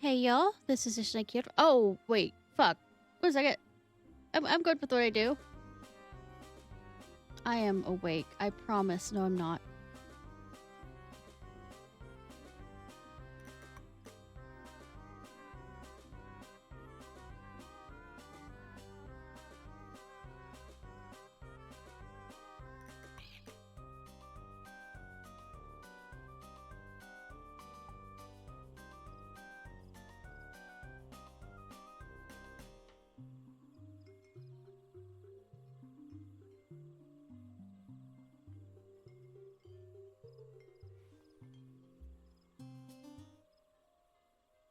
Hey y'all, this is Ishnai. Oh wait, fuck. What does I get? I'm good with what I do. I am awake. I promise. No, I'm not.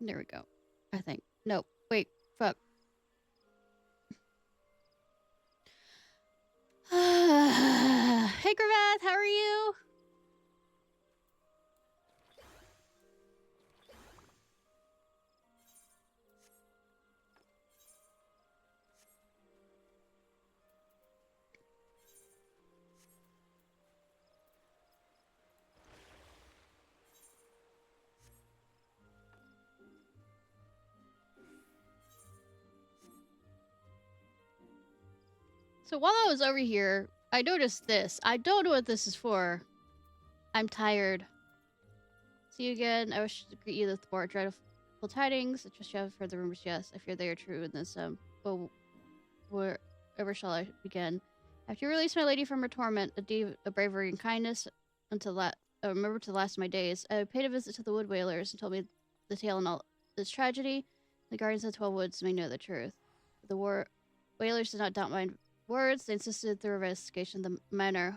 There we go. I think. No, wait, fuck. Hey Gravath, how are you? So while I was over here, I noticed this. I don't know what this is for. I'm tired. See you again. I wish to greet you with more dreadful tidings. I trust you have heard the rumors. Yes, I fear they are true in this. But wherever shall I begin? After you release my lady from her torment, a deed of bravery and kindness, until I remember to the last of my days, I paid a visit to the wood whalers and told me the tale and all this tragedy. The guardians of the 12 woods may know the truth. The whalers did not doubt my words. They insisted through investigation the manner.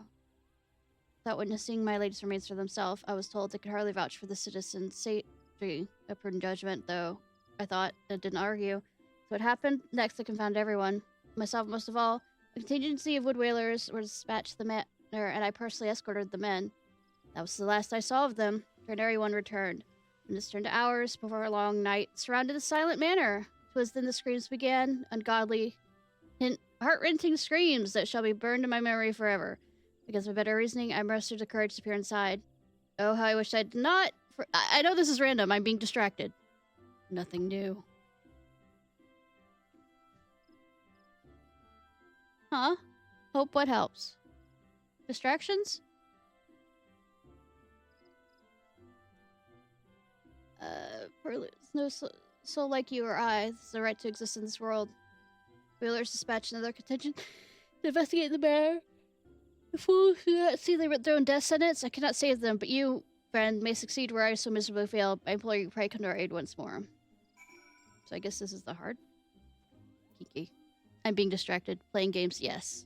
Without witnessing my lady's remains for themselves, I was told they could hardly vouch for the citizen's safety. A prudent judgment, though, I thought, and didn't argue. So what happened next, I confounded everyone. Myself most of all. A contingency of wood whalers were dispatched to the manor, and I personally escorted the men. That was the last I saw of them. Trinary one returned. Minutes turned to hours before a long night surrounded the silent manor. 'Twas then the screams began, ungodly, heart-wrenching screams that shall be burned in my memory forever. Because of better reasoning, I mustered the courage to peer inside. Oh, how I wish I did not. I know this is random. I'm being distracted. Nothing new. Huh? Hope what helps? Distractions? No soul like you or I has the right to exist in this world. Whalers dispatched another contingent to investigate the bear. The fools who do not see their own death sentence, I cannot save them, but you, friend, may succeed where I so miserably failed. I implore you, pray come to our aid once more. So I guess this is the hard. Kiki. I'm being distracted. Playing games, yes.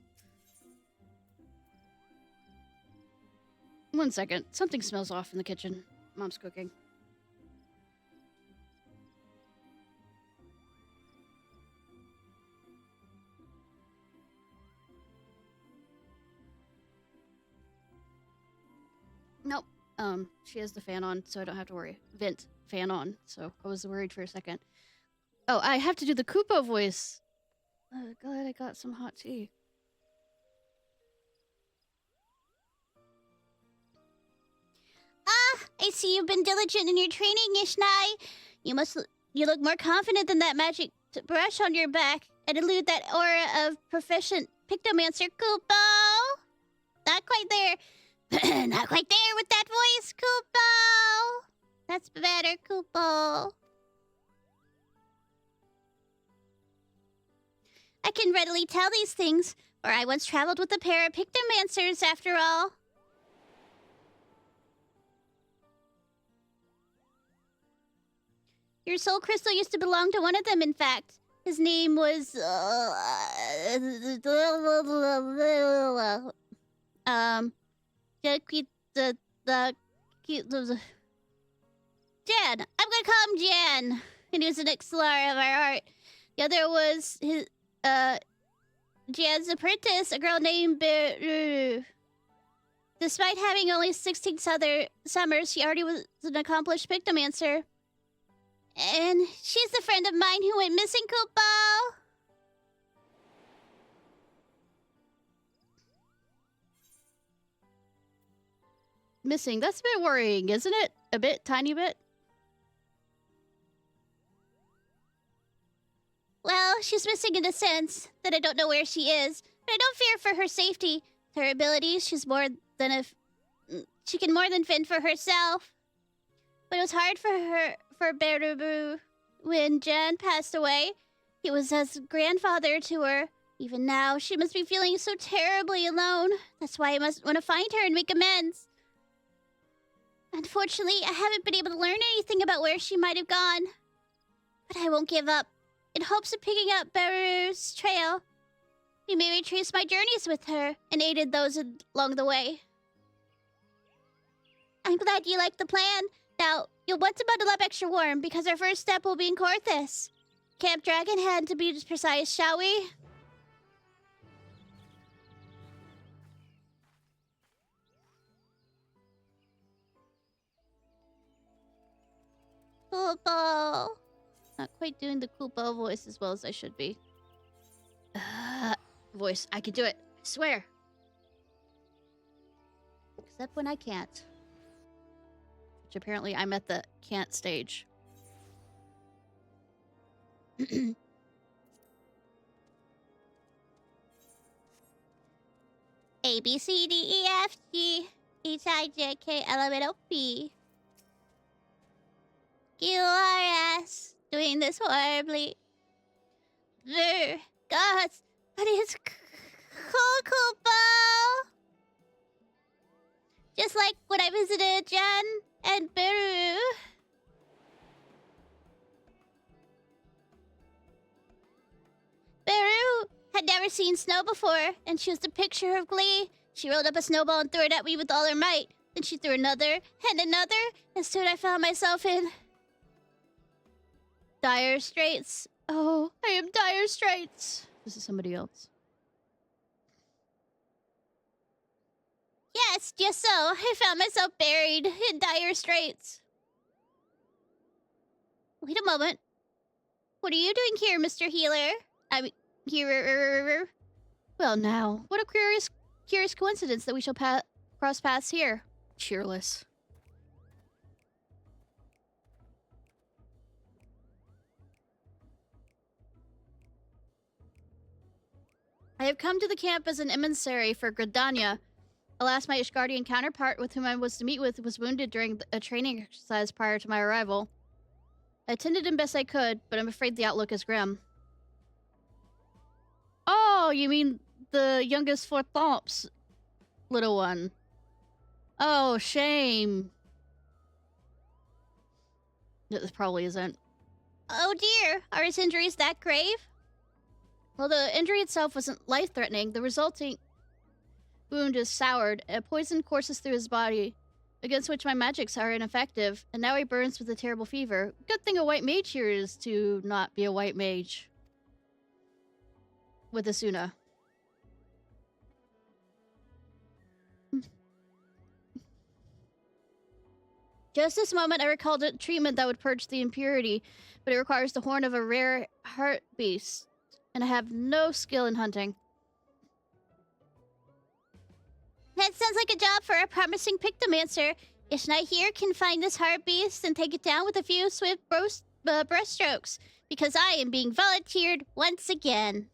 1 second. Something smells off in the kitchen. Mom's cooking. Nope. She has the fan on, so I don't have to worry. Vent. Fan on. So I was worried for a second. Oh, I have to do the Koopa voice. Glad I got some hot tea. Ah, I see you've been diligent in your training, Ishnai. You look more confident than that magic brush on your back and elude that aura of proficient Pictomancer, Kupo. Not quite there. Not quite there with that voice, Kupo. That's better, Kupo. I can readily tell these things, for I once traveled with a pair of Pictomancers, after all. Your soul crystal used to belong to one of them, in fact. His name was, Jan. I'm gonna call him Jan. And he was an Exlar of our art. The other was his, Jan's apprentice, a girl named Despite having only 16 summers, she already was an accomplished Pictomancer. And she's the friend of mine who went missing, Kupo. Missing. That's a bit worrying, isn't it? A bit? Tiny bit? she's missing in a sense that I don't know where she is, but I don't fear for her safety. Her abilities, she's more than she can more than fend for herself. But it was hard for Berubu when Jan passed away. He was as grandfather to her. Even now, she must be feeling so terribly alone. That's why I must want to find her and make amends. Unfortunately, I haven't been able to learn anything about where she might have gone. But I won't give up. In hopes of picking up Beru's trail, we may retrace my journeys with her and aided those along the way. I'm glad you like the plan. Now, you'll want to bundle up extra warm because our first step will be in Corthus. Camp Dragonhead to be precise, shall we? Koopo. Not quite doing the Koopo voice as well as I should be. Voice, I can do it. I swear. Except when I can't. Which apparently I'm at the can't stage. A, B, C, D, E, F, G, H, I, J, K, L, M, N, O, P. Q, R, S. Doing this horribly. Gods, but it's cool, Koopo. Just like when I visited Jan and Beru. Beru had never seen snow before, and she was the picture of glee. She rolled up a snowball and threw it at me with all her might. Then she threw another, and another, and soon I found myself in dire straits. Oh, I am dire straits. This is somebody else. Yes, just so. I found myself buried in dire straits. Wait a moment. What are you doing here, Mr. Healer? I mean, here. Well, now, what a curious coincidence that we shall cross paths here. Cheerless. I have come to the camp as an emissary for Gridania. Alas, my Ishgardian counterpart with whom I was to meet with was wounded during a training exercise prior to my arrival. I attended him best I could, but I'm afraid the outlook is grim. Oh, you mean the youngest four thomps little one. Oh, shame. This probably isn't. Oh dear, are his injuries that grave? Well, the injury itself wasn't life-threatening. The resulting wound is soured, and poison courses through his body, against which my magics are ineffective, and now he burns with a terrible fever. Good thing a white mage here is to not be a white mage. With Asuna. Just this moment, I recalled a treatment that would purge the impurity, but it requires the horn of a rare heart beast, and I have no skill in hunting. That sounds like a job for a promising Pictomancer. Ishnai here can find this heart beast and take it down with a few swift breaststrokes, because I am being volunteered once again.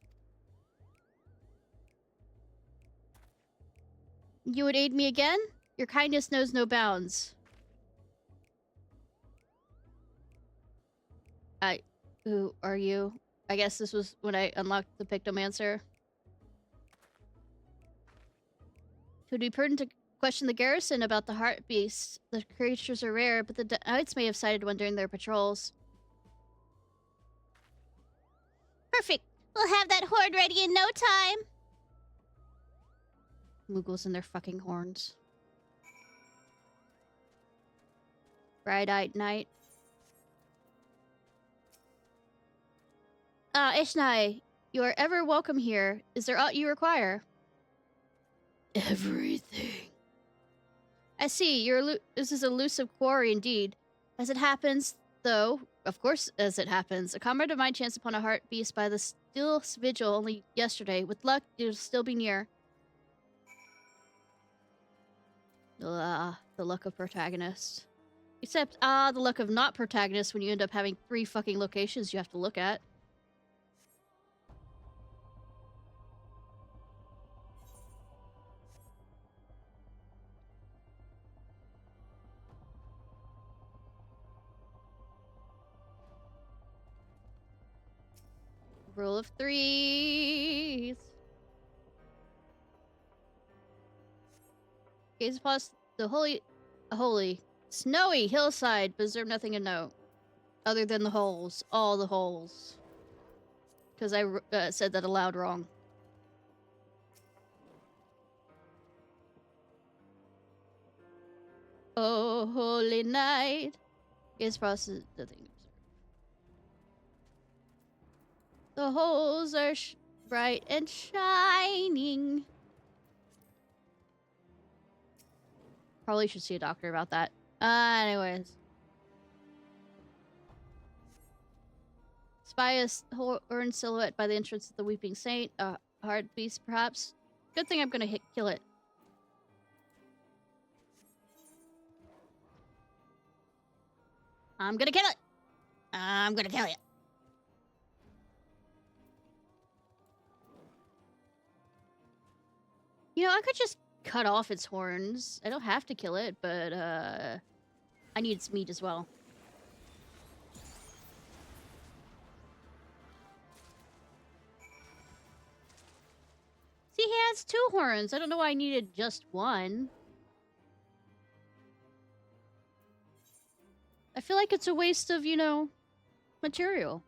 You would aid me again? Your kindness knows no bounds. Who are you? I guess this was when I unlocked the Pictomancer. It would be prudent to question the garrison about the heart beast. The creatures are rare, but the knights may have sighted one during their patrols. Perfect. We'll have that horde ready in no time. Moogles and their fucking horns. Bright-eyed knight. Ishnai, you are ever welcome here. Is there aught you require? Everything. I see. This is a elusive quarry indeed. As it happens, though, of course as it happens, a comrade of mine chanced upon a heart beast by the still vigil only yesterday. With luck, it'll still be near. The luck of protagonist. Except, the luck of not protagonist when you end up having 3 fucking locations you have to look at. Rule of threes. Gaze across the holy, snowy hillside, but observe nothing to note. Other than the holes. All the holes. Because I said that aloud wrong. Oh, holy night. Gaze across the thing. The holes are bright and shining. Probably should see a doctor about that. Anyways. Spy a horn silhouette by the entrance of the Weeping Saint. A hard beast, perhaps. Good thing I'm gonna kill it. I'm gonna kill it! I'm gonna kill it. You know, I could just cut off its horns. I don't have to kill it, but, I need its meat as well. See, he has 2 horns. I don't know why I needed just 1. I feel like it's a waste of, you know, material.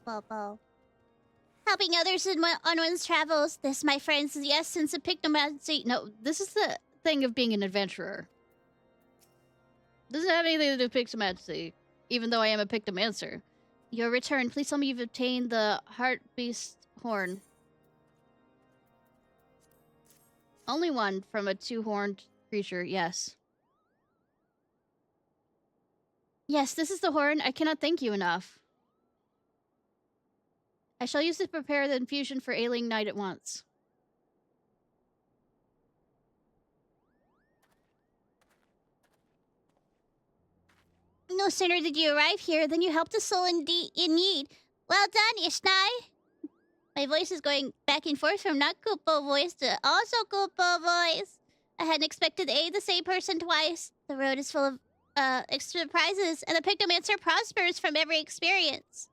Popo. Helping others on one's travels. This, my friends, is the essence of Pictomancer. No, this is the thing of being an adventurer. Doesn't have anything to do with Pictomancer, even though I am a Pictomancer. Your return. Please tell me you've obtained the Heart Beast horn. Only one from a 2-horned creature, yes. Yes, this is the horn. I cannot thank you enough. I shall use it to prepare the infusion for ailing knight at once. No sooner did you arrive here than you helped a soul in need. Well done, Ishnai. My voice is going back and forth from not Koopo voice to also Koopo voice. I hadn't expected to aid the same person twice. The road is full of extra prizes, and the Pictomancer prospers from every experience.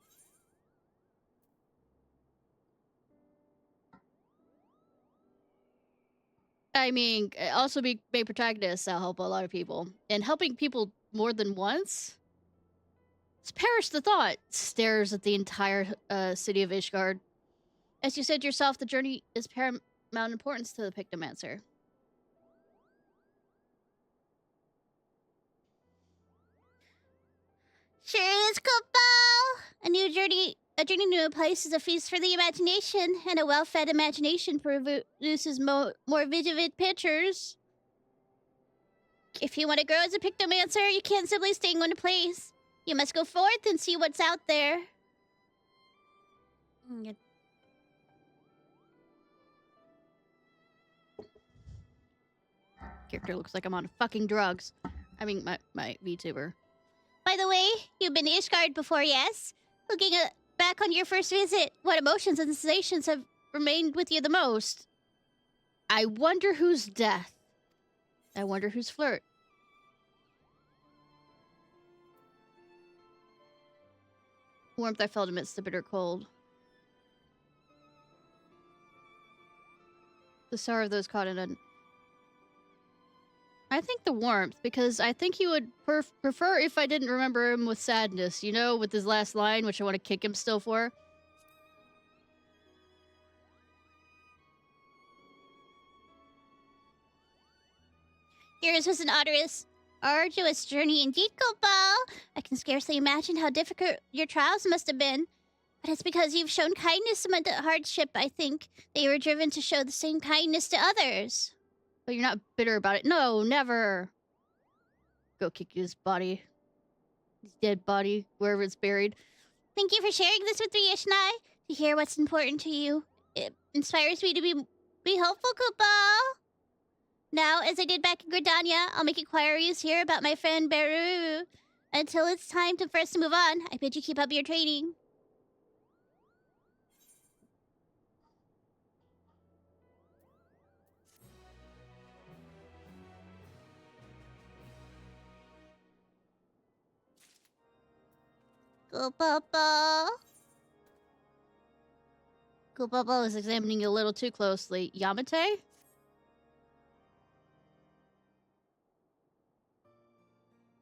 I mean, also being main protagonists that'll help a lot of people. And helping people more than once? Perish the thought, stares at the entire city of Ishgard. As you said yourself, the journey is paramount importance to the Pictomancer. Sure is, Koopo! A journey to a place is a feast for the imagination, and a well-fed imagination produces more vivid pictures. If you want to grow as a Pictomancer, you can't simply stay in one place. You must go forth and see what's out there. Character looks like I'm on fucking drugs. I mean, my VTuber. By the way, you've been to Ishgard before, yes? Looking back on your first visit, what emotions and sensations have remained with you the most? I wonder whose death. I wonder whose flirt. Warmth I felt amidst the bitter cold. The sorrow of those caught in an... I think the warmth, because I think he would prefer if I didn't remember him with sadness, you know, with his last line, which I want to kick him still for. Yours was an arduous journey indeed, Koopo. I can scarcely imagine how difficult your trials must have been. But it's because you've shown kindness amid the hardship, I think, that you were driven to show the same kindness to others. But you're not bitter about it. No, never. Go kick his body. His dead body, wherever it's buried. Thank you for sharing this with me, Ishnai. To hear what's important to you, it inspires me to be hopeful, Koopo. Now, as I did back in Gridania, I'll make inquiries here about my friend Beru. Until it's time for us to move on, I bid you keep up your training. Koopopo. Koopopo is examining you a little too closely. Yamate?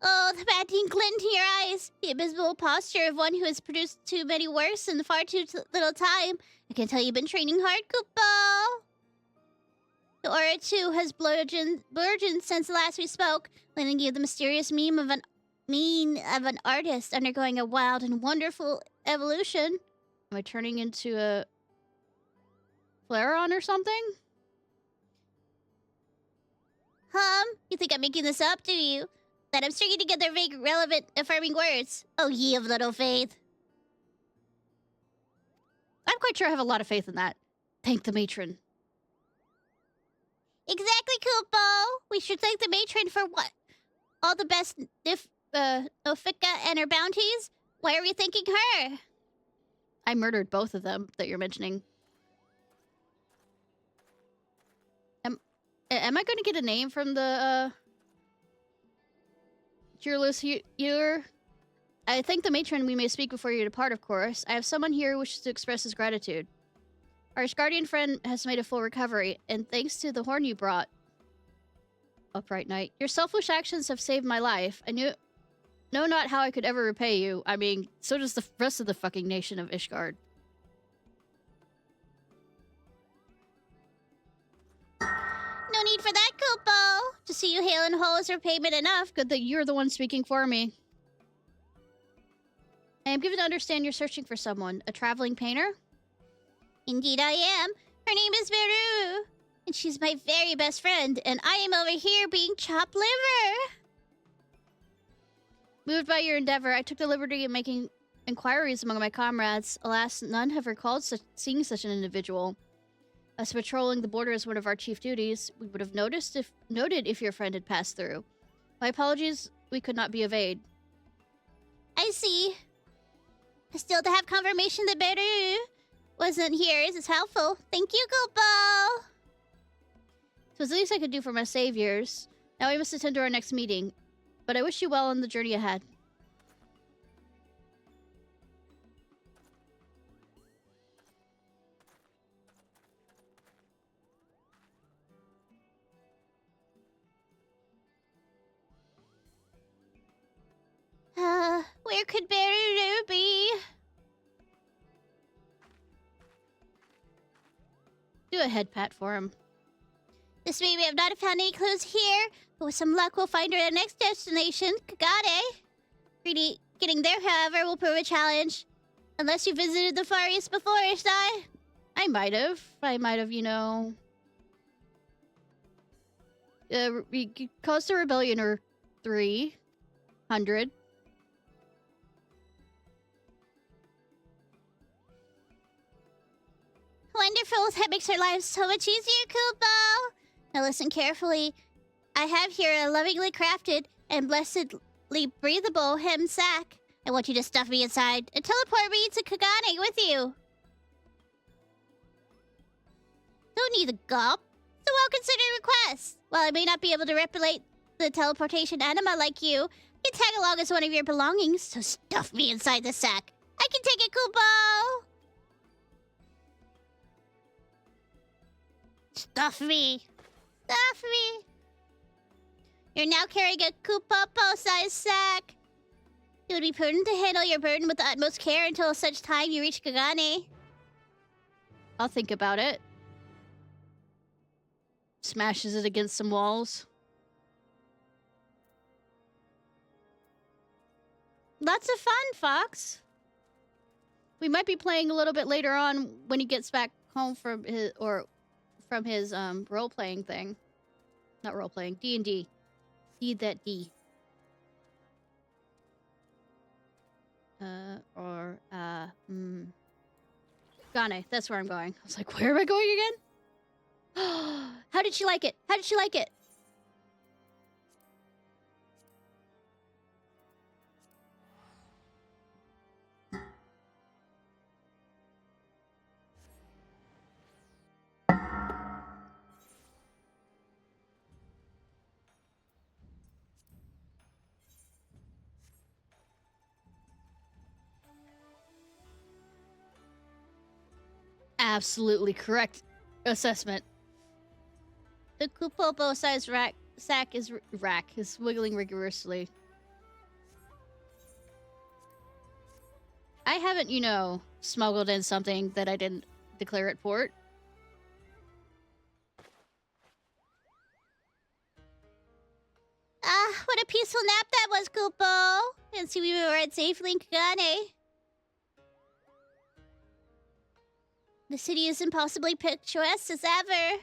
Oh, the bad thing glint in your eyes. The abysmal posture of one who has produced too many worse in far too little time. I can tell you've been training hard, Koopo. The aura, too, has burgeoned since last we spoke, lending you the mysterious meme of an artist undergoing a wild and wonderful evolution. Am I turning into a Flareon or something? You think I'm making this up, do you? That I'm stringing together vague, relevant, affirming words. Oh, ye of little faith. I'm quite sure I have a lot of faith in that. Thank the matron. Exactly, Koopo. We should thank the matron for what? All the best Nofika and her bounties? Why are we thanking her? I murdered both of them that you're mentioning. Am I going to get a name from the cheerless healer? I thank the matron we may speak before you depart, of course. I have someone here who wishes to express his gratitude. Our guardian friend has made a full recovery, and thanks to the horn you brought, Upright Knight, your selfish actions have saved my life. I know not how I could ever repay you. I mean, so does the rest of the fucking nation of Ishgard. No need for that, Koopo. To see you hail and whole is repayment enough. Good that you're the one speaking for me. I am given to understand you're searching for someone. A traveling painter? Indeed I am. Her name is Beru. And she's my very best friend. And I am over here being chopped liver. Moved by your endeavor, I took the liberty of making inquiries among my comrades. Alas, none have recalled seeing such an individual. As patrolling the border is one of our chief duties, we would have noted if your friend had passed through. My apologies, we could not be of aid. I see. Still, to have confirmation that Beru wasn't here is helpful. Thank you, Koopo. It was the least I could do for my saviors. Now we must attend to our next meeting. But I wish you well on the journey ahead. Where could Beru be? Do a head pat for him. This way we have not found any clues here, but with some luck we'll find her at our next destination, Kagane. Really, getting there, however, will prove a challenge. Unless you visited the Far East before, Ishnai. I might have, you know... we caused a rebellion or 300. Wonderful. That makes our lives so much easier, Koopo. Now listen carefully. I have here a lovingly crafted and blessedly breathable hem sack. I want you to stuff me inside and teleport me to Kagane with you. Don't need a gulp. It's a well-considered request. While I may not be able to replicate the teleportation anima like you, I can tag along as one of your belongings, so stuff me inside the sack. I can take it, Koopo! Stuff me. Stuff me. You're now carrying a Koopopo-sized sack. It would be prudent to handle your burden with the utmost care until such time you reach Kagane. I'll think about it. Smashes it against some walls. Lots of fun, Fox. We might be playing a little bit later on when he gets back home from his role-playing thing. Not role-playing, D&D. See that D. Gane, that's where I'm going. I was like, where am I going again? How did she like it? How did she like it? absolutely correct assessment. The Kupopo-sized Sack is wiggling rigorously. I haven't, smuggled in something that I didn't declare at port. Ah, what a peaceful nap that was, Kupo. And see, we were at safely in Kagane. The city is impossibly picturesque as ever.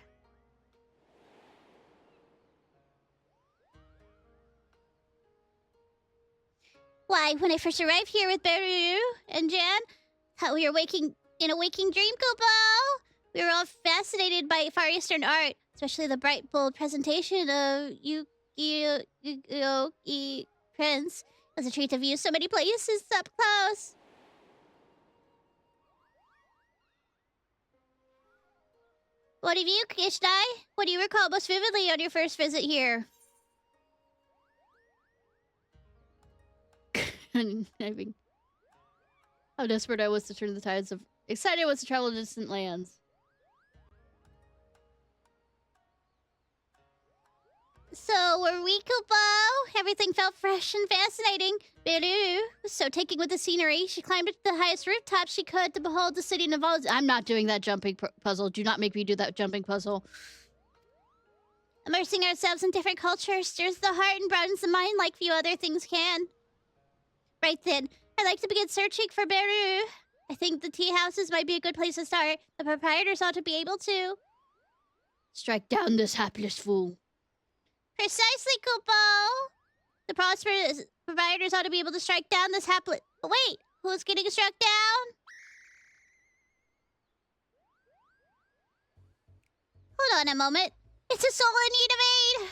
Why, when I first arrived here with Beru and Jan, thought we were waking in a waking dream, Kupo. We were all fascinated by Far Eastern art, especially the bright, bold presentation of Yuki Prince. It was a treat to view so many places up close. What of you, Ishnai? What do you recall most vividly on your first visit here? How desperate I was to turn the tides of excited I was to travel to distant lands. So were we, Kupo? Everything felt fresh and fascinating. Beru was so taken with the scenery, she climbed to the highest rooftop she could to behold the city of all. I'm not doing that jumping puzzle. Do not make me do that jumping puzzle. Immersing ourselves in different cultures stirs the heart and broadens the mind like few other things can. Right then, I'd like to begin searching for Beru. I think the tea houses might be a good place to start. The proprietors ought to be able to. Strike down this hapless fool. Precisely, Kupo. The prosperous proprietors ought to be able to strike down this hapless... Wait, who's getting struck down? Hold on a moment. It's a soul in need of aid.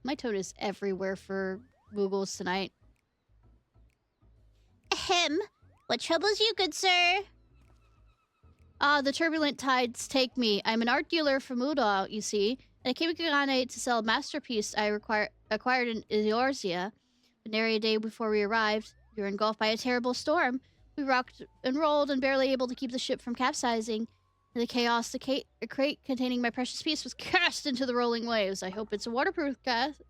My tone is everywhere for Googles tonight. Ahem. What troubles you, good sir? The turbulent tides take me. I'm an art dealer from Uda, you see, and I came to Kagane to sell a masterpiece I acquired in Eorzea. But nary a day before we arrived, we were engulfed by a terrible storm. We rocked and rolled and barely able to keep the ship from capsizing. In the chaos, a crate containing my precious piece was cast into the rolling waves. I hope it's a waterproof cast.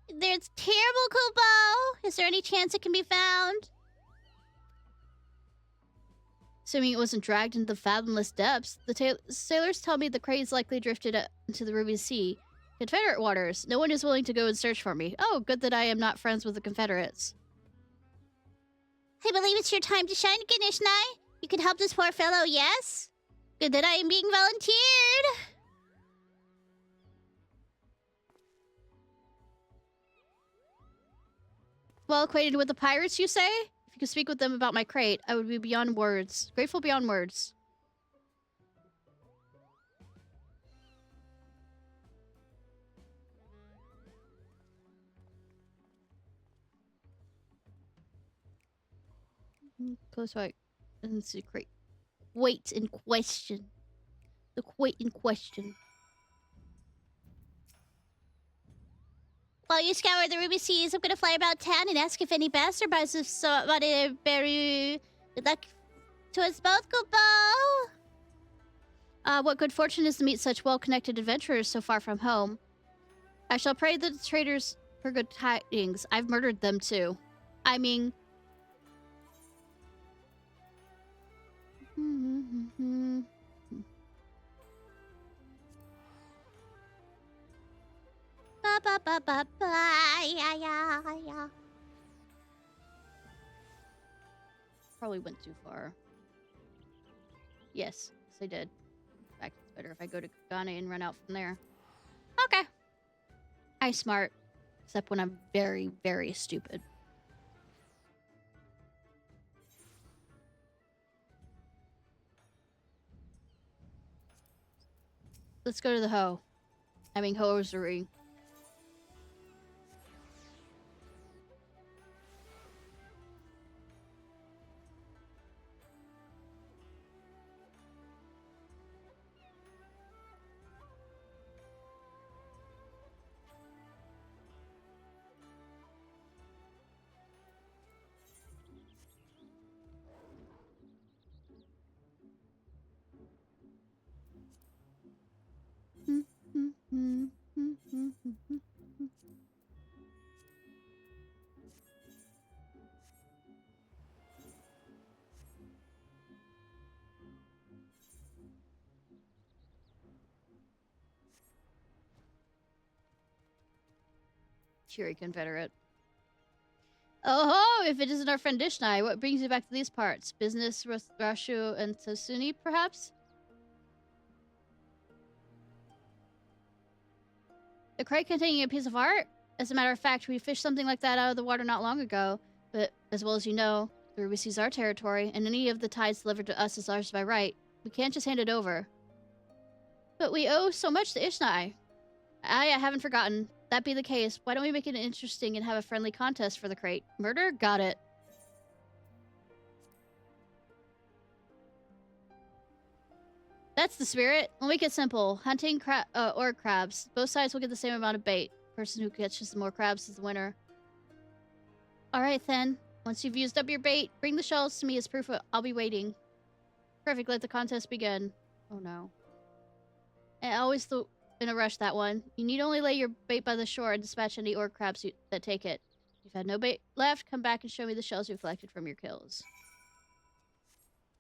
There's terrible, Kupo. Is there any chance it can be found? Assuming it wasn't dragged into the fathomless depths, the sailors tell me the crate's likely drifted into the Ruby Sea. Confederate waters. No one is willing to go and search for me. Oh, good that I am not friends with the Confederates. I believe it's your time to shine again, Ishnai. You can help this poor fellow, yes? Good that I am being volunteered. Well acquainted with the pirates, you say? If you could speak with them about my crate, I would be beyond words. Grateful beyond words. Close right. And it's a crate. Weight in question. The weight in question. While you scour the Ruby Seas, I'm gonna fly about town and ask if any passerbys have spotted Beru. Good luck to us both, Kupo. What good fortune is to meet such well-connected adventurers so far from home. I shall pray the traders for good tidings. I've murdered them too. I mean... Yeah. Probably went too far. Yes, I did. In fact, it's better if I go to Kagane and run out from there. Okay. I'm smart. Except when I'm very, very stupid. Let's go to the Ho. I mean, hosiery. cheery Confederate. Oh ho! If it isn't our friend Ishnai, what brings you back to these parts? Business with Rashu and Tosuni, perhaps? A crate containing a piece of art? As a matter of fact, we fished something like that out of the water not long ago. But, as well as you know, the Ruby Sea's our territory, and any of the tides delivered to us is ours by right. We can't just hand it over. But we owe so much to Ishnai. I haven't forgotten. That be the case, why don't we make it interesting and have a friendly contest for the crate? Murder? Got it. That's the spirit. We'll make it simple. Hunting or crabs. Both sides will get the same amount of bait. Person who catches more crabs is the winner. Alright then. Once you've used up your bait, bring the shells to me as proof I'll be waiting. Perfect, let the contest begin. Oh no. And always in a rush, that one. You need only lay your bait by the shore and dispatch any orc crabs that take it. If you've had no bait left, come back and show me the shells you've collected from your kills.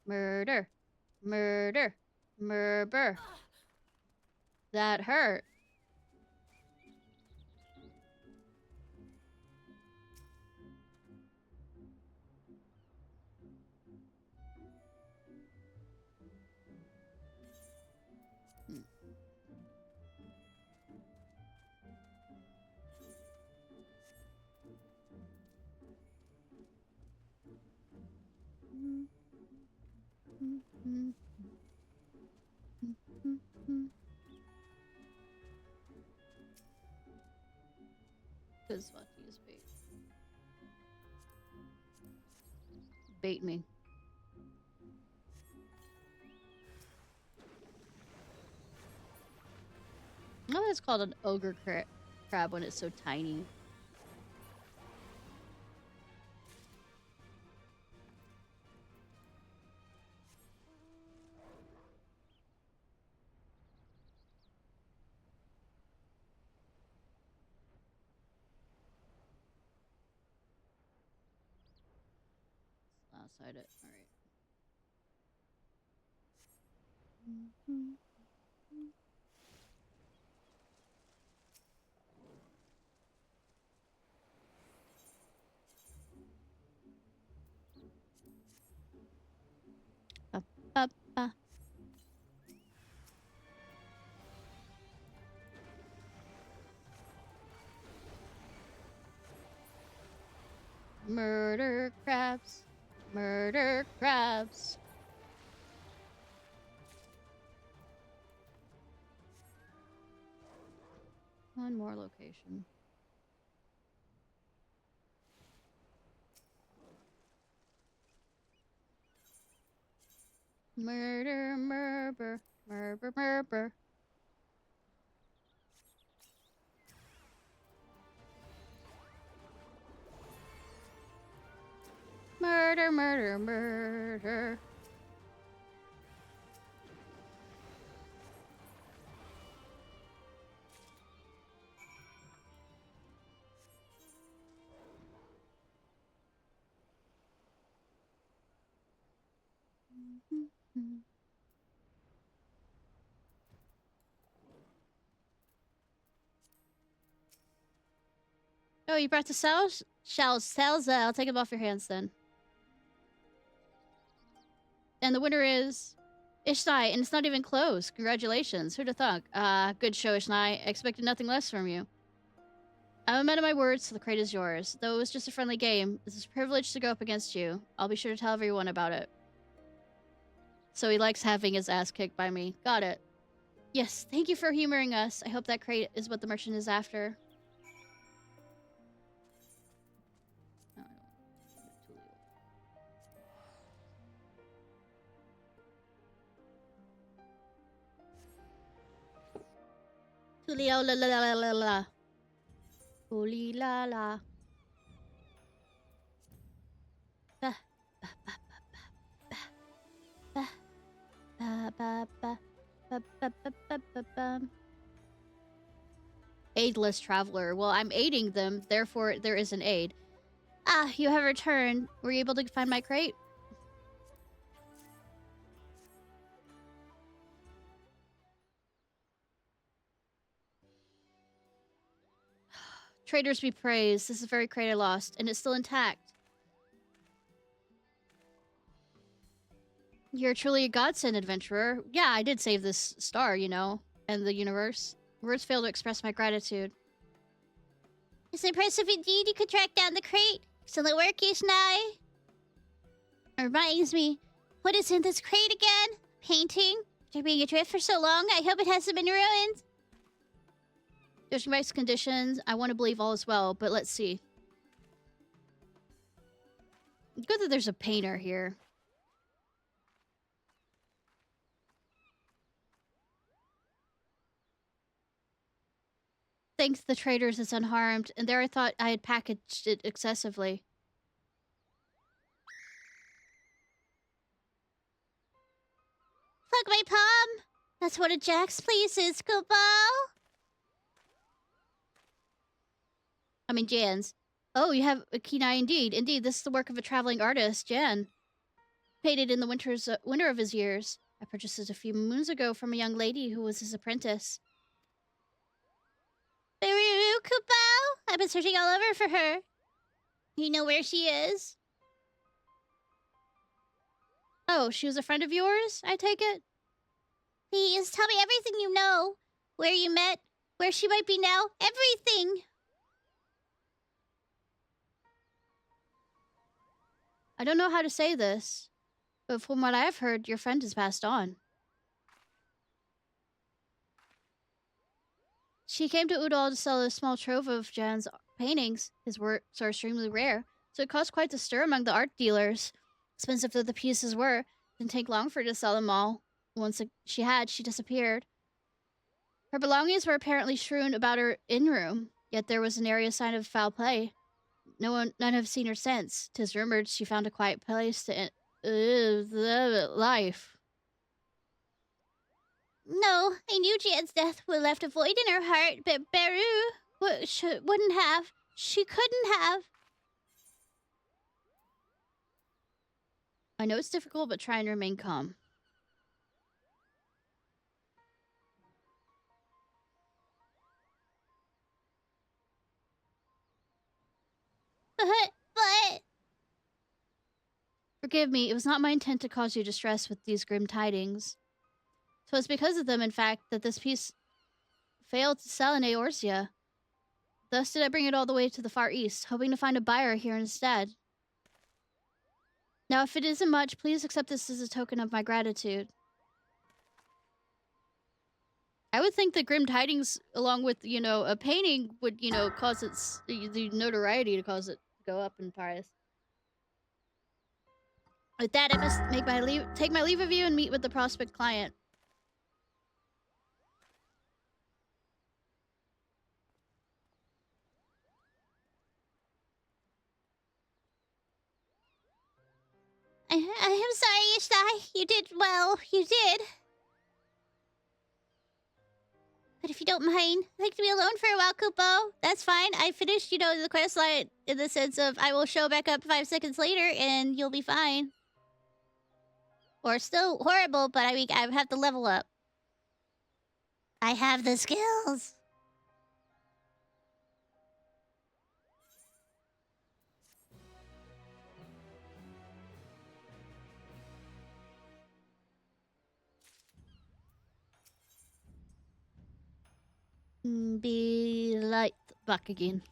Murder. Murder. Murder. That hurt. Because what to use bait. Bait me. Oh, that's called an ogre crab when it's so tiny. Outside it. All right. Ba. Murder crabs. Murder crabs. One more location. Murder, murder, murder, murder. Murder, murder, murder. Oh, you brought the shells? Shells. I'll take them off your hands then. And the winner is Ishnai, and it's not even close. Congratulations. Who'd have thunk? Good show, Ishnai. I expected nothing less from you. I'm a man of my words, so the crate is yours. Though it was just a friendly game, it's a privilege to go up against you. I'll be sure to tell everyone about it. So he likes having his ass kicked by me. Got it. Yes, thank you for humoring us. I hope that crate is what the merchant is after. Tulio la la la la la. Uli la la. Ba ba ba ba ba ba ba ba ba ba ba ba ba. Aidless traveler. Well, I'm aiding them, therefore there is an aid. Ah, you have returned. Were you able to find my crate? Traders be praised. This is the very crate I lost, and it's still intact. You're truly a godsend, adventurer. Yeah, I did save this star, you know, and the universe. Words fail to express my gratitude. It's impressive indeed you could track down the crate. Excellent work, Ishnai. It reminds me, what is in this crate again? Painting? After being adrift for so long, I hope it hasn't been ruined. Judging by its conditions, I want to believe all is well, but let's see. Good that there's a painter here. Thanks to the traders, it's unharmed, and there I thought I had packaged it excessively. Plug my palm. That's one of Jack's pleases, Kupo. I mean, Jan's. Oh, you have a keen eye indeed. Indeed, this is the work of a traveling artist, Jan. Painted in the winter of his years. I purchased it a few moons ago from a young lady who was his apprentice. Baru, Kupo. I've been searching all over for her. You know where she is? Oh, she was a friend of yours, I take it? Please, tell me everything you know. Where you met, where she might be now, everything. I don't know how to say this, but from what I've heard, your friend has passed on. She came to Udall to sell a small trove of Jan's paintings. His works are extremely rare, so it caused quite a stir among the art dealers. Expensive though the pieces were, it didn't take long for her to sell them all. Once she disappeared. Her belongings were apparently strewn about her in-room, yet there was an area sign of foul play. None have seen her since. 'Tis rumored she found a quiet place to life. No, I knew Jan's death would left a void in her heart, but Baru wouldn't have. She couldn't have. I know it's difficult, but try and remain calm. But... Forgive me, it was not my intent to cause you distress with these grim tidings. 'Twas because of them, in fact, that this piece failed to sell in Eorzea. Thus did I bring it all the way to the Far East, hoping to find a buyer here instead. Now, if it isn't much, please accept this as a token of my gratitude. I would think that grim tidings, along with, you know, a painting would, you know, cause the notoriety to cause it to go up in price. With that, I must take my leave of you and meet with the prospect client. I am sorry, Ishnai. You did well. You did. But if you don't mind, I'd like to be alone for a while, Kupo. That's fine. I finished, you know, the quest line in the sense of I will show back up 5 seconds later and you'll be fine. Or still horrible, but I mean, I have to level up. I have the skills. Be light back again.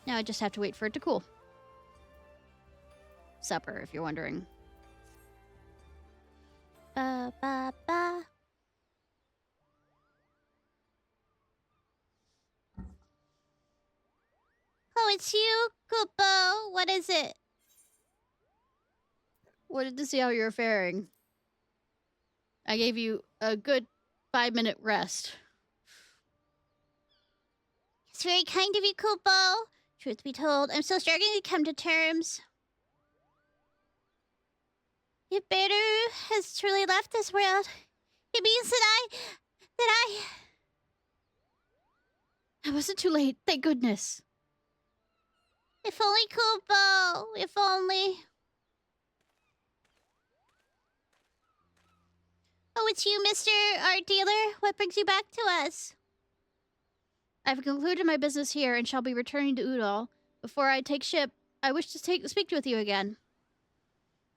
Now I just have to wait for it to cool. Supper, if you're wondering. Ba ba ba. Oh, it's you, Kupo. What is it? Wanted to see how you're faring. I gave you a good 5-minute rest. It's very kind of you, Kupo. Truth be told, I'm still struggling to come to terms. If Beru has truly left this world, it means that I wasn't too late, thank goodness. If only, Kupo. If only. Oh, it's you, Mr. Art Dealer. What brings you back to us? I've concluded my business here and shall be returning to Udall. Before I take ship, I wish to speak with you again.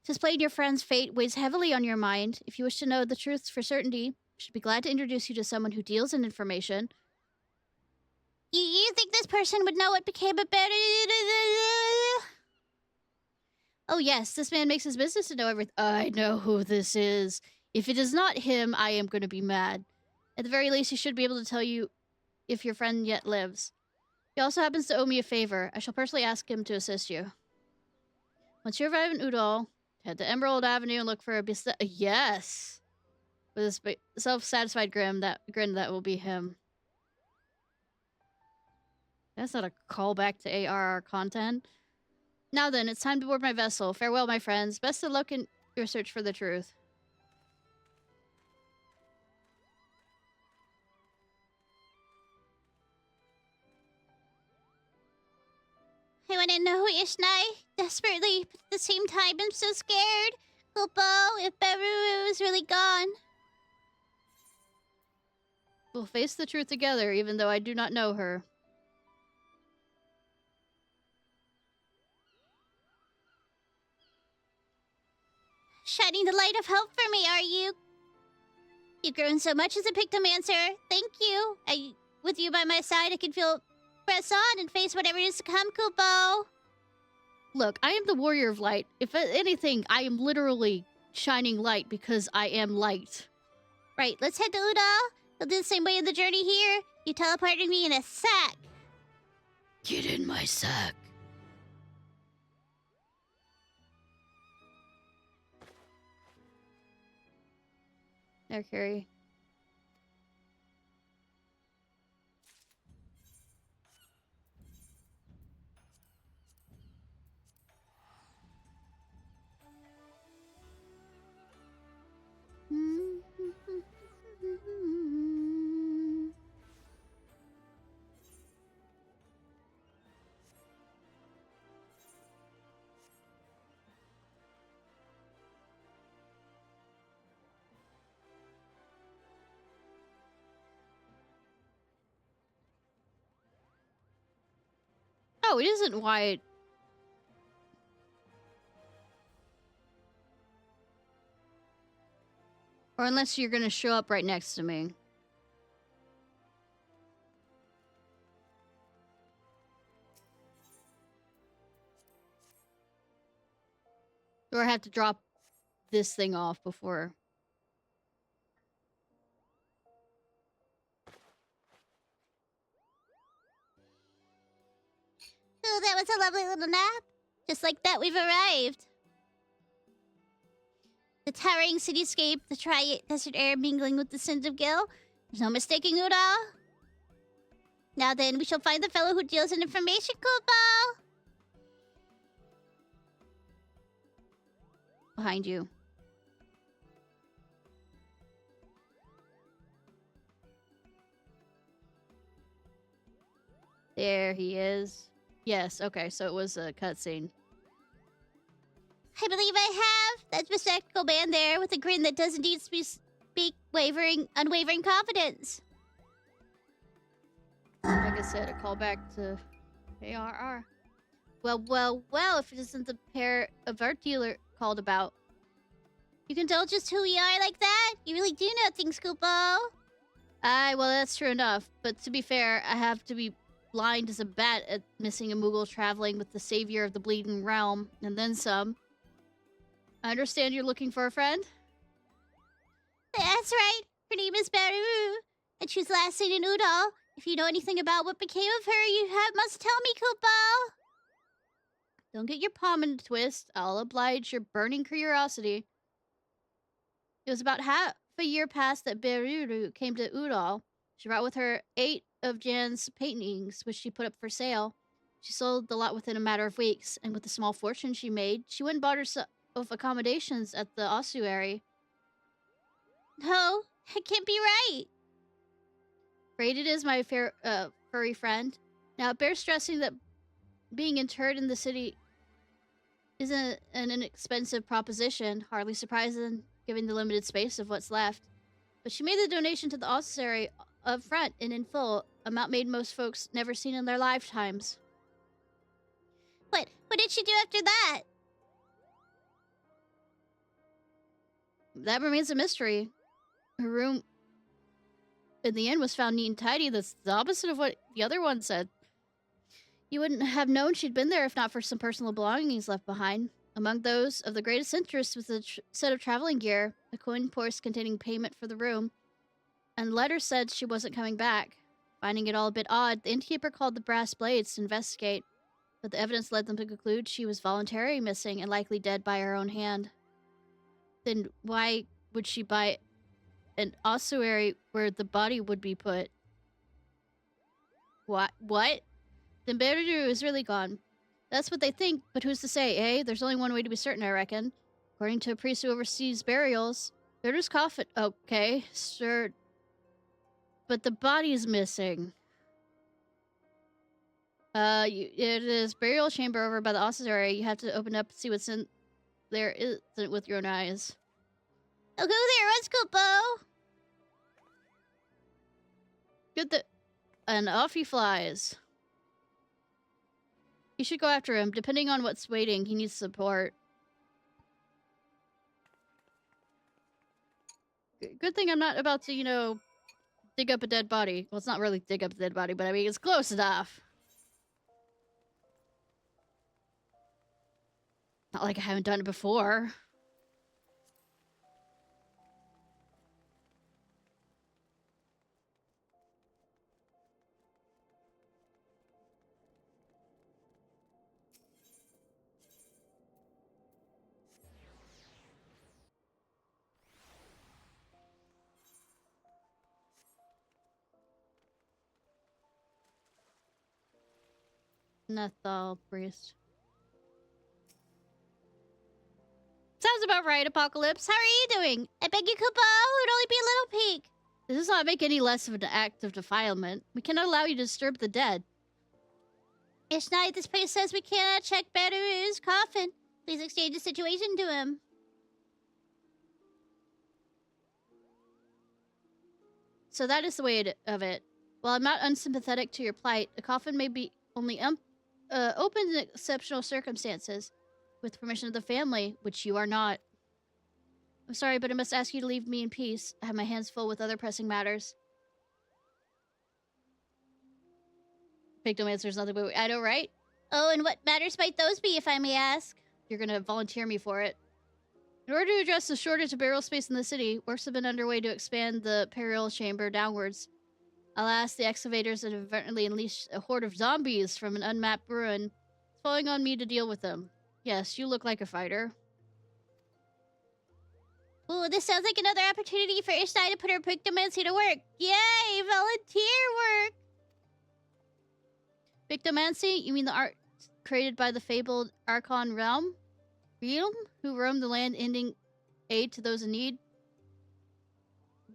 Since playing your friend's fate weighs heavily on your mind, if you wish to know the truth for certainty, I should be glad to introduce you to someone who deals in information. You think this person would know what became of Beru? Oh yes, this man makes his business to know everything. I know who this is. If it is not him, I am going to be mad. At the very least, he should be able to tell you if your friend yet lives. He also happens to owe me a favor. I shall personally ask him to assist you. Once you arrive in Udall, head to Emerald Avenue and look for a yes! With a self-satisfied grin that will be him. That's not a callback to ARR content. Now then, it's time to board my vessel. Farewell, my friends. Best of luck in your search for the truth. I want to know Ishnai desperately, but at the same time, I'm so scared. Kupo, if Beru is really gone. We'll face the truth together, even though I do not know her. Shining the light of hope for me, are you? You've grown so much as a Pictomancer. Thank you. With you by my side, I can press on and face whatever is to come, Kupo. Look, I am the warrior of light. If anything, I am literally shining light because I am light. Right, let's head to Udall. We'll do the same way in the journey here. You teleported me in a sack. Get in my sack. There, Carrie. Oh, it isn't why. Or unless you're gonna show up right next to me. Or I have to drop this thing off before. Oh, that was a lovely little nap. Just like that, we've arrived. The towering cityscape, the desert air mingling with the scent of Gil. There's no mistaking Udall. Now then, we shall find the fellow who deals in information, Kupo. Behind you. There he is. Yes, okay, so it was a cutscene. I believe I have. That respectable man there with a grin that does indeed speak unwavering confidence. Like I said, a callback to ARR. Well, if it isn't the pair of art dealer called about. You can tell just who we are like that? You really do know things, Kupo. Well, that's true enough. But to be fair, I have to be blind as a bat at missing a Moogle traveling with the savior of the Bleeding Realm, and then some. I understand you're looking for a friend? That's right. Her name is Baru, and she's last seen in Udall. If you know anything about what became of her, must tell me, Kupo. Don't get your palm in a twist. I'll oblige your burning curiosity. It was about half a year past that Beruru came to Udall. She brought with her 8 of Jan's paintings, which she put up for sale. She sold the lot within a matter of weeks, and with the small fortune she made, she went and bought herself accommodations at the ossuary. No, that can't be right. Great it is, my furry friend. Now, it bears stressing that being interred in the city isn't an inexpensive proposition, hardly surprising given the limited space of what's left. But she made the donation to the ossuary up front and in full, amount made most folks never seen in their lifetimes. What did she do after that? That remains a mystery. Her room in the inn was found neat and tidy. That's the opposite of what the other one said. You wouldn't have known she'd been there if not for some personal belongings left behind. Among those of the greatest interest was a set of traveling gear, a coin purse containing payment for the room, and letters said she wasn't coming back. Finding it all a bit odd, the innkeeper called the Brass Blades to investigate, but the evidence led them to conclude she was voluntarily missing and likely dead by her own hand. Then why would she buy an ossuary where the body would be put? What? Then Berudu is really gone. That's what they think, but who's to say, eh? There's only one way to be certain, I reckon. According to a priest who oversees burials, Berudu's coffin... Okay, sir. But the body's missing. It is burial chamber over by the ossuary. You have to open up and see what's in there isn't with your own eyes. I'll go there. Let's go, Bo. Good and off he flies. You should go after him. Depending on what's waiting, he needs support. Good thing I'm not about to, dig up a dead body. Well, it's not really dig up a dead body, but I mean, it's close enough. Not like I haven't done it before. Nethal priest. Sounds about right, Apocalypse. How are you doing? I beg you, Kupo. It'd only be a little peek. This does not make any less of an act of defilement. We cannot allow you to disturb the dead. Ishnai, this place says we cannot check Beru's coffin. Please exchange the situation to him. So that is the way of it. While I'm not unsympathetic to your plight, a coffin may be only opened in exceptional circumstances, with permission of the family, which you are not. I'm sorry, but I must ask you to leave me in peace. I have my hands full with other pressing matters. Pictomancer's nothing but... I know, right? Oh, and what matters might those be, if I may ask? You're gonna volunteer me for it. In order to address the shortage of burial space in the city, works have been underway to expand the burial chamber downwards. Alas, the excavators had inadvertently unleashed a horde of zombies from an unmapped ruin. It's falling on me to deal with them. Yes, you look like a fighter. Ooh, this sounds like another opportunity for Ishnai to put her Pictomancer to work. Yay, volunteer work! Pictomancy? You mean the art created by the fabled Archon Realm? Who roamed the land ending aid to those in need?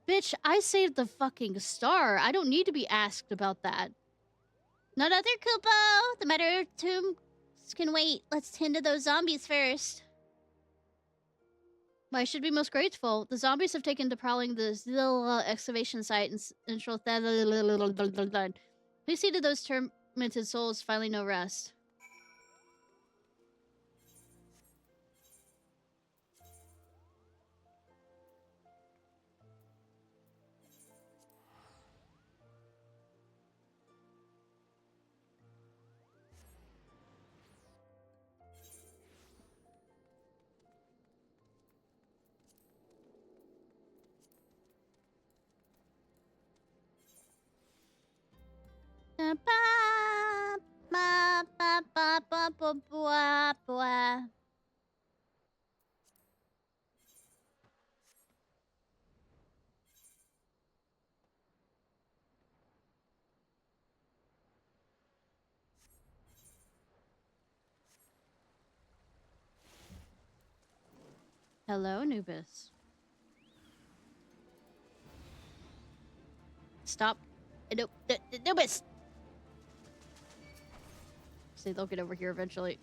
Bitch, I saved the fucking star. I don't need to be asked about that. None other, Kupo. The matter of tomb can wait. Let's tend to those zombies first. I should be most grateful. The zombies have taken to prowling the excavation site and central. Please see to those tormented souls finally no rest. Ba, ba, ba, ba, ba, ba, ba, ba. Hello, Anubis. Stop. Nope. Anubis! See, they'll get over here eventually.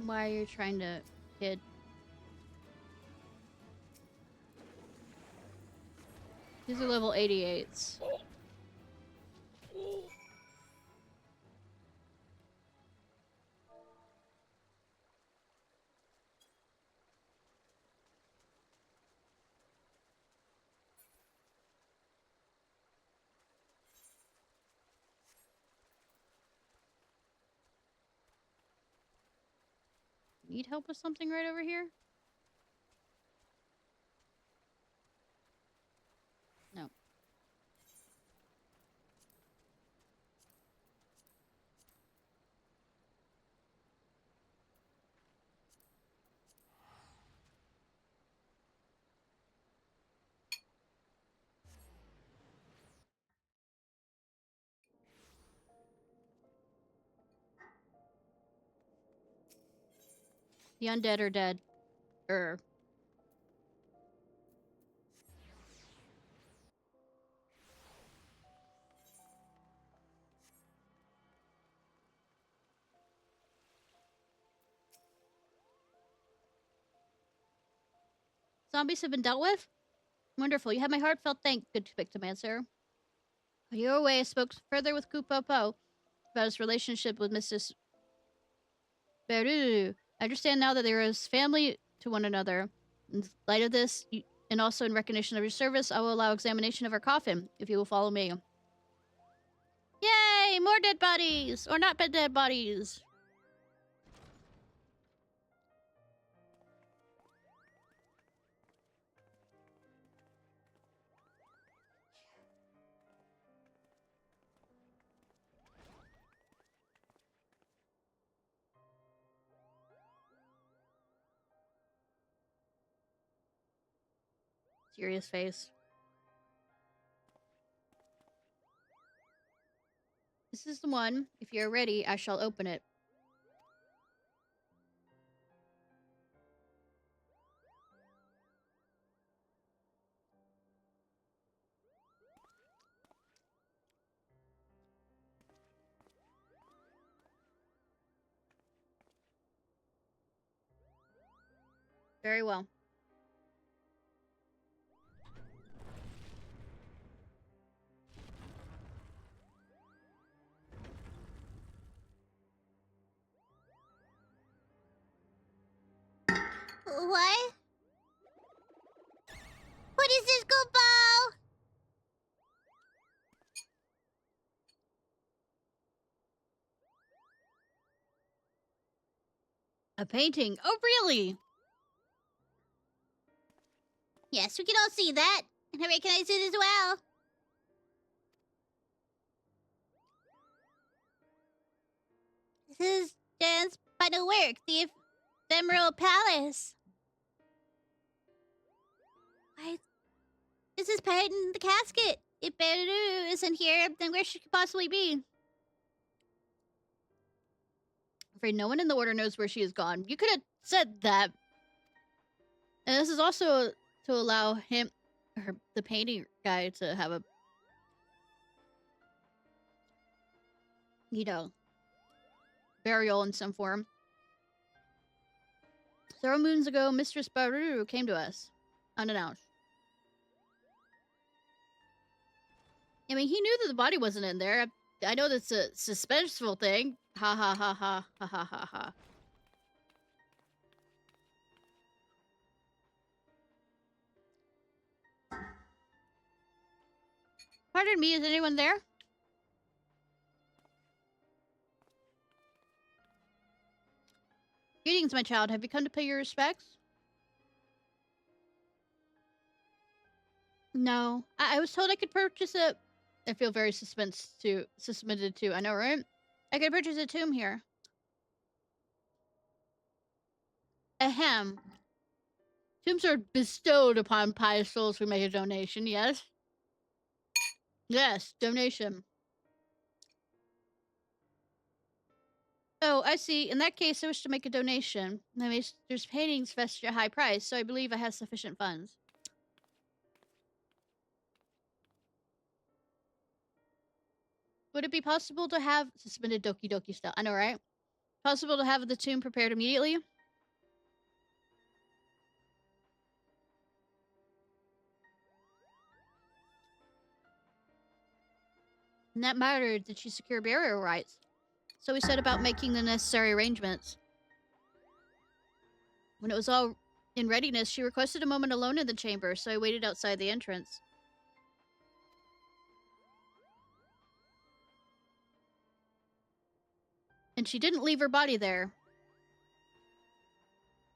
Why are you trying to, kid? These are level 88s. Need help with something right over here? No. The undead are dead. Zombies have been dealt with? Wonderful. You have my heartfelt thanks, good Pictomancer. On your way, I spoke further with Kupopo about his relationship with Mrs. Beru. I understand now that they are as family to one another. In light of this, and also in recognition of your service, I will allow examination of her coffin, if you will follow me. Yay! More dead bodies! Or not dead bodies! Serious face. This is the one. If you're ready, I shall open it. Very well. What? What is this, Gobo? A painting. Oh, really? Yes, we can all see that. And I recognize it as well. This is Jan's final work, the Ephemeral Palace. Why? This is put in the casket. If Beru isn't here, then where should she possibly be? I'm afraid no one in the order knows where she has gone. You could have said that. And this is also to allow him, or the painting guy, to have a, you know, burial in some form. Several moons ago, Mistress Baru came to us, unannounced. I mean, he knew that the body wasn't in there. I know that's a suspenseful thing. Ha ha ha ha ha ha ha ha. Pardon me, is anyone there? Greetings, my child. Have you come to pay your respects? No. I was told I could purchase a... I feel very suspended too. I know, right? I could purchase a tomb here. Ahem. Tombs are bestowed upon pious souls who make a donation, yes? Yes, donation. Oh, I see. In that case, I wish to make a donation. My master's paintings fetch a high price, so I believe I have sufficient funds. Would it be possible to have... Suspended Doki Doki style. I know, right? Possible to have the tomb prepared immediately? In that matter, did she secure burial rights? So we set about making the necessary arrangements. When it was all in readiness, she requested a moment alone in the chamber, so I waited outside the entrance. And she didn't leave her body there.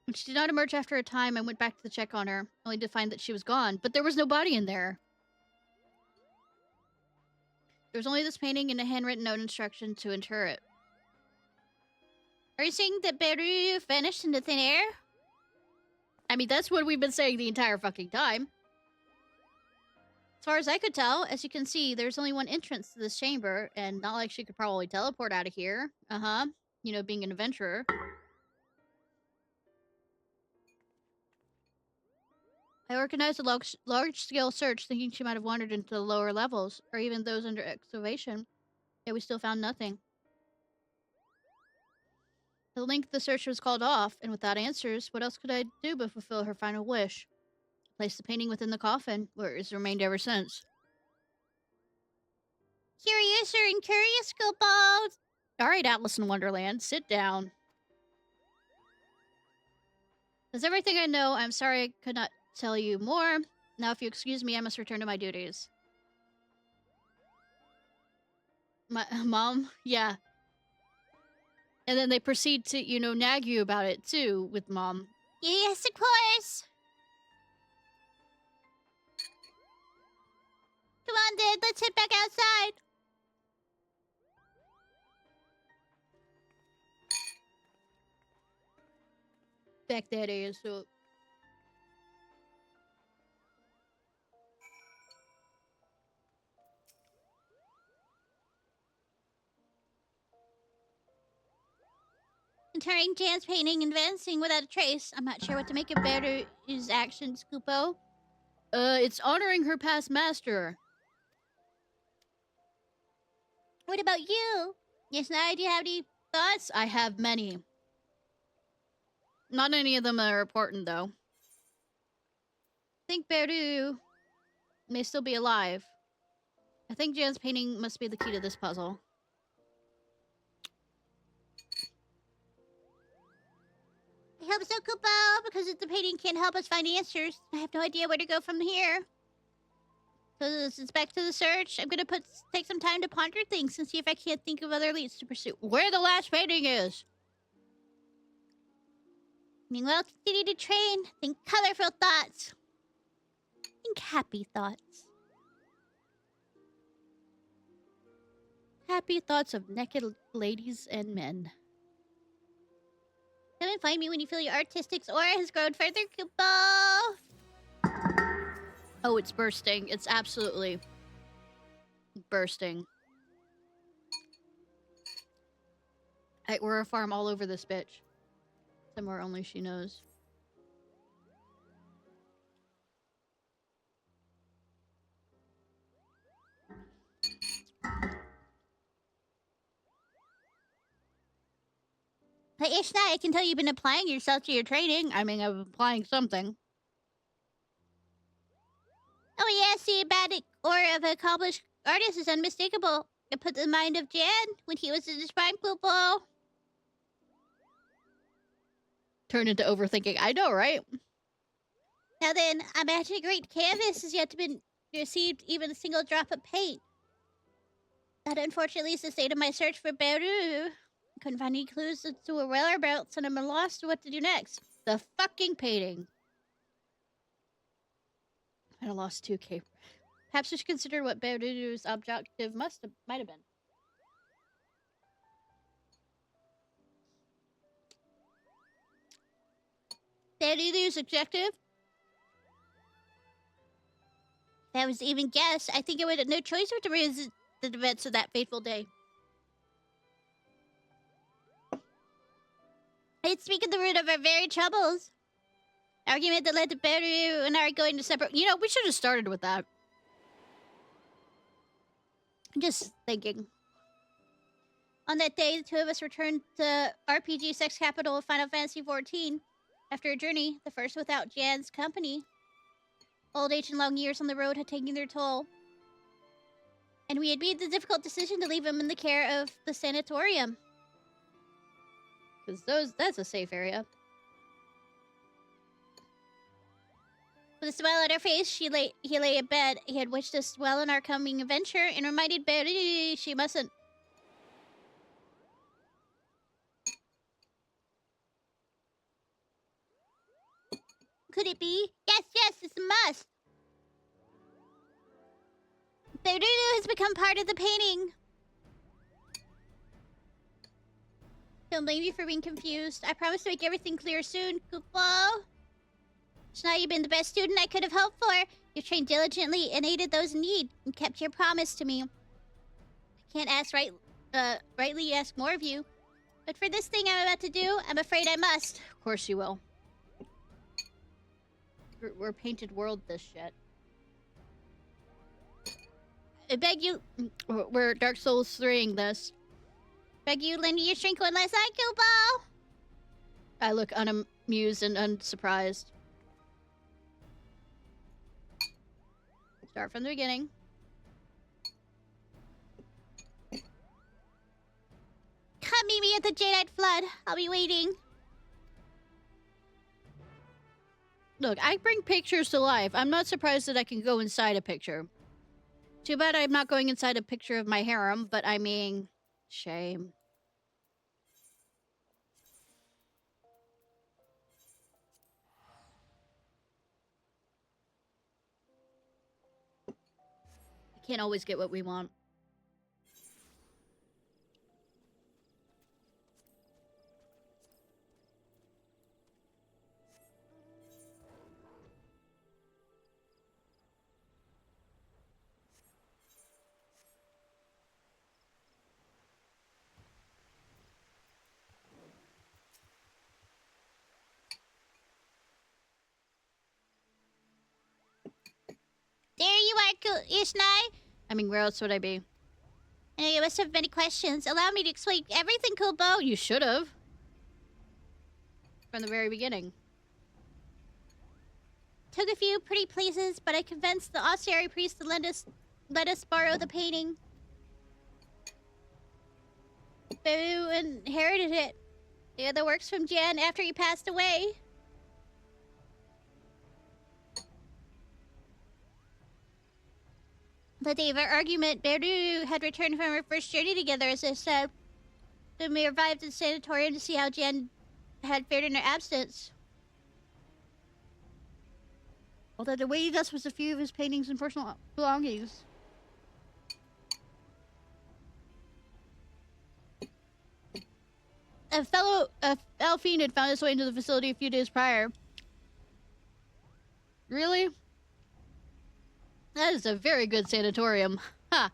When she did not emerge after a time, I went back to check on her, only to find that she was gone. But there was no body in there. There was only this painting and a handwritten note instruction to inter it. Are you saying that Beru vanished into thin air? I mean, that's what we've been saying the entire fucking time. As far as I could tell, as you can see, there's only one entrance to this chamber, and not like she could probably teleport out of here. Uh-huh. You know, being an adventurer. I organized a large-scale search, thinking she might have wandered into the lower levels, or even those under excavation. Yet we still found nothing. The length of the search was called off, and without answers, what else could I do but fulfill her final wish? Place the painting within the coffin, where it has remained ever since. Curiouser and curious, Scoopos! Alright, Alice in Wonderland, sit down. That's everything I know. I'm sorry I could not tell you more. Now, if you excuse me, I must return to my duties. Mom? Yeah. And then they proceed to, you know, nag you about it, too, with Mom. Yes, of course! Come on, Dad, let's head back outside. Back that ass up. Entering Jan's painting and advancing without a trace. I'm not sure what to make of Beru's actions, Scoopo. It's honoring her past master. What about you? Ishnai, do you have any thoughts? I have many. Not any of them are important, though. I think Beru may still be alive. I think Jan's painting must be the key to this puzzle. I hope so, Koopo, because if the painting can't help us find answers, I have no idea where to go from here. So this is back to the search. I'm gonna take some time to ponder things and see if I can't think of other leads to pursue. Where the last painting is! Meanwhile, continue to train. Think colorful thoughts. Think happy thoughts. Happy thoughts of naked ladies and men. Come and find me when you feel your artistic aura has grown further, Koopo. Oh, it's bursting. It's absolutely bursting. We're a farm all over this bitch. Somewhere only she knows. Hey, Ishnai, I can tell you've been applying yourself to your training. I mean, I'm applying something. Oh yes, the abatic aura of an accomplished artist is unmistakable. It put the mind of Jan when he was in his prime, Koopo. Turn into overthinking. I know, right? Now then, I imagine a great canvas has yet to received even a single drop of paint. That unfortunately is the state of my search for Beru. I couldn't find any clues to a whereabouts, and I'm lost to what to do next. The fucking painting. I lost 2K. Perhaps we should consider what Beru's objective might have been. Beru's objective? If I was to even guess, I think I would have no choice but to resist the events of that fateful day. I'd speak of the root of our very troubles. Argument that led to Beru and I going to separate... You know, we should have started with that. Just thinking. On that day, the two of us returned to RPG sex capital of Final Fantasy XIV. After a journey, the first without Jan's company. Old age and long years on the road had taken their toll. And we had made the difficult decision to leave him in the care of the sanatorium. Because that's a safe area. With a smile on her face, he lay in bed. He had wished us well in our coming adventure and reminded Betty she mustn't. Could it be? Yes, it's a must. Beru has become part of the painting. Don't blame you for being confused. I promise to make everything clear soon, Kupo. Ishnai, you've been the best student I could have hoped for. You've trained diligently and aided those in need, and kept your promise to me. I can't rightly ask more of you. But for this thing I'm about to do, I'm afraid I must. Of course you will. We're painted world this shit. I beg you... We're Dark Souls 3ing this. Beg you, lend me your shrink one last night, Kupo. I look unamused and unsurprised. Start from the beginning. Come meet me at the Jadeite Flood. I'll be waiting. Look, I bring pictures to life. I'm not surprised that I can go inside a picture. Too bad I'm not going inside a picture of my harem, but I mean, shame. We can't always get what we want. There you are, Ishnai. I mean, where else would I be? I know you must have many questions. Allow me to explain everything, Kupo. You should have. From the very beginning. Took a few pretty places, but I convinced the ossuary priest to let us borrow the painting. Beru inherited it. They had the works from Jan after he passed away. The day of our argument, Beru had returned from her first journey together, as I said. Then we arrived at the sanatorium to see how Jan had fared in her absence. Although the way us was a few of his paintings and personal belongings. A fellow Elfine had found his way into the facility a few days prior. Really? That is a very good sanatorium. Ha!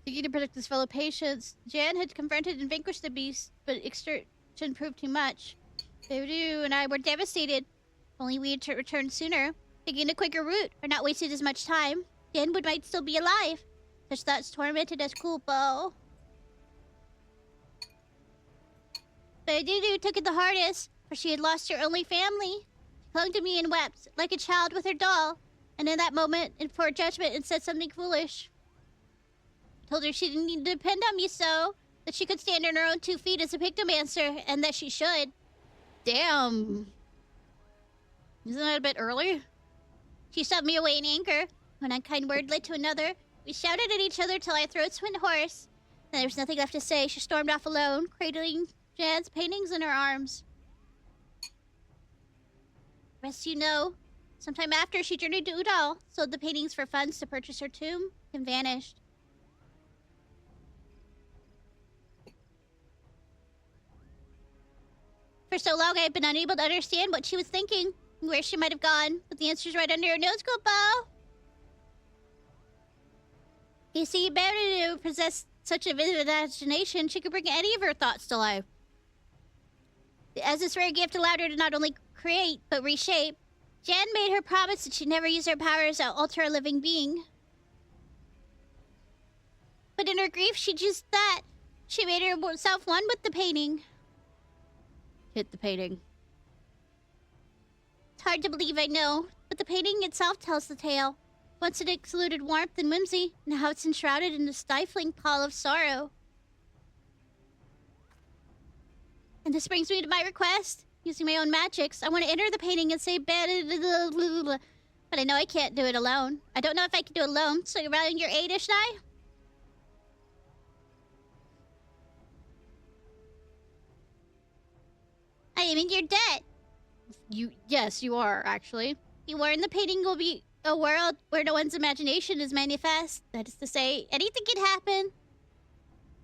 Seeking to protect his fellow patients, Jan had confronted and vanquished the beast, but extortion proved too much. Beru and I were devastated. If only we had returned sooner, taking a quicker route, or not wasted as much time. Jan might still be alive. Such thoughts tormented us, Kupo. Beru took it the hardest, for she had lost her only family. She clung to me and wept, like a child with her doll. And in that moment, in poor judgment, and said something foolish. I told her she didn't need to depend on me so, that she could stand on her own 2 feet as a Pictomancer, and that she should. Damn. Isn't that a bit early? She shoved me away in anger. One unkind word led to another. We shouted at each until our throats went hoarse. Then there was nothing left to say. She stormed off alone, cradling Jan's paintings in her arms. Rest you know, sometime after she journeyed to Udall, sold the paintings for funds to purchase her tomb, and vanished. For so long, I had been unable to understand what she was thinking, and where she might have gone, but the answer's right under her nose, Kupo. You see, Beru possessed such a vivid imagination, she could bring any of her thoughts to life. As this rare gift allowed her to not only create, but reshape, Jan made her promise that she'd never use her powers to alter a living being. But in her grief, she just that. She made herself one with the painting. Hit the painting. It's hard to believe, I know, but the painting itself tells the tale. Once it exuded warmth and whimsy, now it's enshrouded in a stifling pall of sorrow. And this brings me to my request. Using my own magics, I want to enter the painting and say but I know I can't do it alone. I don't know if I can do it alone, so you're relying on your aid, Ishnai? I am in your debt. Yes, you are, actually. You warn the painting will be a world where no one's imagination is manifest. That is to say, anything can happen.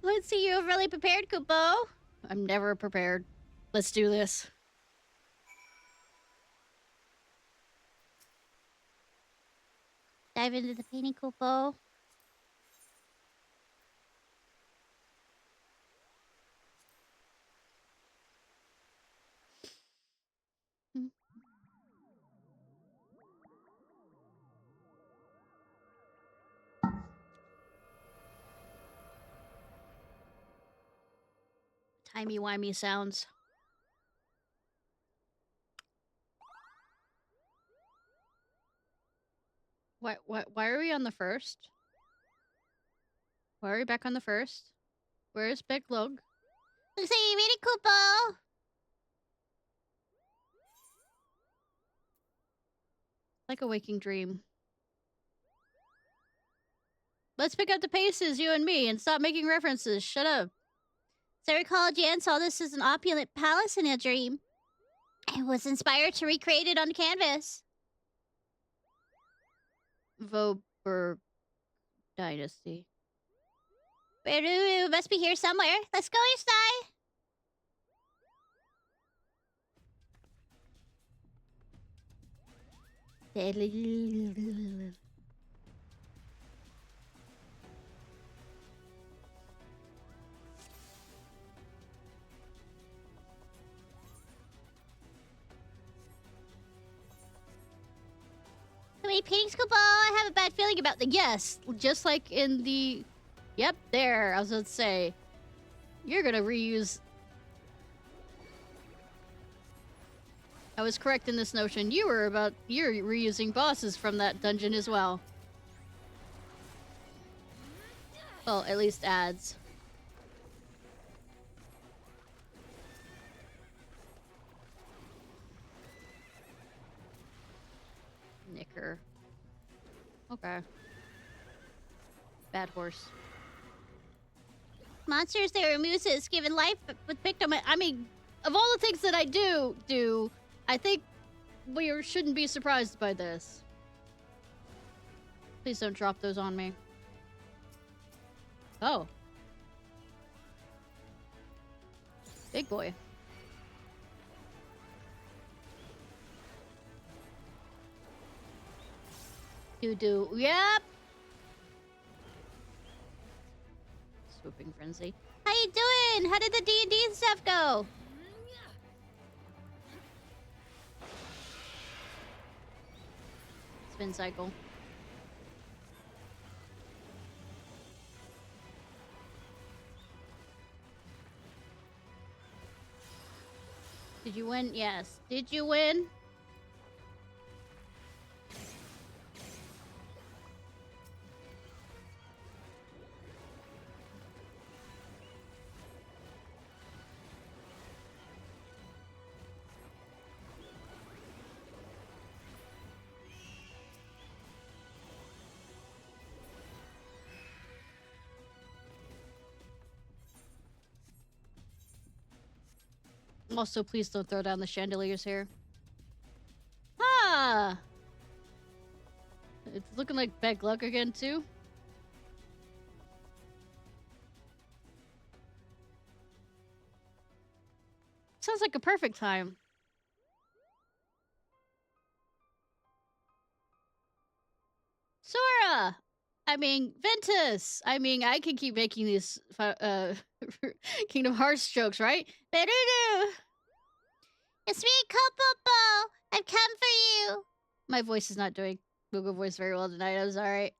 Let's see you have really prepared, Kupo. I'm never prepared. Let's do this. Dive into the painting, Kupo. Timey-wimey sounds. Why are we on the first? Why are we back on the first? Where's Big Lug? Let's see, read it, Kupo. Like a waking dream. Let's pick up the paces, you and me, and stop making references. Shut up. So I recall Jan saw this as an opulent palace in a dream. I was inspired to recreate it on canvas. Vtuber Dynasty. Beru must be here somewhere. Let's go, Ishnai. How many paintings, Kupo? I have a bad feeling about the Yes, just like in the... Yep, there. I was about to say. You're gonna reuse... I was correct in this notion. You're reusing bosses from that dungeon as well. Well, at least ads. Knicker. Okay. Bad horse. monsters. They were muses given life with Pictomancer. I mean, of all the things that I do, I think we shouldn't be surprised by this. Please don't drop those on me. Oh. Big boy. Do. Yep. Swooping frenzy. How you doing? How did the D&D stuff go? Spin cycle. Did you win? Yes. Did you win? Also, please don't throw down the chandeliers here. Ah! It's looking like bad luck again, too. Sounds like a perfect time. Sora! I mean, Ventus! I mean, I can keep making these Kingdom Hearts jokes, right? Berudu! It's me, Kopopo! I've come for you! My voice is not doing Google Voice very well tonight, I'm sorry.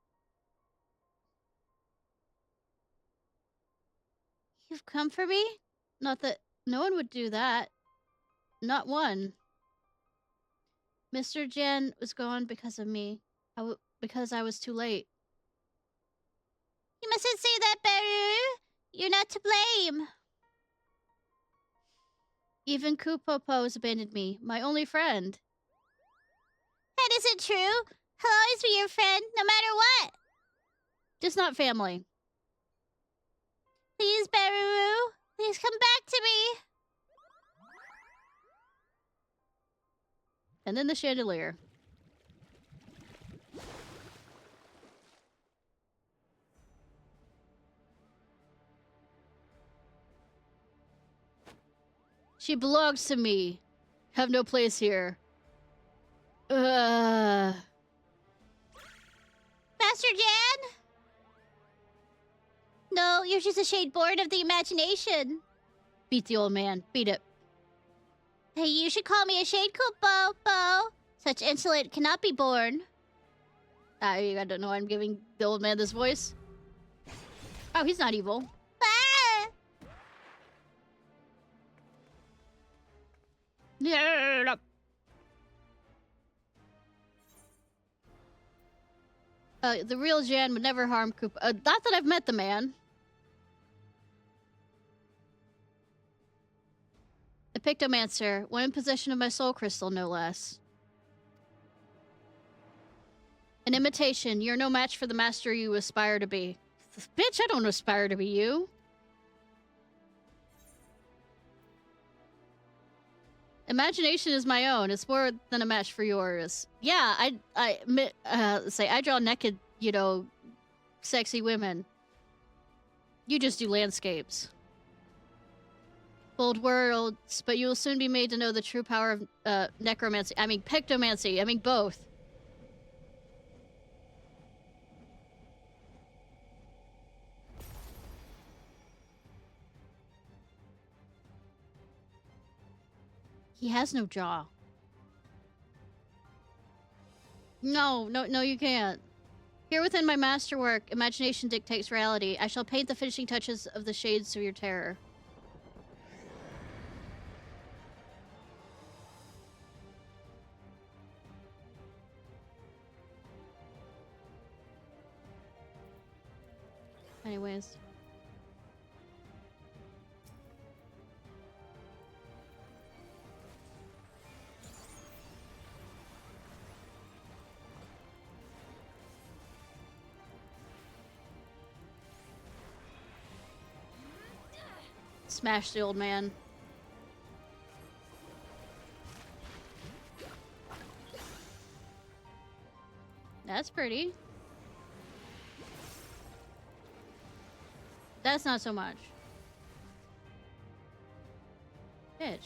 You've come for me? Not that no one would do that. Not one. Mr. Jan was gone because of me. Because I was too late. You mustn't say that, Beru! You're not to blame! Even Kupopo has abandoned me, my only friend. That isn't true! I'll always be your friend, no matter what! Just not family. Please, Beru! Please come back to me! And then the chandelier. She belongs to me. Have no place here. Master Jan? No, you're just a shade born of the imagination. Beat the old man. Beat it. Hey, you should call me a shade Kupopo. Such insolence cannot be born. I don't know why I'm giving the old man this voice. Oh, he's not evil. Ah! Yeah. The real Jan would never harm Koopa. Not that I've met the man. A Pictomancer, one in possession of my soul crystal, no less. An imitation. You're no match for the master you aspire to be. Bitch, I don't aspire to be you. Imagination is my own. It's more than a match for yours. Yeah, I draw naked, sexy women. You just do landscapes. Bold words, but you will soon be made to know the true power of necromancy. I mean, pictomancy. I mean, both. He has no jaw. No, you can't. Here within my masterwork, imagination dictates reality. I shall paint the finishing touches of the shades of your terror. Anyways. Smash the old man. That's pretty. That's not so much. Bitch.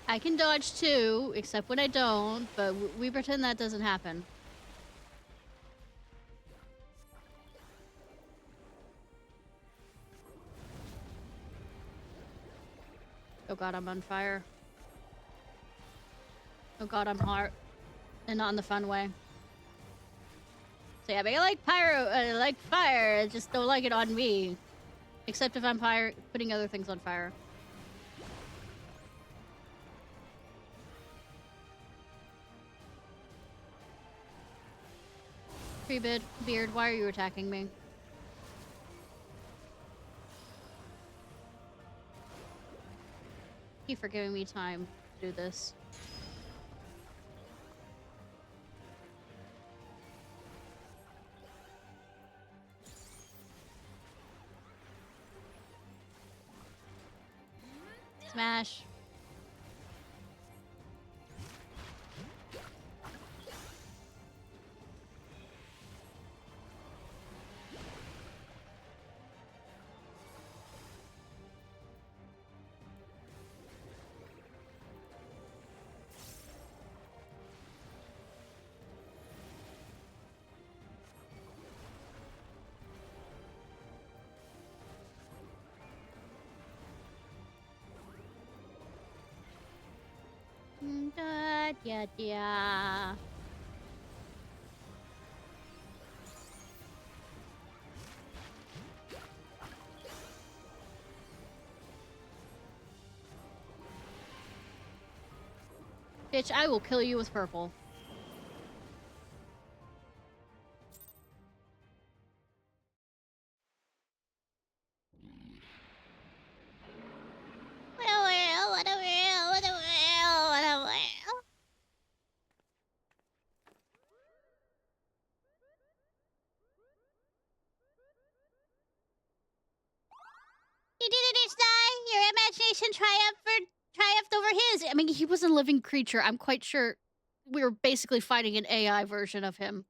I can dodge too, except when I don't, but we pretend that doesn't happen. Oh god, I'm on fire. Oh god, I'm hot. And not in the fun way. So yeah, but I like I like fire, I just don't like it on me. Except if I'm putting other things on fire. Beard, why are you attacking me? Thank you for giving me time to do this. Smash. Yeah. Bitch, I will kill you with purple. What a world. You did it, Ishnai! Your imagination triumphed over his! I mean, he was a living creature. I'm quite sure we were basically fighting an AI version of him.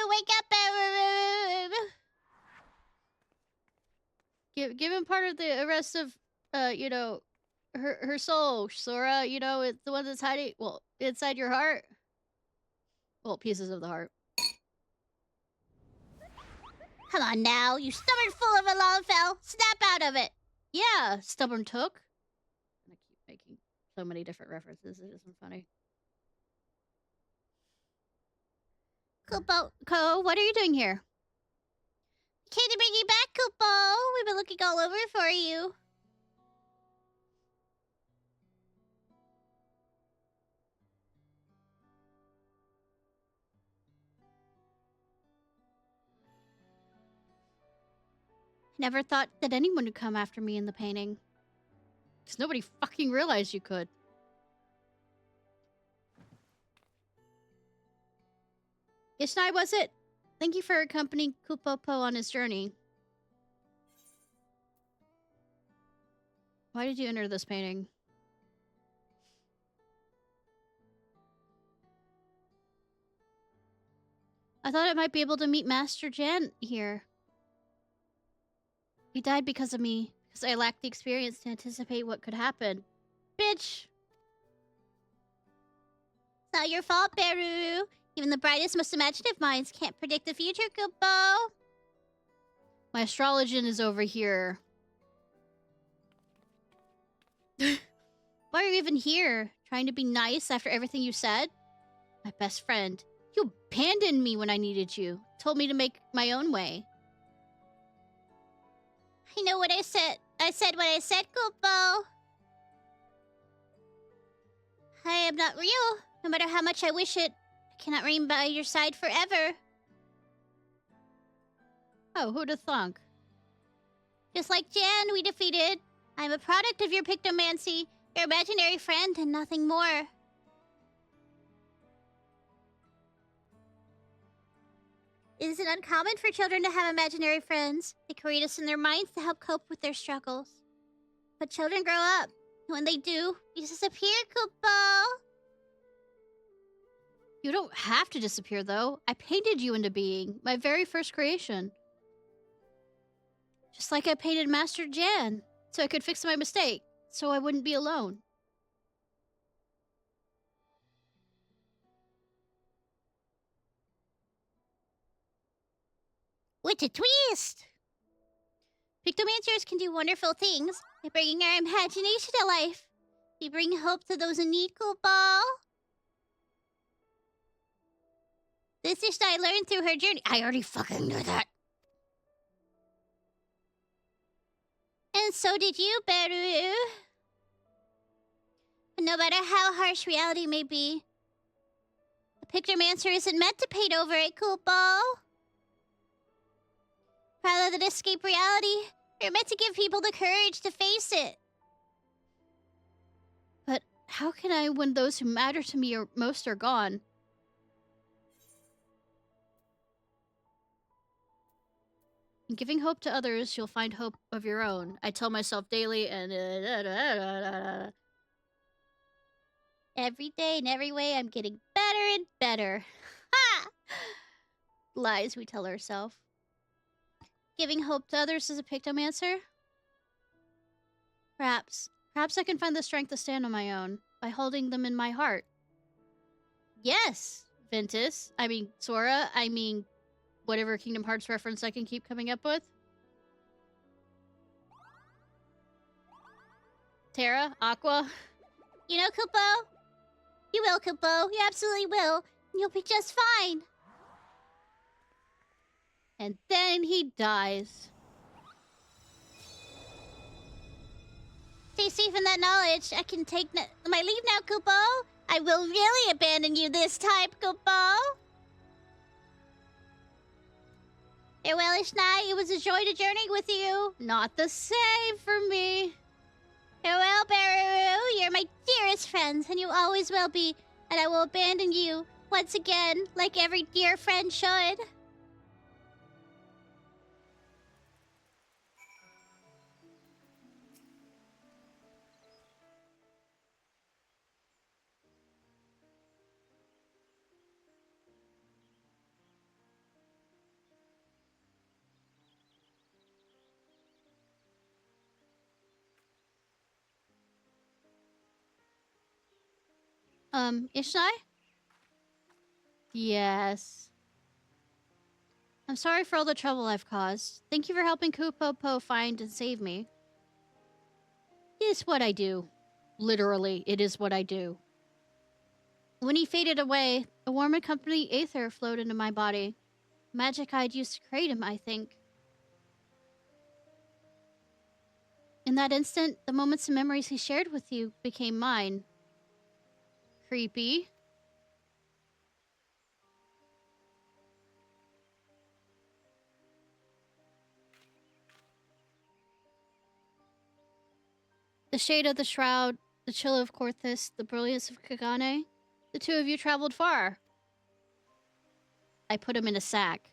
Wake up, Give him part of the rest of, you know, her soul, Sora. You know, it's the one that's hiding, well, inside your heart. Well, pieces of the heart. Come on now, you stubborn fool of a Longfell! Snap out of it! Yeah, stubborn took. I keep making so many different references. It isn't funny. Ko, what are you doing here? Came to bring you back, Kupo! We've been looking all over for you. Never thought that anyone would come after me in the painting. Because nobody fucking realized you could. Ishnai, was it? Thank you for accompanying Kupopo on his journey. Why did you enter this painting? I thought I might be able to meet Master Jan here. He died because of me, because I lacked the experience to anticipate what could happen. Bitch! It's not your fault, Beru. Even the brightest, most imaginative minds can't predict the future, Kupo. My astrologian is over here. Why are you even here? Trying to be nice after everything you said? My best friend. You abandoned me when I needed you. Told me to make my own way. I know what I said. I said what I said, Kupo. I am not real. No matter how much I wish it, I cannot remain by your side forever. Oh, who'd have thunk? Just like Jan we defeated, I'm a product of your Pictomancy, your imaginary friend, and nothing more. It isn't uncommon for children to have imaginary friends. They create us in their minds to help cope with their struggles. But children grow up. And when they do, you disappear, Kupo. You don't have to disappear, though. I painted you into being. My very first creation. Just like I painted Master Jan. So I could fix my mistake. So I wouldn't be alone. What a twist! Pictomancers can do wonderful things by bringing our imagination to life. We bring hope to those in need, Kupo. This is I learned through her journey. I already fucking knew that. And so did you, Beru. But no matter how harsh reality may be, the Pictomancer isn't meant to paint over it, Kupo. Rather than escape reality, You're meant to give people the courage to face it. But how can I when those who matter to me most are gone? In giving hope to others, you'll find hope of your own. I tell myself daily and... Every day in every way, I'm getting better and better. Ha! Lies we tell ourselves. Giving hope to others is a Pictomancer? Perhaps. Perhaps I can find the strength to stand on my own by holding them in my heart. Yes, Ventus. I mean, Sora. I mean, whatever Kingdom Hearts reference I can keep coming up with. Terra, Aqua. You know, Kupo? You will, Kupo. You absolutely will. You'll be just fine. And then he dies. Stay safe in that knowledge. I can take my leave now, Kupo. I will really abandon you this time, Kupo. Farewell, Ishnai. It was a joy to journey with you. Not the same for me. Farewell, Baru. You're my dearest friends, and you always will be. And I will abandon you once again, like every dear friend should. Ishnai? Yes. I'm sorry for all the trouble I've caused. Thank you for helping Kupopo find and save me. It is what I do. Literally, it is what I do. When he faded away, a warm and company aether flowed into my body. Magic I'd used to create him, I think. In that instant, the moments and memories he shared with you became mine. Creepy. The shade of the shroud, the chill of Corthus, the brilliance of Kagane. The two of you traveled far. I put him in a sack.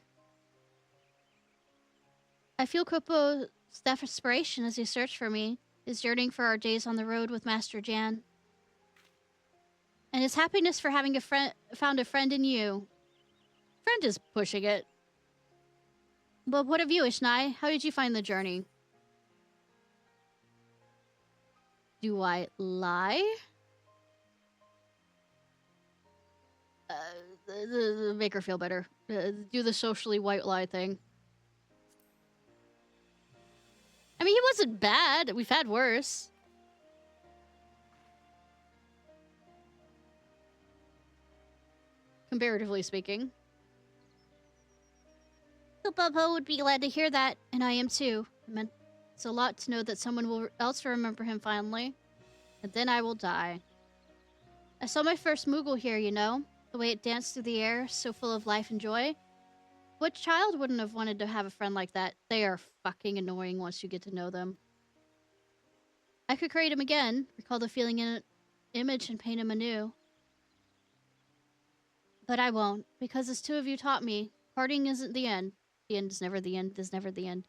I feel Kupo's desperation as he searched for me, his yearning for our days on the road with Master Jan. And his happiness for having found a friend in you. Friend is pushing it. But what of you, Ishnai? How did you find the journey? Do I lie? Make her feel better. Do the socially white lie thing. I mean, he wasn't bad. We've had worse. Comparatively speaking. Kupopo would be glad to hear that, And I am too. It meant it's a lot to know that someone else will remember him finally. And then I will die. I saw my first Moogle here, you know? The way it danced through the air, so full of life and joy. What child wouldn't have wanted to have a friend like that? They are fucking annoying once you get to know them. I could create him again, recall the feeling in an image and paint him anew. But I won't, because as two of you taught me, parting isn't the end. The end is never the end, is never the end.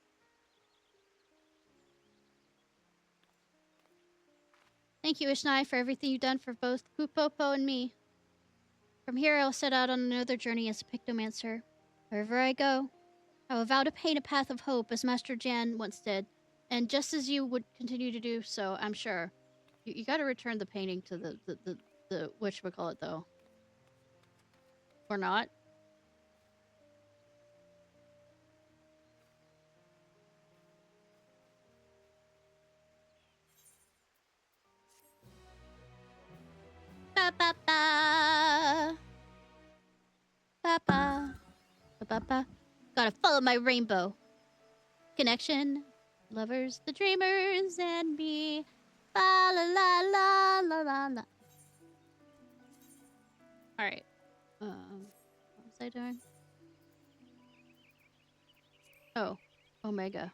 Thank you, Ishnai, for everything you've done for both Kupopo and me. From here, I will set out on another journey as a Pictomancer. Wherever I go, I will vow to paint a path of hope as Master Jan once did, and just as you would continue to do so, I'm sure. You gotta return the painting to the whatchamacallit, though. Or not. Ba ba ba. Ba ba. Ba ba ba. Gotta follow my rainbow. Connection. Lovers, the dreamers, and me. La la la la la la la. Alright. What was I doing? Oh. Omega.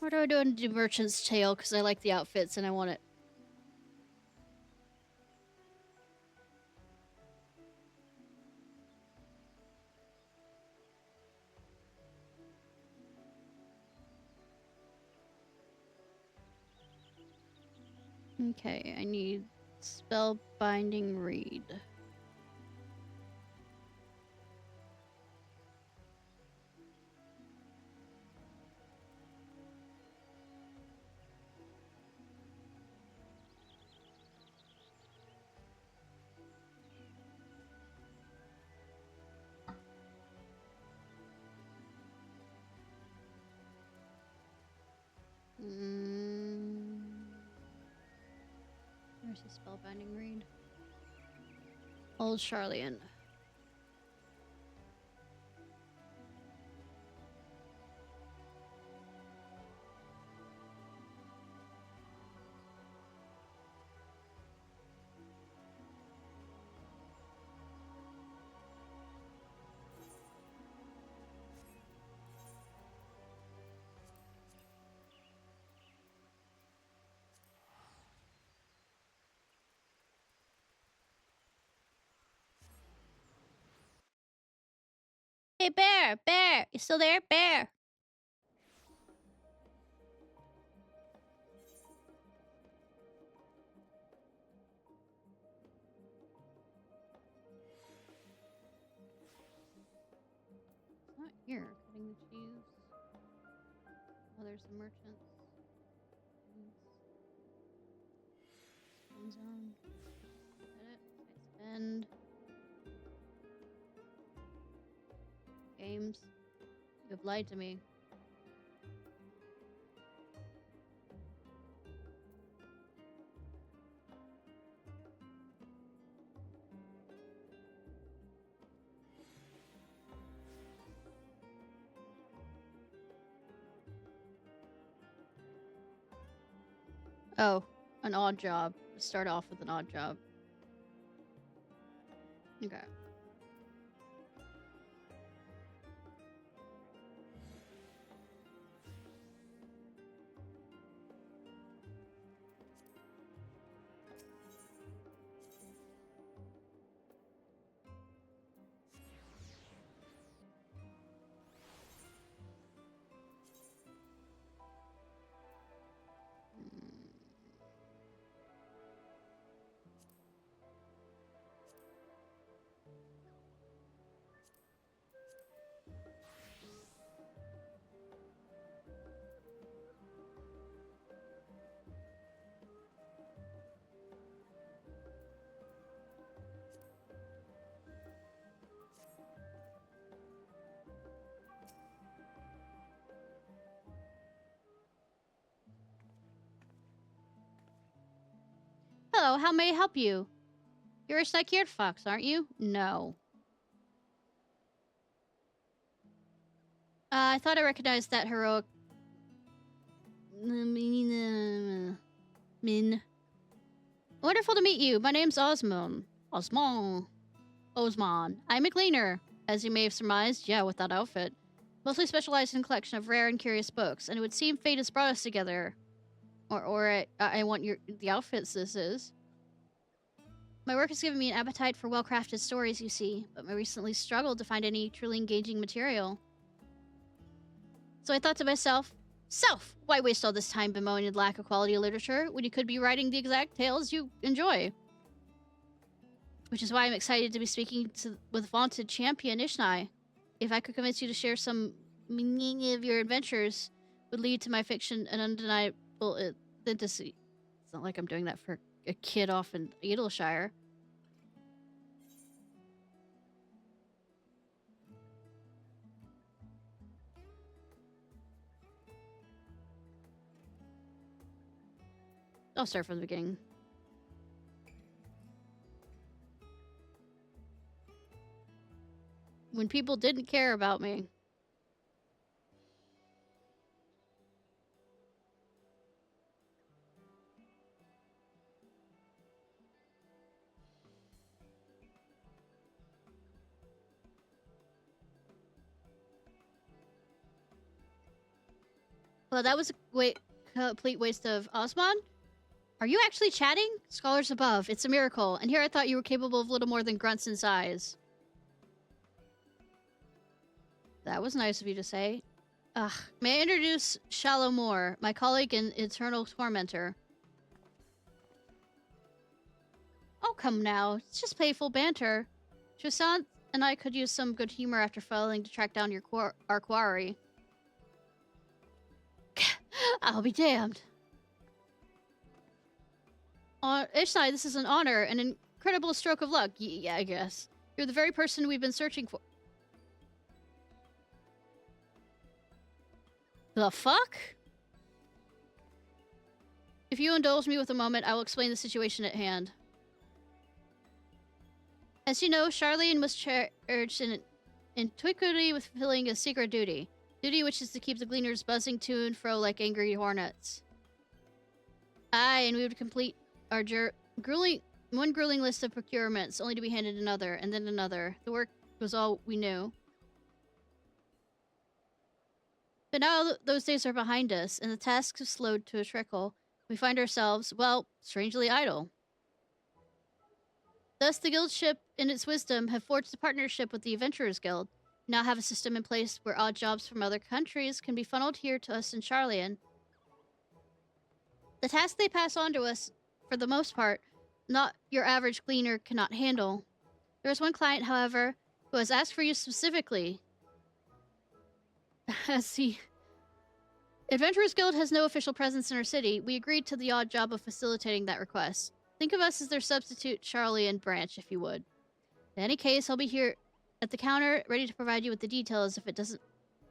Or do I do Merchant's Tale because I like the outfits and I want it? Okay, I need Spellbinding Reed. Where's the Spellbinding Reed? Old Charlian. Hey, Bear! Bear! You still there? Bear! It's not here. Cutting the cheese. Oh, there's the merchants. Spin zone. Edit. Spend. Games. You have lied to me. Oh, an odd job. Start off with an odd job. Okay. Hello, how may I help you? You're a Ciarfox, aren't you? No. I thought I recognized that heroic... Min. Wonderful to meet you. My name's Osmond. Osman. I'm a cleaner. As you may have surmised, yeah, with that outfit. Mostly specialized in a collection of rare and curious books, and it would seem fate has brought us together. I want the outfits this is. My work has given me an appetite for well-crafted stories, you see, but I recently struggled to find any truly engaging material. So I thought to myself, why waste all this time bemoaning the lack of quality literature when you could be writing the exact tales you enjoy? Which is why I'm excited to be speaking with vaunted champion Ishnai. If I could convince you to share some meaning of your adventures, would lead to my fiction an undeniable authenticity. It's not like I'm doing that for a kid off in Edelshire. I'll start from the beginning. When people didn't care about me. Well, that was a complete waste of Osman. Are you actually chatting? Scholars above, it's a miracle. And here I thought you were capable of little more than grunts in size. That was nice of you to say. Ugh. May I introduce Shallow Moore, my colleague and eternal tormentor. Oh, come now. It's just playful banter. Trisant and I could use some good humor after failing to track down our quarry. I'll be damned. Ishnai, this is an honor, an incredible stroke of luck. Yeah, I guess. You're the very person we've been searching for. The fuck? If you indulge me with a moment, I will explain the situation at hand. As you know, Charlene was charged in antiquity with fulfilling a secret duty. Duty which is to keep the gleaners buzzing to and fro like angry hornets. Aye, and we would complete our one grueling list of procurements, only to be handed another, and then another. The work was all we knew. But now those days are behind us, and the tasks have slowed to a trickle. We find ourselves, well, strangely idle. Thus, the guildship, in its wisdom, have forged a partnership with the Adventurers Guild. We now have a system in place where odd jobs from other countries can be funneled here to us in Charlian. The tasks they pass on to us, for the most part, not your average gleaner cannot handle. There is one client, however, who has asked for you specifically. As the Adventurers Guild has no official presence in our city, we agreed to the odd job of facilitating that request. Think of us as their substitute Charlian branch, if you would. In any case, I'll be here at the counter, ready to provide you with the details if it doesn't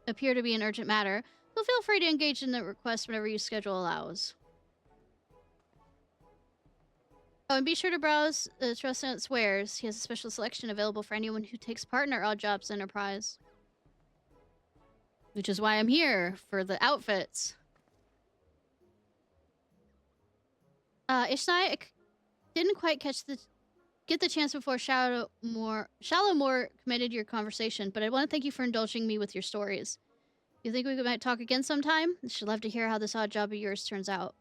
appear to be an urgent matter, so feel free to engage in the request whenever your schedule allows. Oh, and be sure to browse Trescent's wares. He has a special selection available for anyone who takes part in our Odd Jobs enterprise. Which is why I'm here, for the outfits. Ishnai, I didn't quite get the chance before Shallow Moore committed your conversation, but I want to thank you for indulging me with your stories. You think we might talk again sometime? I should love to hear how this odd job of yours turns out.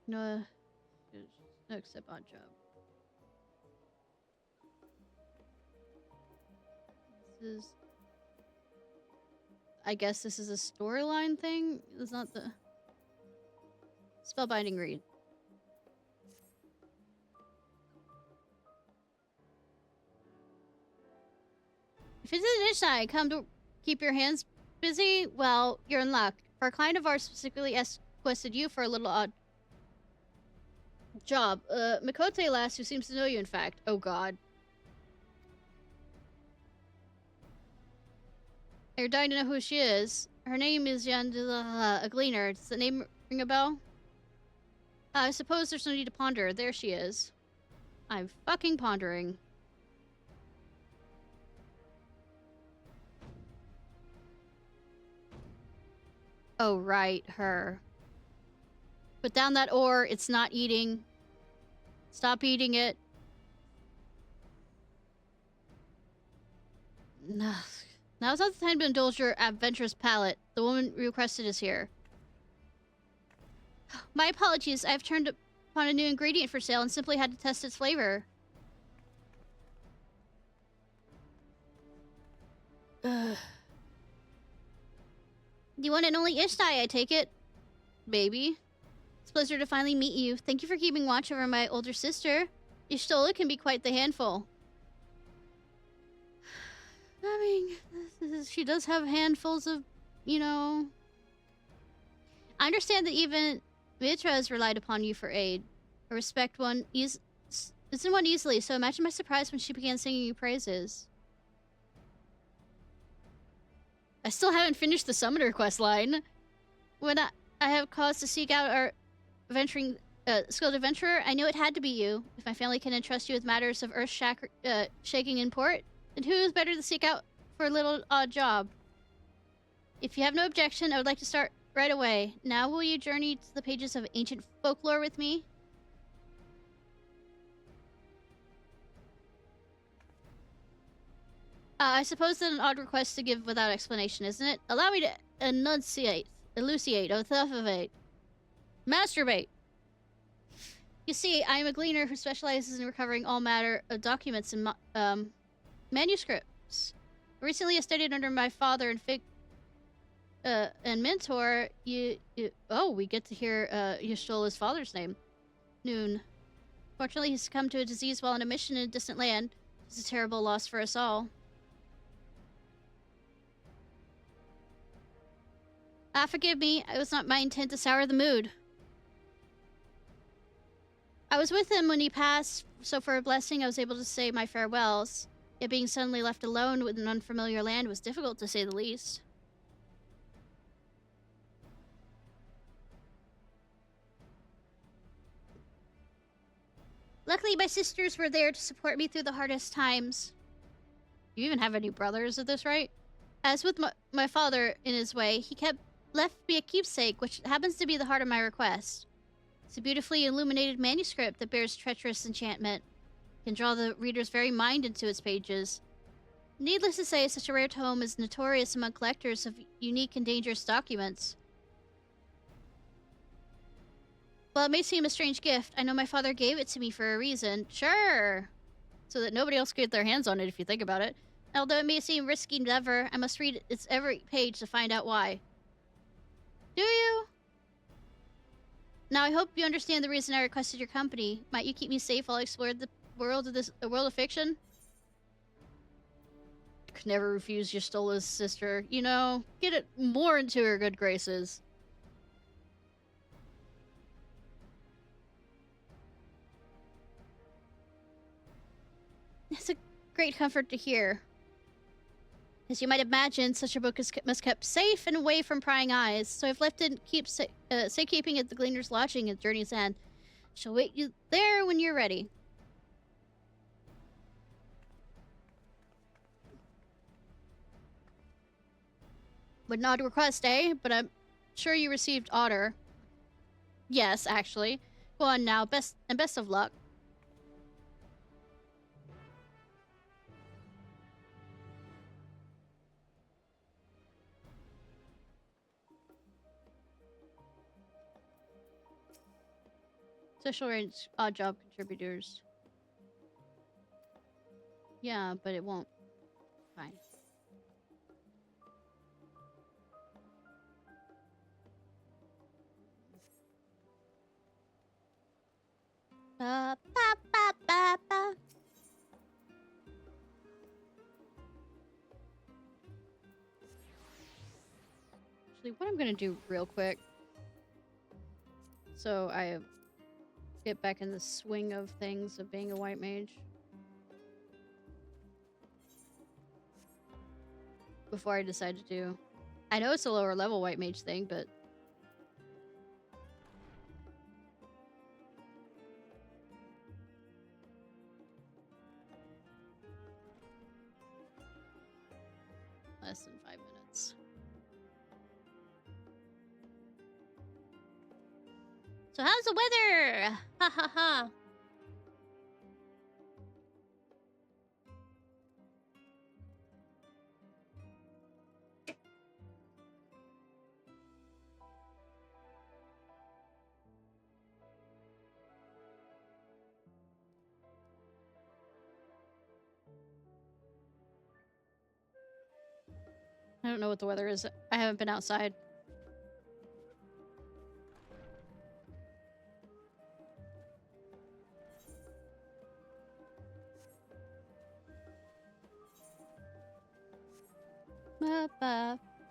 No except odd job. I guess this is a storyline thing? It's not the... Spellbinding read. If it's an Ishnai, come to keep your hands busy, well, you're in luck. For a client of ours specifically requested you for a little odd job. Mikote lass who seems to know you, in fact. Oh god. You're dying to know who she is. Her name is Yandela, a gleaner. Does the name ring a bell? I suppose there's no need to ponder. There she is. I'm fucking pondering. Oh, right, her. Put down that ore. It's not eating. Stop eating it. Now's not the time to indulge your adventurous palate. The woman requested is here. My apologies. I've turned upon a new ingredient for sale and simply had to test its flavor. The one and only Ishnai, I take it. Baby. It's a pleasure to finally meet you. Thank you for keeping watch over my older sister. Y'shtola can be quite the handful. I mean, she does have handfuls of, you know... I understand that even Mitra has relied upon you for aid. I respect one isn't one easily, so imagine my surprise when she began singing you praises. I still haven't finished the summoner quest line. When I have cause to seek out our skilled adventurer, I knew it had to be you. If my family can entrust you with matters of earth-shaking import, then who is better to seek out for a little odd job? If you have no objection, I would like to start right away. Now will you journey to the pages of ancient folklore with me? I suppose that an odd request to give without explanation, isn't it? Allow me to elucidate, masturbate. You see, I am a gleaner who specializes in recovering all matter of documents and manuscripts. Recently, I studied under my father and mentor. Oh, we get to hear you stole his father's name. Noon. Fortunately, he succumbed to a disease while on a mission in a distant land. It's a terrible loss for us all. Forgive me. It was not my intent to sour the mood. I was with him when he passed, so for a blessing I was able to say my farewells. Yet being suddenly left alone with an unfamiliar land was difficult, to say the least. Luckily, my sisters were there to support me through the hardest times. You even have any brothers at this rate? As with my father, in his way, he left me a keepsake, which happens to be the heart of my request. It's a beautifully illuminated manuscript that bears treacherous enchantment. It can draw the reader's very mind into its pages. Needless to say, such a rare tome is notorious among collectors of unique and dangerous documents. While it may seem a strange gift, I know my father gave it to me for a reason. Sure! So that nobody else could get their hands on it, if you think about it. Although it may seem risky endeavor, I must read its every page to find out why. Do you? Now, I hope you understand the reason I requested your company. Might you keep me safe while I explore the world of fiction? Could never refuse Yastola's sister. You know, get it more into her good graces. It's a great comfort to hear. As you might imagine, such a book is must kept safe and away from prying eyes, so I've left it safekeeping at the Gleaner's Lodging at Journey's End. Shall wait you there when you're ready. Would not request, eh? But I'm sure you received order. Yes, actually. Go on now. Best of luck. Social range odd job contributors. Yeah, but it won't. Fine. Ba ba ba ba ba. Actually, what I'm gonna do real quick, so I get back in the swing of things of being a white mage, before I decide to do. I know it's a lower level white mage thing, but less than 5 minutes. So how's the weather? Ha ha ha. I don't know what the weather is. I haven't been outside.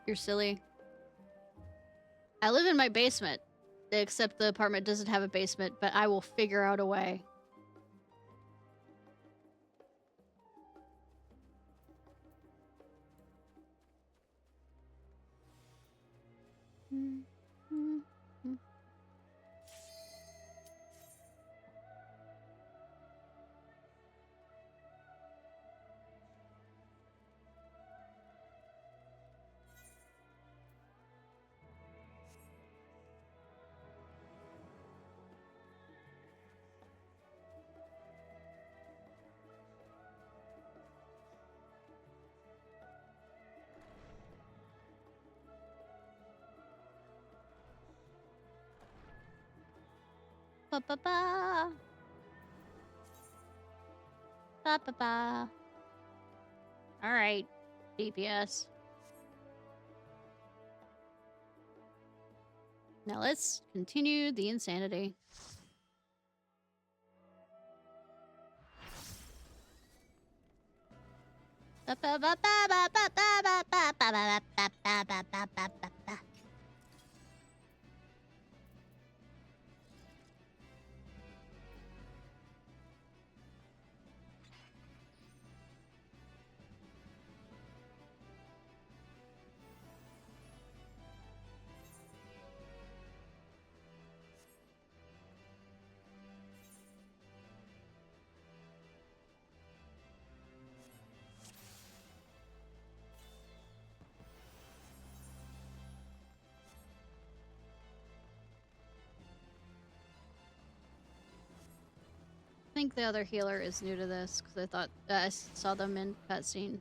You're silly. I live in my basement, except the apartment doesn't have a basement, but I will figure out a way. Ba ba ba. Ba ba ba. All right, DPS. Now let's continue the insanity. Ba ba ba ba ba ba ba ba ba ba ba ba ba ba ba ba ba. I think the other healer is new to this because I thought I saw them in cutscene.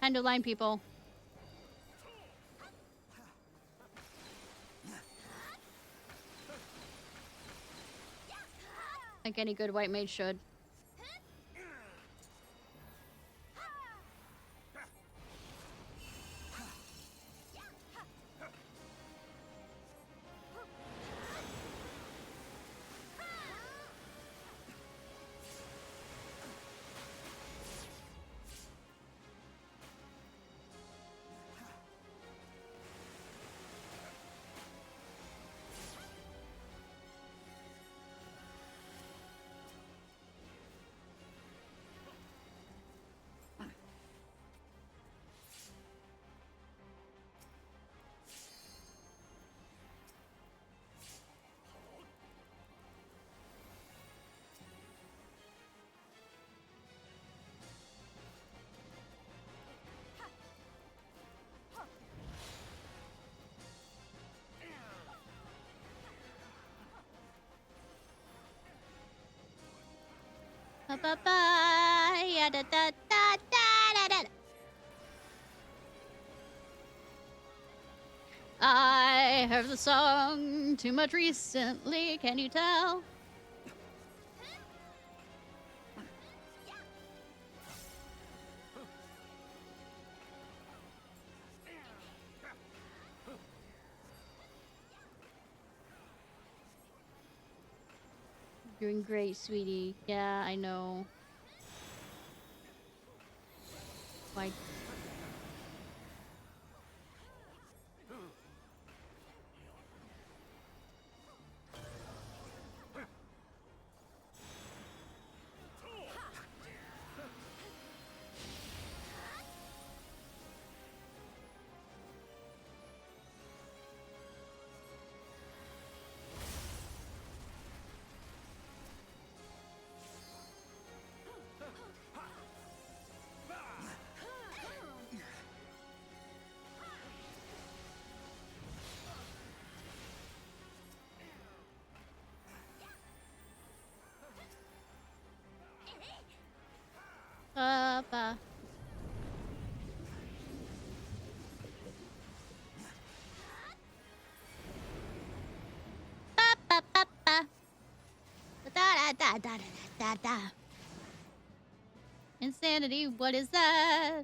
Time to line people. Like any good white mage should. Ba ba ba. Ya da da da da da da. I heard the song too much recently, can you tell? Doing great, sweetie. Yeah, I know. Why? Ba. Ba ba ba ba. Da da da da da da. Insanity, what is that?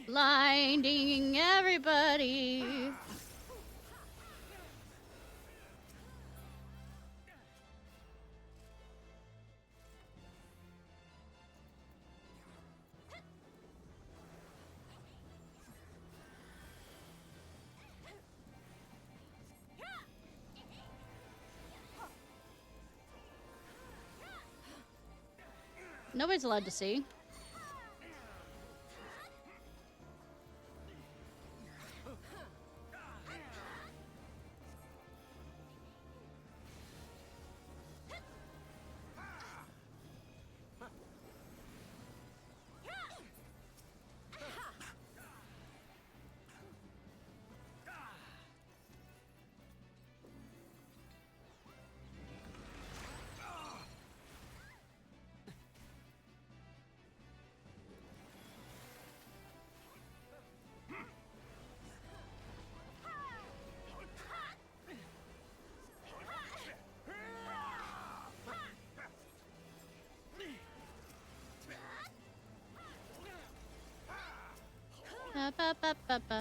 Blinding everybody. Nobody's allowed to see. Ba ba ba ba ba.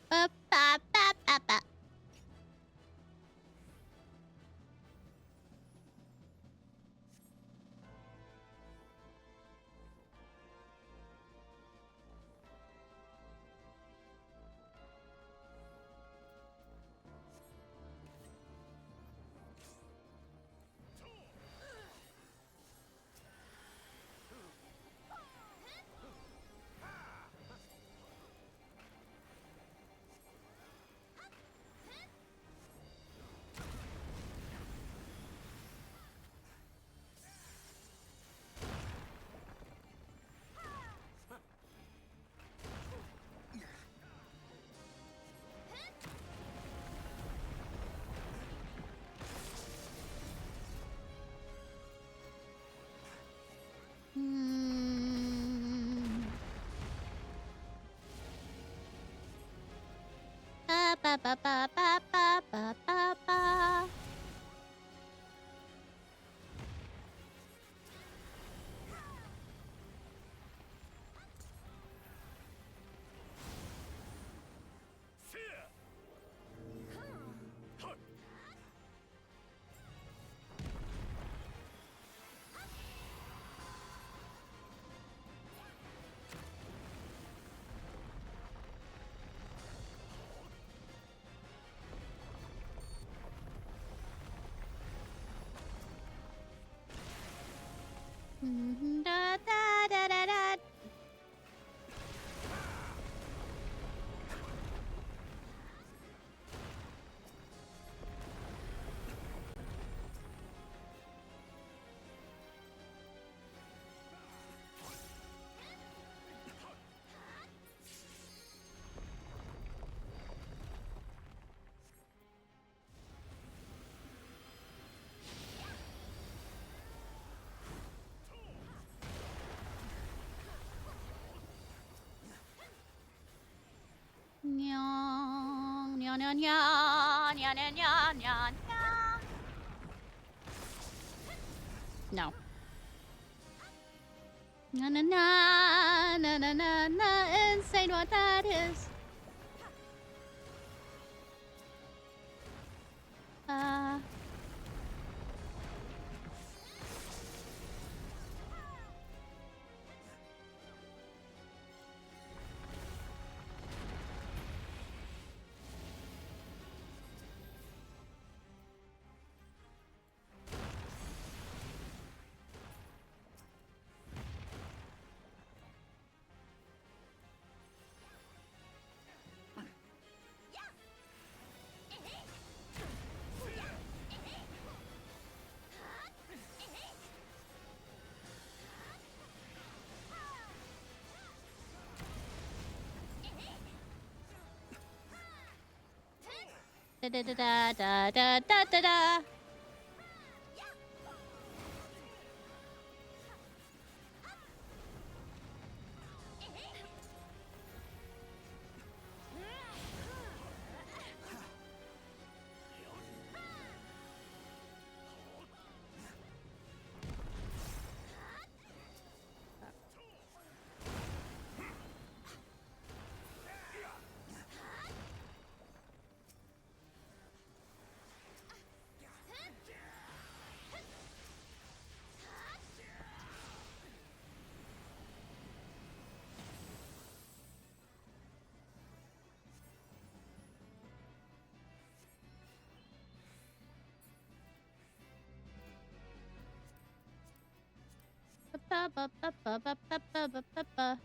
Ba ba ba ba ba. Ba ba ba ba ba ba ba ba ba. Da da da da da. Nyong, nyong, nyong, nyong, nyong, nyong, nyong, nyong, nyong. No. Na na na na na na na. Insane what that is. Da da da da da da da da da. Ba ba ba ba ba ba ba ba ba ba.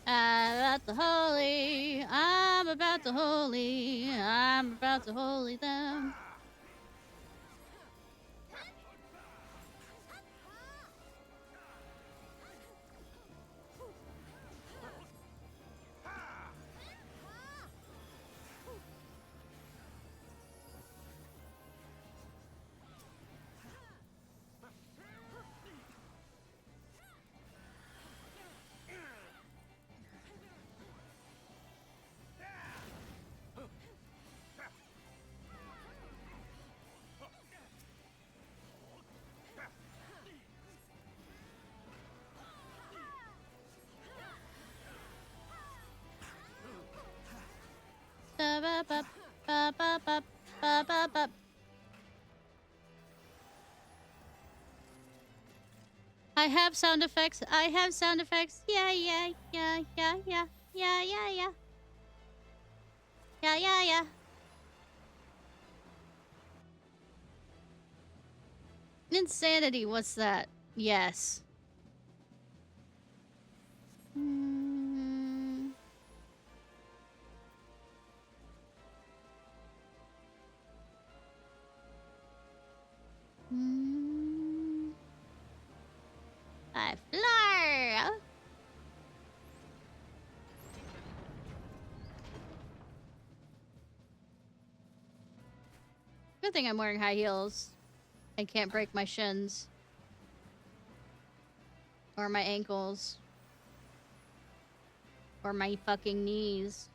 About the holy, I'm about to holy, I'm about to holy them. ba ba ba ba ba. I have sound effects. I have sound effects. Yeah, yeah, yeah, yeah, yeah, yeah, yeah, yeah. Yeah, yeah, yeah. Insanity, what's that? Yes. Mm. Mm. I fly. Good thing I'm wearing high heels. I can't break my shins. Or my ankles. Or my fucking knees.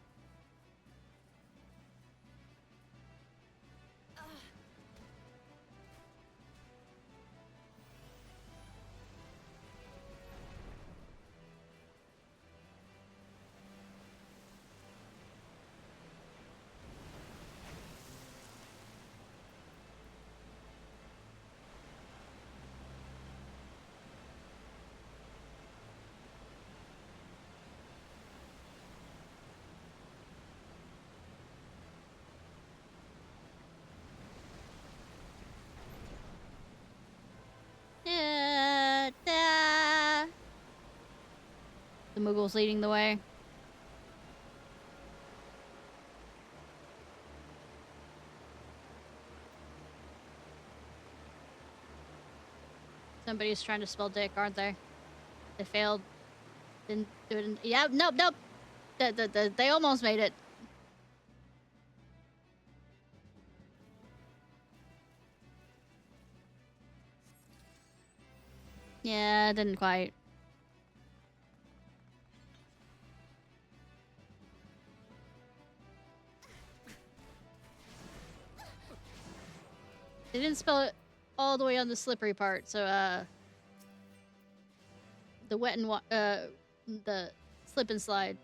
The Moogle's leading the way. Somebody's trying to spell dick, aren't they? They failed. Didn't do it. Yeah, nope, nope. They almost made it. Yeah, didn't quite. They didn't spell it all the way on the slippery part, so the wet and the slip and slide.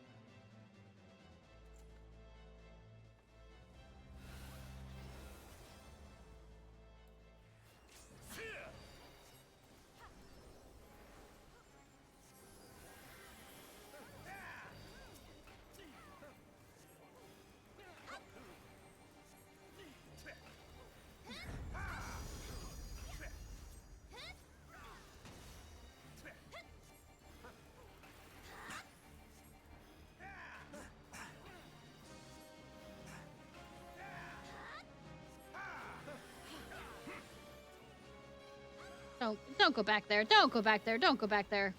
Don't go back there. Don't go back there. Don't go back there.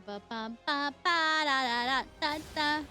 Ba ba ba ba da da da da.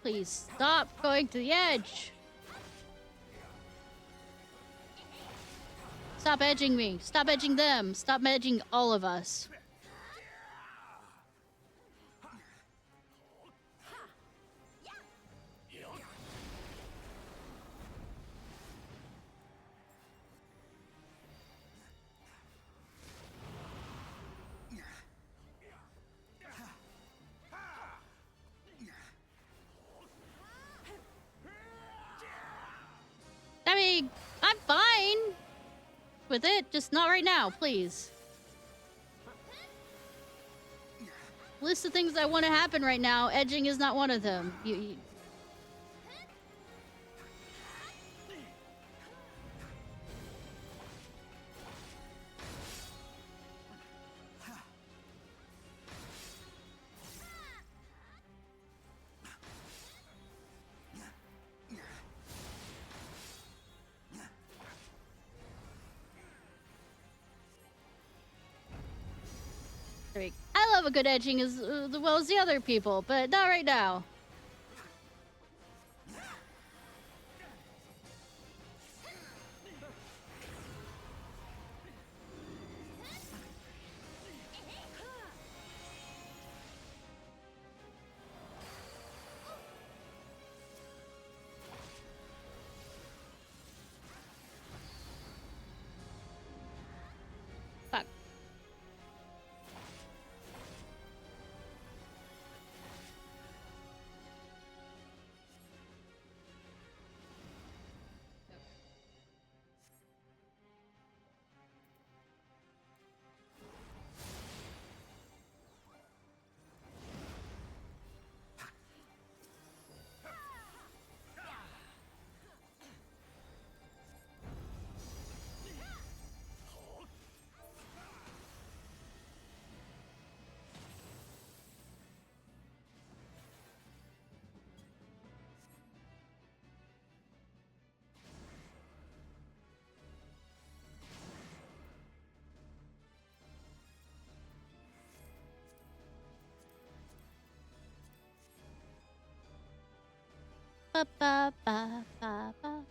Please stop going to the edge. Stop edging me. Stop edging them. Stop edging all of us. I mean, I'm fine with it, just not right now, please. List of things I want to happen right now, edging is not one of them. I love a good edging as well as the other people, but not right now. Fuck. Ba ba ba ba ba.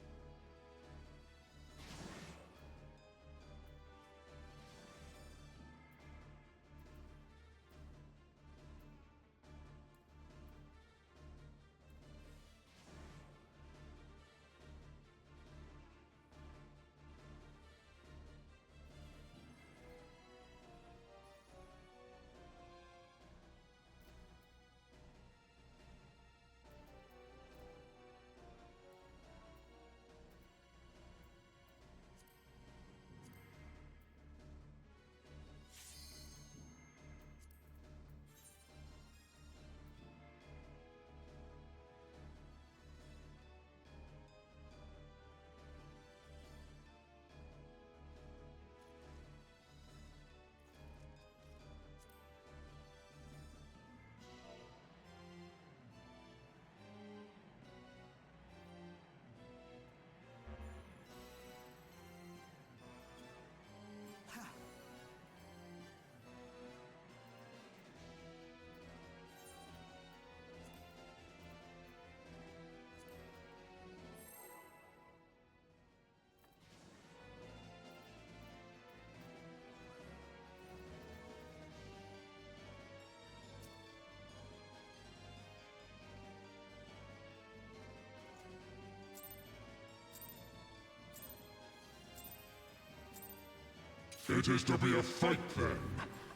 It is to be a fight, then.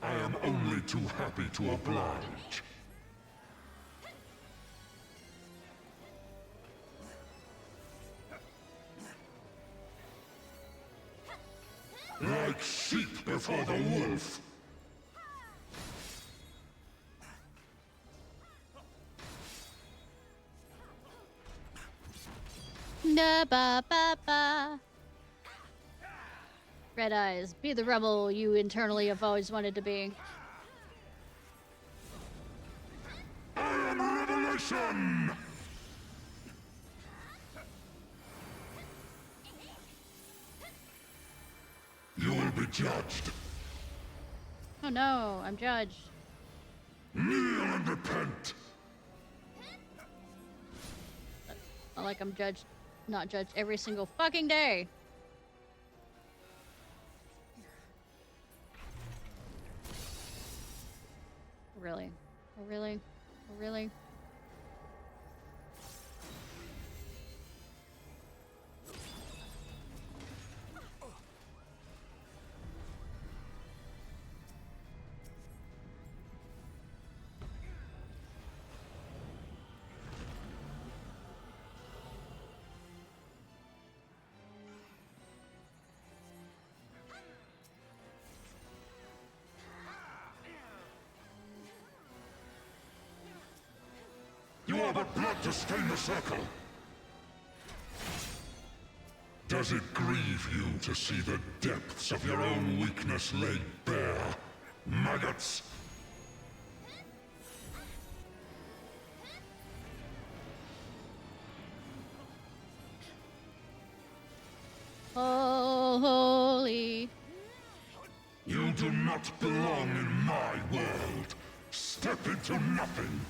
I am only too happy to oblige. Like sheep before the wolf. Da ba ba ba. Red eyes, be the rebel you internally have always wanted to be. I am Revelation! You will be judged. Oh no, I'm judged. Kneel and repent. Not like I'm judged, not judged every single fucking day. Really? Oh, really? Oh, really? You are but blood to stain the circle. Does it grieve you to see the depths of your own weakness laid bare? Maggots! Oh, holy. You do not belong in my world. Step into nothing.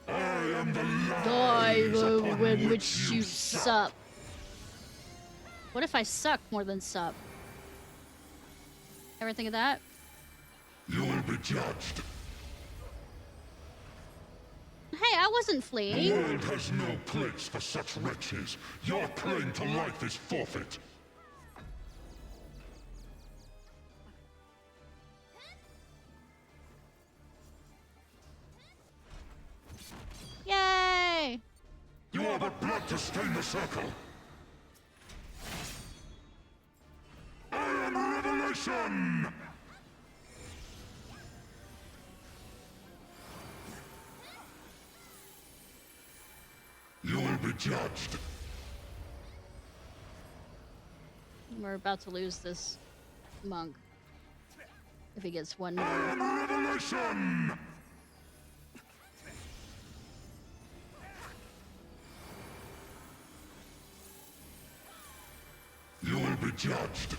I am the Die lies upon when which you sup. sup. What if I suck more than sup? Ever think of that? You will be judged. Hey, I wasn't The fleeing. world has no place for such wretches. Your claim to life is forfeit. Yay! You are but blood to stain the circle. I am Revelation! You will be judged. We're about to lose this monk. If he gets one I more. am Revelation! You will be judged.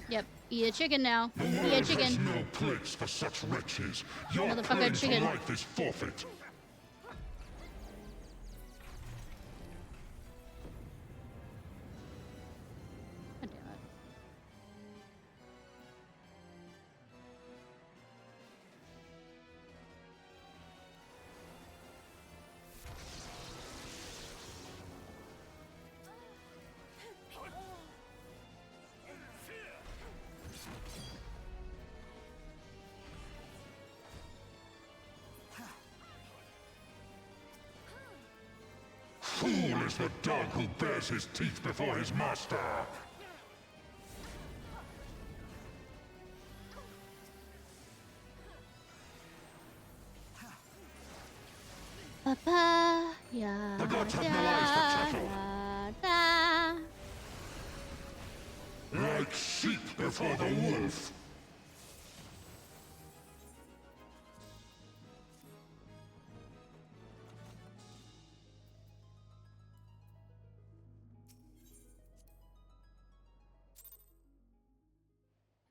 Yep, eat a chicken now. The Eat a world has chicken. no place for such wretches. Your Motherfucker claim to chicken. life is forfeit. God damn it. Fool is the dog who bares his teeth before his master. Papa, yeah. The gods have no eyes for chattel. Like sheep before the wolf.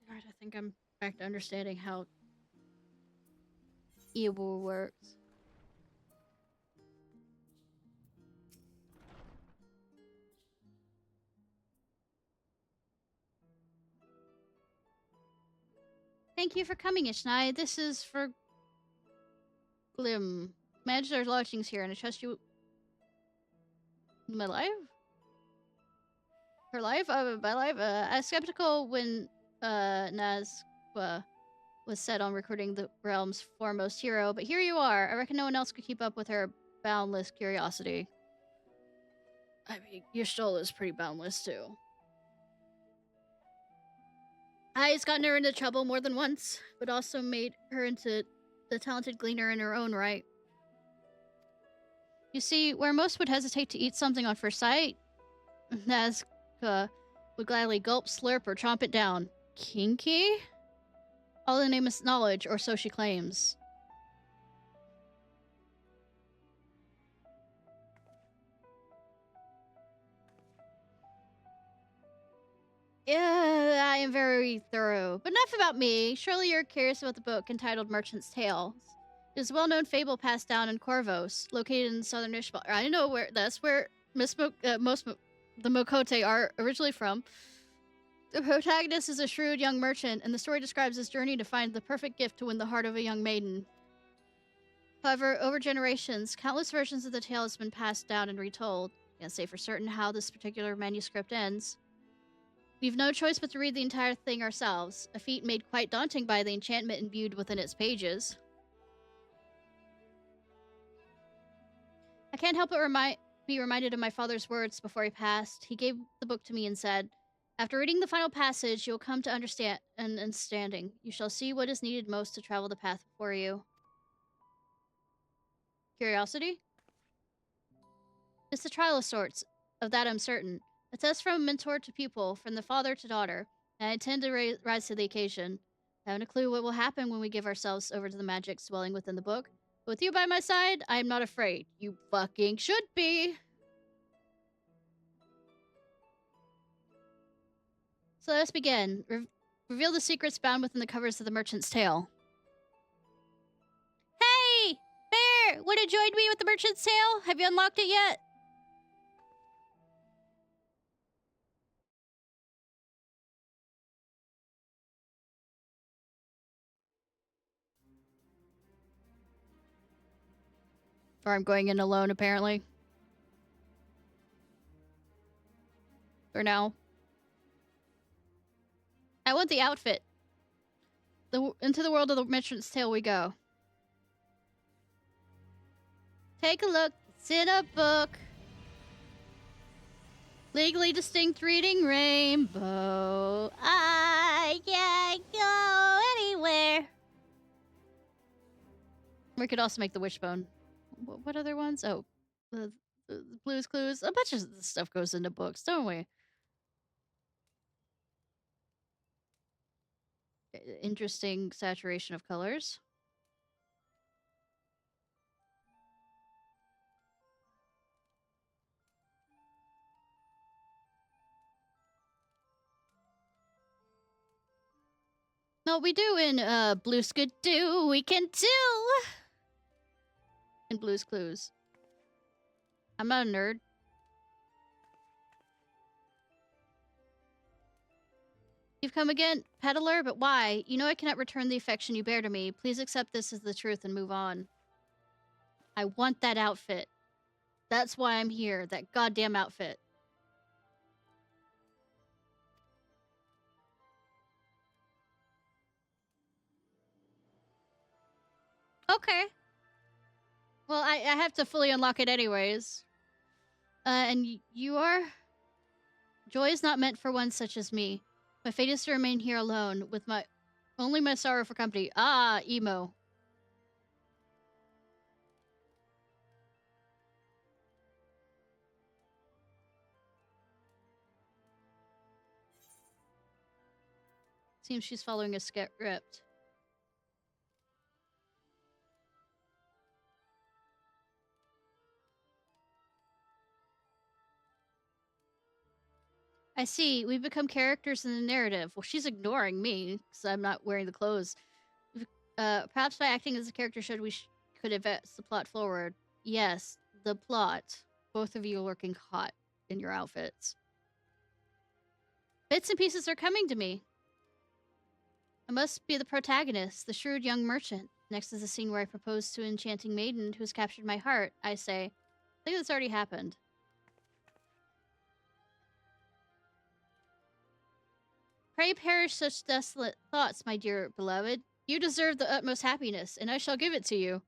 Alright, I think I'm back to understanding how evil works. Thank you for coming, Ishnai. This is for Glim. Manage their lodgings here, and I trust you. My life? Her life? My life? I'm skeptical when, Naz, was set on recruiting the realm's foremost hero, but here you are. I reckon no one else could keep up with her boundless curiosity. I mean, Yashtola is pretty boundless, too. Ai's gotten her into trouble more than once, but also made her into the talented gleaner in her own right. You see, where most would hesitate to eat something on first sight, Nazca would gladly gulp, slurp, or chomp it down. Kinky? All in the name of knowledge, or so she claims. Yeah, I am very thorough. But enough about me. Surely you're curious about the book entitled Merchant's Tales. It is a well-known fable passed down in Corvos, located in southern Ishbal. I know where that's where the Mokote are originally from. The protagonist is a shrewd young merchant, and the story describes his journey to find the perfect gift to win the heart of a young maiden. However, over generations, countless versions of the tale has been passed down and retold. Can't say for certain how this particular manuscript ends. We've no choice but to read the entire thing ourselves, a feat made quite daunting by the enchantment imbued within its pages. I can't help but be reminded of my father's words before he passed. He gave the book to me and said, "After reading the final passage, you'll come to understanding. You shall see what is needed most to travel the path before you." Curiosity? It's a trial of sorts. Of that I'm certain. A test from mentor to pupil, from the father to daughter, and I intend to rise to the occasion. I haven't a clue what will happen when we give ourselves over to the magic swelling within the book. But with you by my side, I am not afraid. You fucking should be! So let us begin. Reveal the secrets bound within the covers of the Merchant's Tale. Hey! Bear! Want to join me with the Merchant's Tale? Have you unlocked it yet? Or I'm going in alone, apparently. For now. I want the outfit. Into the world of the Merchant's Tale we go. Take a look. It's in a book. Legally distinct reading rainbow. I can't go anywhere. We could also make the wishbone. What other ones? Oh, the Blue's Clues. A bunch of this stuff goes into books, don't we? Interesting saturation of colors. No, we do in Blue's Good Do. We can do in Blue's Clues. I'm not a nerd. You've come again, peddler, but why? You know I cannot return the affection you bear to me. Please accept this as the truth and move on. I want that outfit. That's why I'm here. That goddamn outfit. Okay. Well, I have to fully unlock it anyways. And you are? Joy is not meant for one such as me. My fate is to remain here alone, with only my sorrow for company. Ah, emo. Seems she's following a script. I see. We've become characters in the narrative. Well, she's ignoring me because I'm not wearing the clothes. Perhaps by acting as a character could advance the plot forward. Yes, the plot. Both of you are looking hot in your outfits. Bits and pieces are coming to me. I must be the protagonist, the shrewd young merchant. Next is a scene where I propose to an enchanting maiden who has captured my heart. I say, I think that's already happened. Pray perish such desolate thoughts, my dear beloved. You deserve the utmost happiness, and I shall give it to you.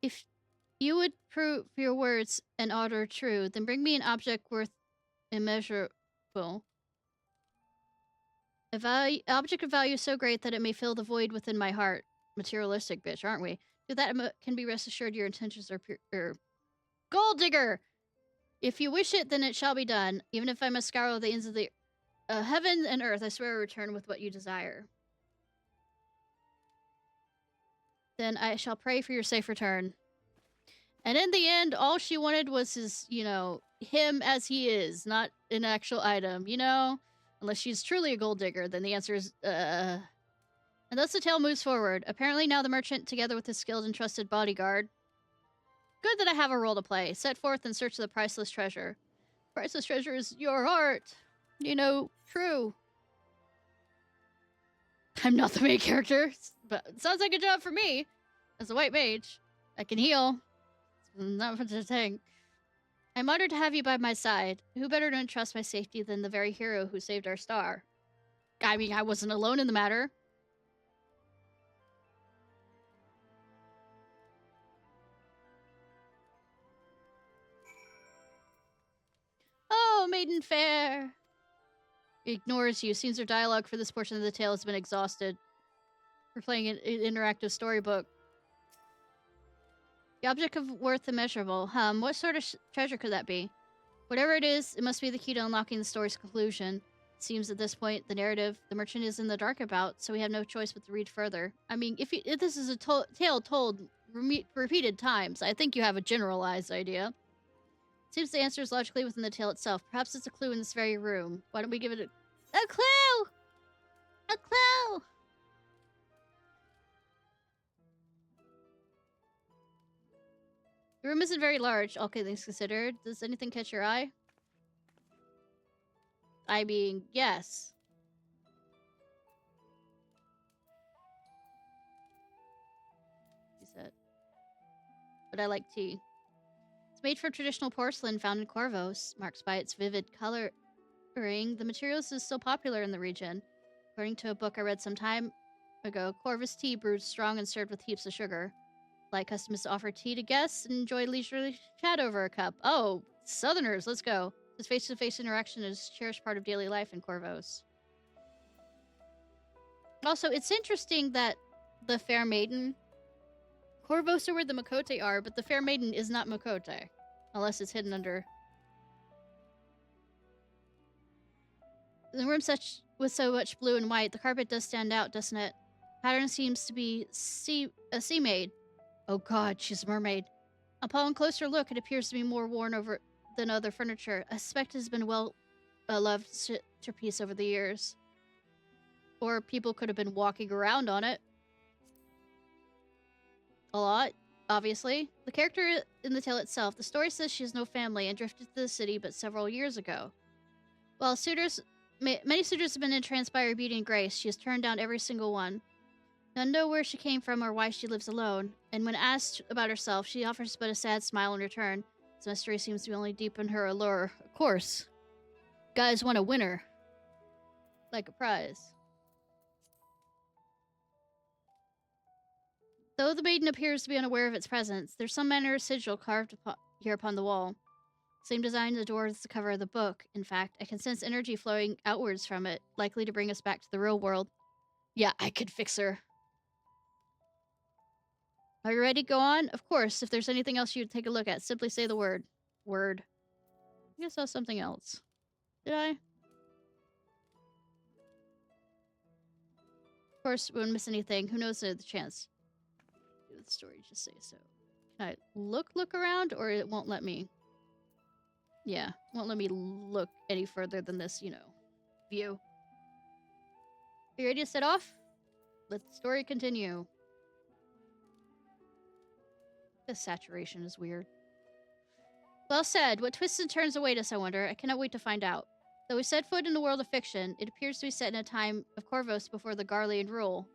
If you would prove your words and order true, then bring me an object worth immeasurable. Object of value so great that it may fill the void within my heart. Materialistic bitch, aren't we? To that can be rest assured your intentions are pure. Gold digger! If you wish it, then it shall be done. Even if I must scour the ends of the heaven and earth, I swear I return with what you desire. Then I shall pray for your safe return. And in the end, all she wanted was his, him as he is, not an actual item, Unless she's truly a gold digger, then the answer is, And thus the tale moves forward. Apparently now the merchant, together with his skilled and trusted bodyguard. Good that I have a role to play. Set forth in search of the priceless treasure. Priceless treasure is your heart. True. I'm not the main character, but it sounds like a job for me. As a white mage, I can heal. It's not much of a thing. I'm honored to have you by my side. Who better to entrust my safety than the very hero who saved our star? I mean, I wasn't alone in the matter. Oh, maiden fair! Ignores you. Seems her dialogue for this portion of the tale has been exhausted. We're playing an interactive storybook. The object of worth immeasurable. What sort of treasure could that be? Whatever it is, it must be the key to unlocking the story's conclusion. It seems at this point, the narrative the merchant is in the dark about, so we have no choice but to read further. I mean, if this is a tale told repeated times, I think you have a generalized idea. Seems the answer is logically within the tale itself. Perhaps it's a clue in this very room. Why don't we give it a clue? A clue! The room isn't very large, all things considered. Does anything catch your eye? I mean, yes. He said. But I like tea. It's made from traditional porcelain found in Corvos, marked by its vivid coloring. The materials is still popular in the region. According to a book I read some time ago, Corvus tea brewed strong and served with heaps of sugar. Like custom is to offer tea to guests and enjoy leisurely chat over a cup. Oh, Southerners, let's go. This face-to-face interaction is a cherished part of daily life in Corvos. Also, it's interesting that the Fair Maiden... Corvos are where the Makote are, but the Fair Maiden is not Makote. Unless it's hidden under... The room with so much blue and white, the carpet does stand out, doesn't it? Pattern seems to be a sea-maid. Oh god, she's a mermaid. Upon closer look, it appears to be more worn over than other furniture. I suspect it has been a well-loved centerpiece over the years. Or people could have been walking around on it. A lot, obviously. The character in the tale itself, the story says she has no family and drifted to the city but several years ago. While many suitors have been entranced by her beauty and grace, she has turned down every single one. None know where she came from or why she lives alone, and when asked about herself, she offers but a sad smile in return. This mystery seems to only deepen her allure. Of course. Guys want a winner. Like a prize. Though the maiden appears to be unaware of its presence, there's some manner of sigil carved here upon the wall. Same design adorns the cover of the book. In fact, I can sense energy flowing outwards from it, likely to bring us back to the real world. Yeah, I could fix her. Are you ready to go on? Of course, if there's anything else you'd take a look at, simply say the word. Word. I guess I saw something else. Did I? Of course, we won't miss anything. Who knows the chance? Do the story, just say so. Can I look around, or it won't let me? Yeah, won't let me look any further than this, view. Are you ready to set off? Let the story continue. The saturation is weird. Well said. What twists and turns await us, I wonder? I cannot wait to find out. Though we set foot in the world of fiction, it appears to be set in a time of Corvos before the Garlean rule.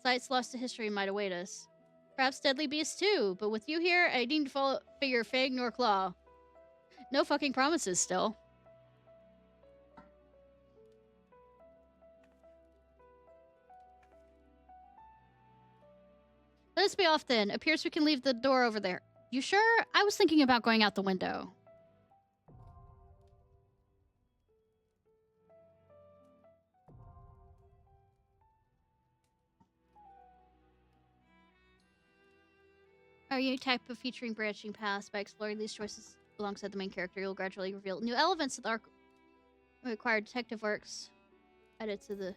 Sites lost to history might await us. Perhaps deadly beasts too, but with you here, I needn't figure fang nor claw. No fucking promises still. Let us be off then. Appears we can leave the door over there. You sure? I was thinking about going out the window. Our unique type of featuring branching paths. By exploring these choices alongside the main character, you'll gradually reveal new elements of the arc. Required detective works added to the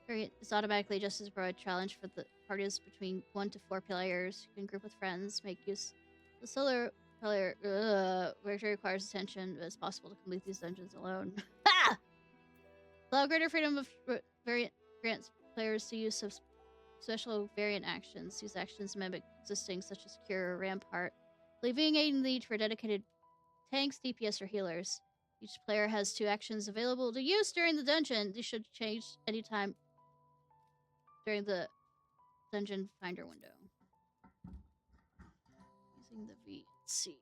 variant is automatically adjusted to provide challenge for the parties between 1 to 4 players. You can group with friends, make use of the solo player which requires attention as possible to complete these dungeons alone. Ha! Allow greater freedom of variant grants players to use of special variant actions. These actions mimic existing, such as Cure or Rampart, leaving a need for dedicated tanks, DPS, or healers. Each player has 2 actions available to use during the dungeon. These should change anytime during the dungeon finder window. Using the VC.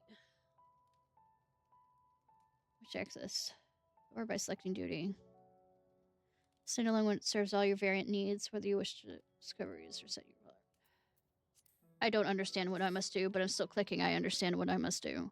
Which access? Or by selecting duty. Standalone one serves all your variant needs, whether you wish to discover, use, or set your role. I don't understand what I must do, but I'm still clicking I understand what I must do.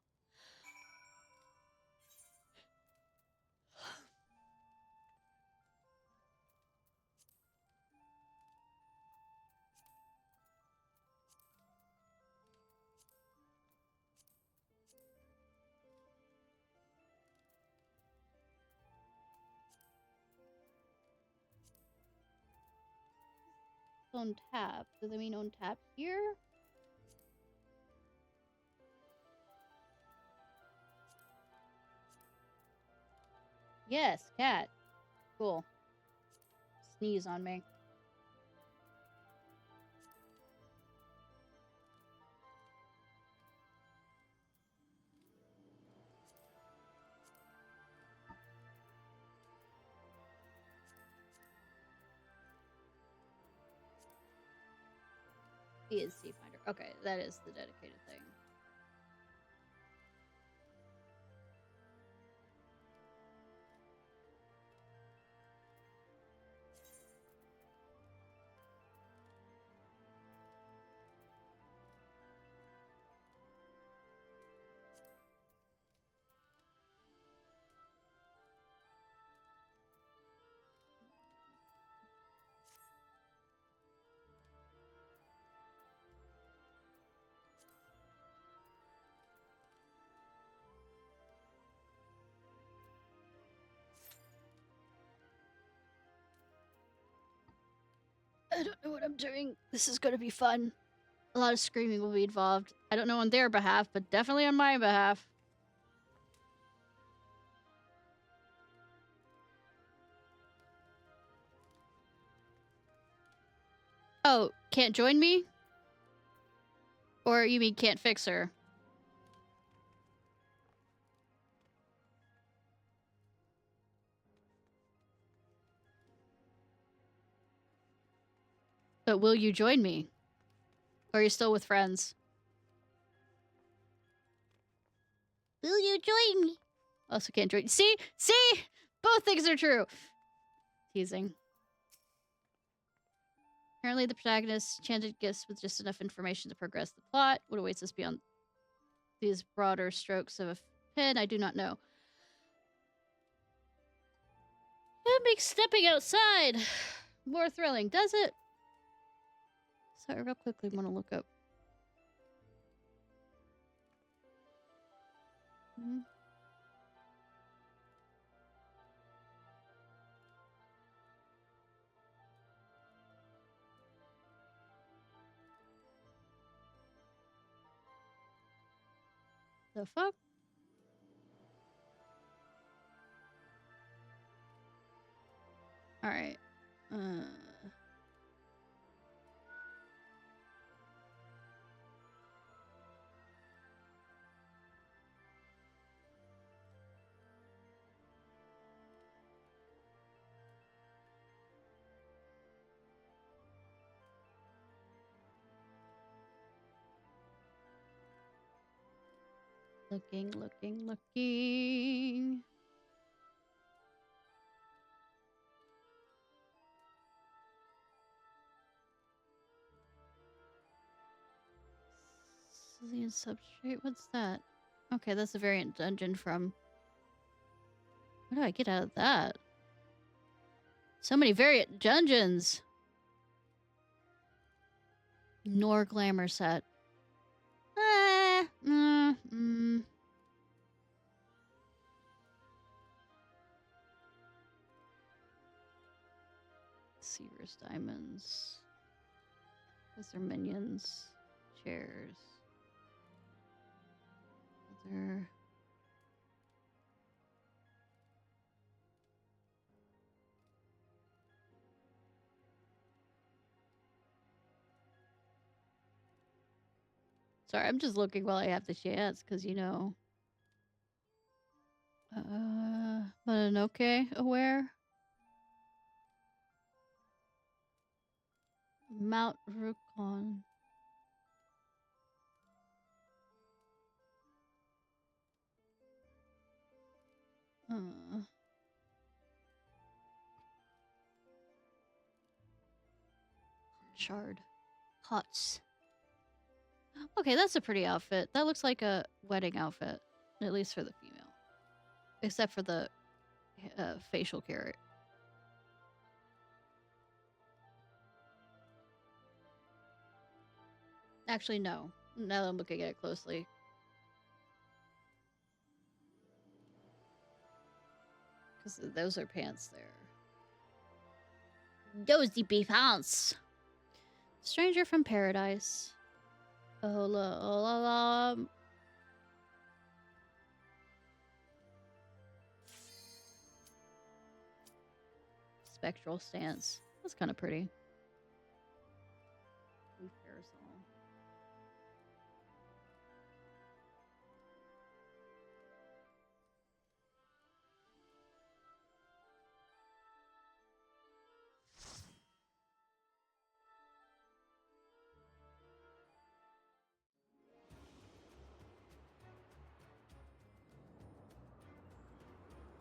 On tap. Do they mean on tap here? Yes, cat. Cool. Sneeze on me. He is Sea Finder. Okay, that is the dedicated thing. I don't know what I'm doing. This is going to be fun. A lot of screaming will be involved. I don't know on their behalf, but definitely on my behalf. Oh, can't join me? Or you mean can't fix her? But will you join me? Or are you still with friends? Will you join me? Also can't join. See? See? Both things are true. Teasing. Apparently the protagonist chanted gifts with just enough information to progress the plot. What awaits us beyond these broader strokes of a pen, I do not know. That makes stepping outside more thrilling, does it? So I real quickly want to look up. The fuck? Alright. Looking, looking, looking. Cillian substrate. What's that? Okay, that's a variant dungeon from. What do I get out of that? So many variant dungeons. Nor glamour set. Seaver's diamonds. Those are minions. Chairs. Other. Sorry, I'm just looking while I have the chance, because, you know. Mononoke aware? Mount Rukon. Shard. Huts. Okay, that's a pretty outfit. That looks like a wedding outfit, at least for the female. Except for the facial carrot. Actually, no. Now that I'm looking at it closely. Because those are pants there. Those be pants. Stranger from Paradise. Hola, hola, Spectral stance. That's kind of pretty. Blue parasol.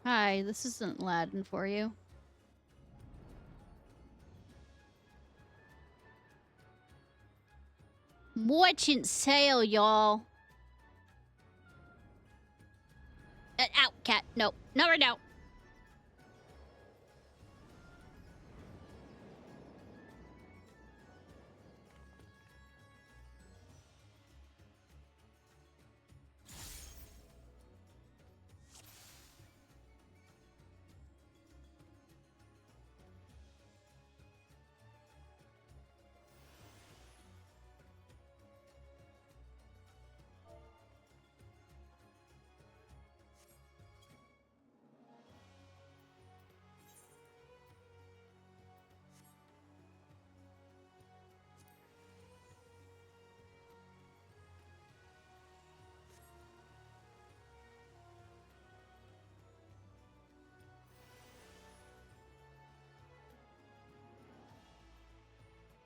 Hi, this isn't Aladdin for you. Merchant sale, y'all. Out, cat. No. No, no.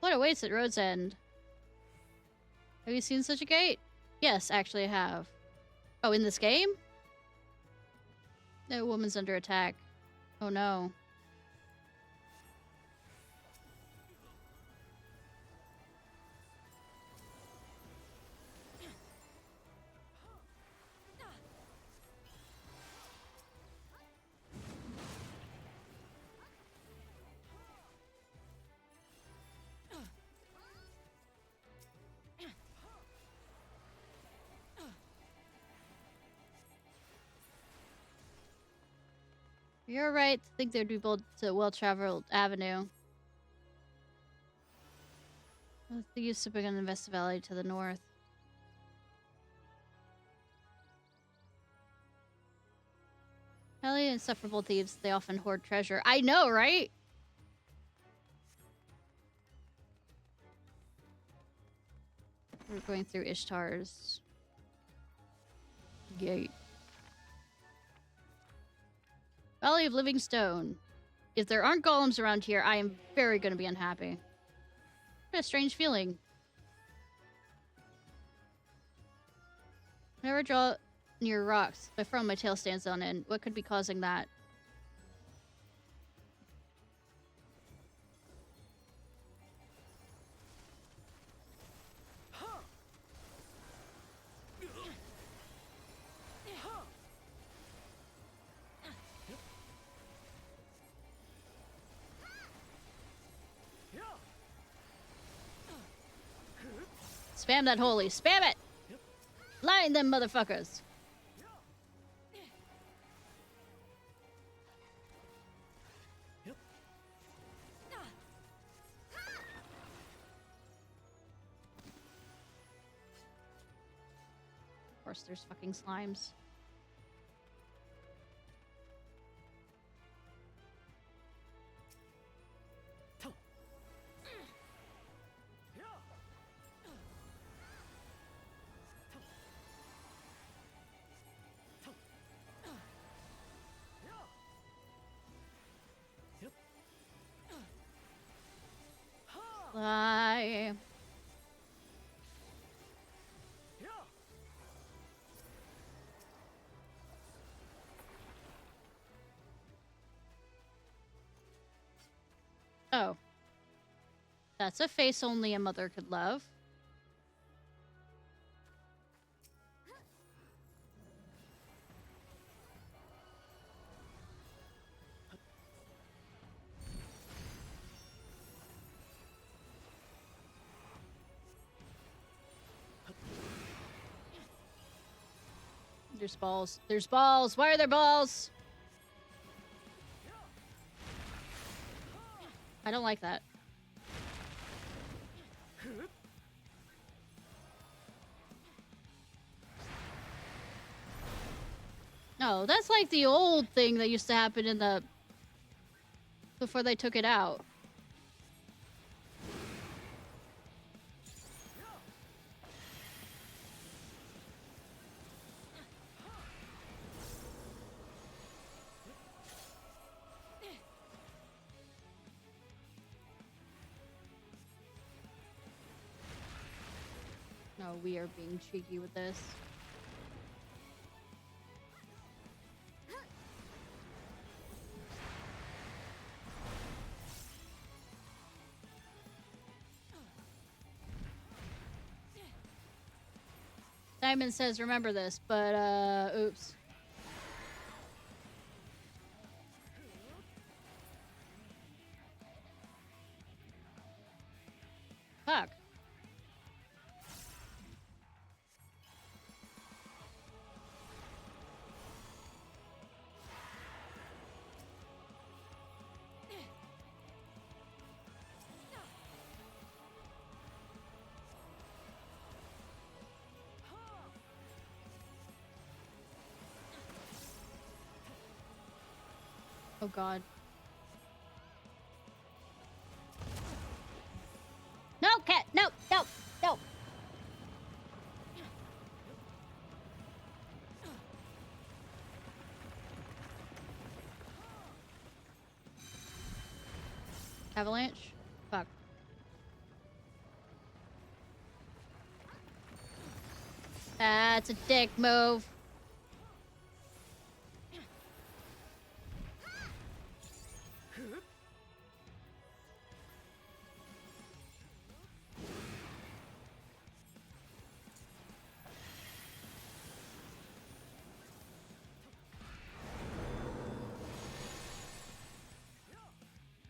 What awaits at Road's End? Have you seen such a gate? Yes, actually I have. Oh, in this game? No, woman's under attack. Oh no. You're right to think there'd be both a well-traveled avenue. What's the use of bringing the Vesta Valley to the north? Highly insufferable thieves, they often hoard treasure. I know, right? We're going through Ishtar's gate. Valley of Living Stone. If there aren't golems around here, I am very going to be unhappy. What a strange feeling. near rocks. If I front my tail stands on end, what could be causing that? Spam that holy. Spam it! Line them motherfuckers. Of course, there's fucking slimes. Fly. Oh. That's a face only a mother could love. There's balls. There's balls. Why are there balls? I don't like that. No, that's like the old thing that used to happen in the... before they took it out. No, we are being cheeky with this. Simon says, remember this, but, oops. Fuck. Oh god. No, cat! No! No! No! Avalanche? Fuck. That's a dick move.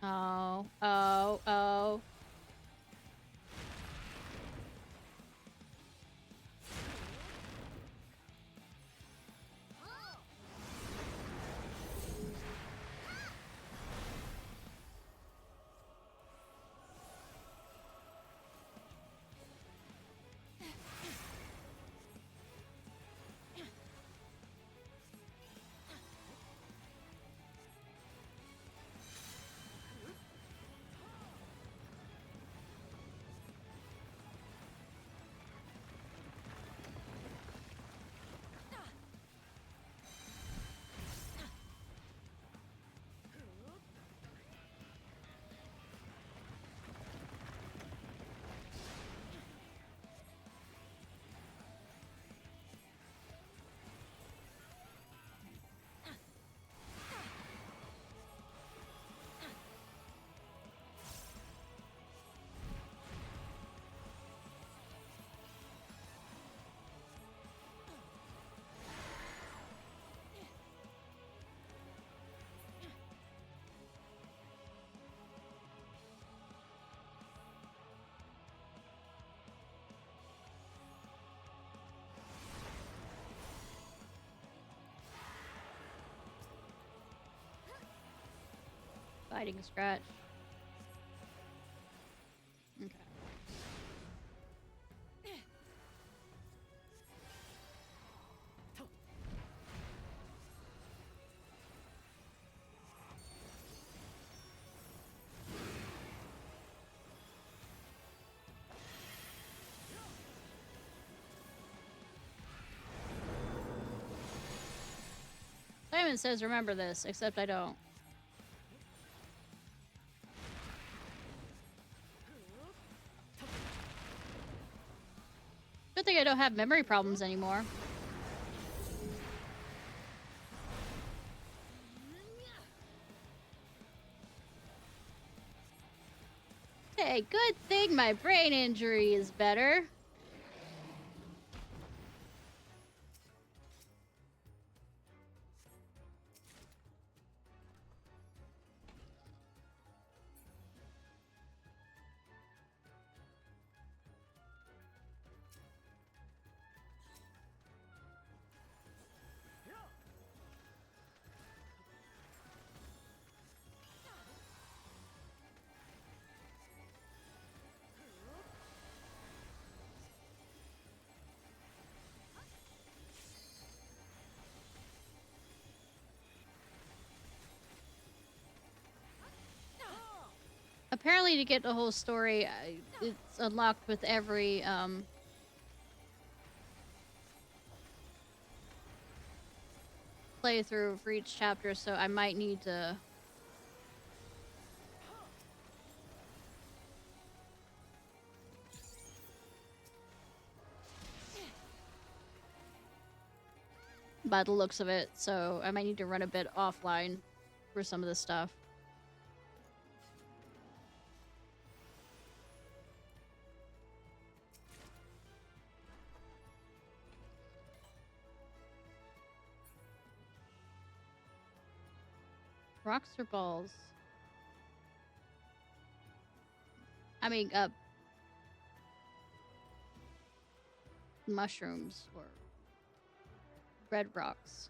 Oh, oh, oh. Fighting scratch. Okay. Simon says remember this, except I don't. Good thing I don't have memory problems anymore. Hey, good thing my brain injury is better. Apparently, to get the whole story, it's unlocked with every playthrough for each chapter, so I might need to by the looks of it, so I might need to run a bit offline for some of this stuff. Rocks or balls? I mean, mushrooms or red rocks.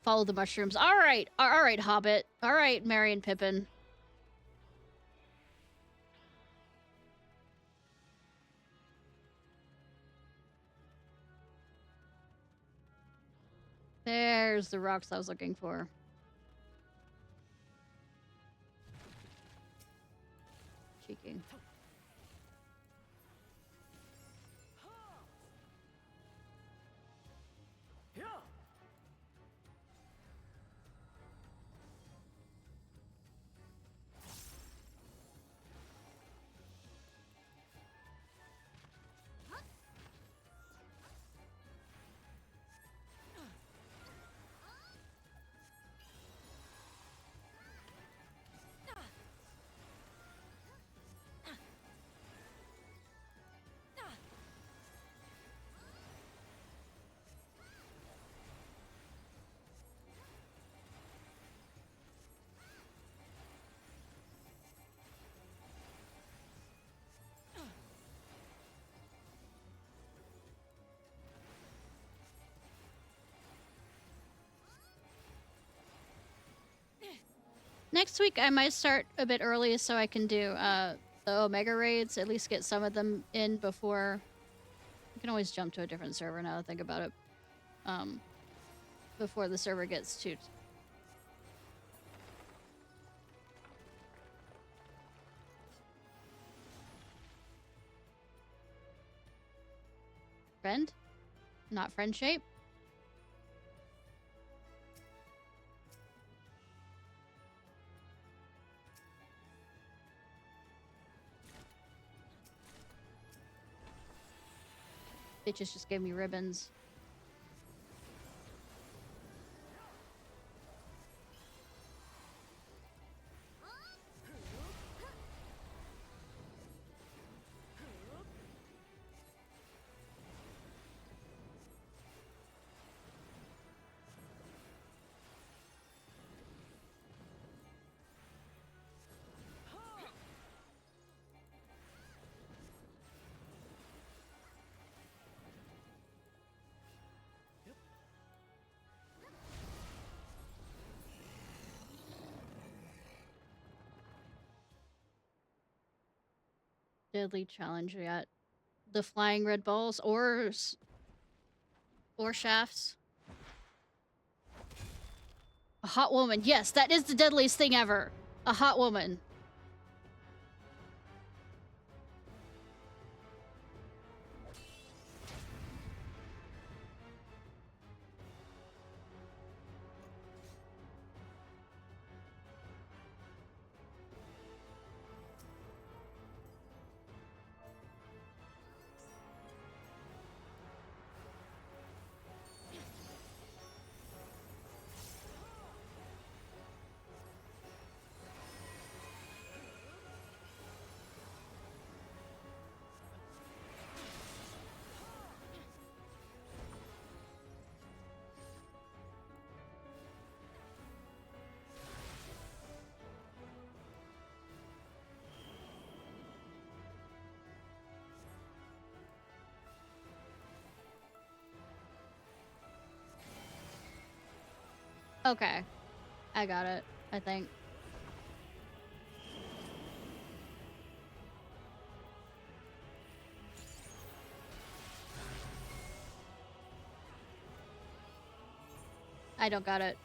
Follow the mushrooms. All right, Hobbit. All right, Merry and Pippin. There's the rocks I was looking for. Cheeking. Next week, I might start a bit early so I can do the Omega raids, at least get some of them in before... I can always jump to a different server now that I think about it. Before the server gets too... Friend? Not friend shape? Bitches just gave me ribbons. deadly challenge yet. The flying red balls or shafts. A hot woman. Yes, that is the deadliest thing ever. A hot woman. Okay. I got it, I think. I don't got it.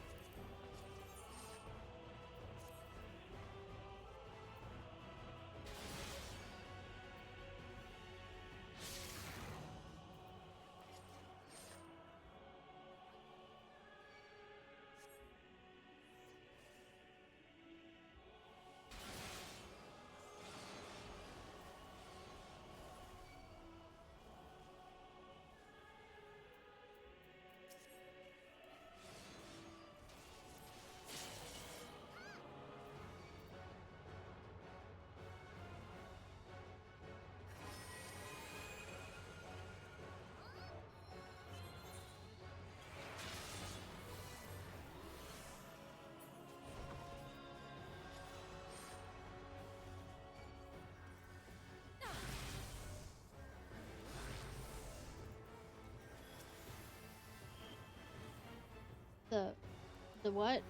The what?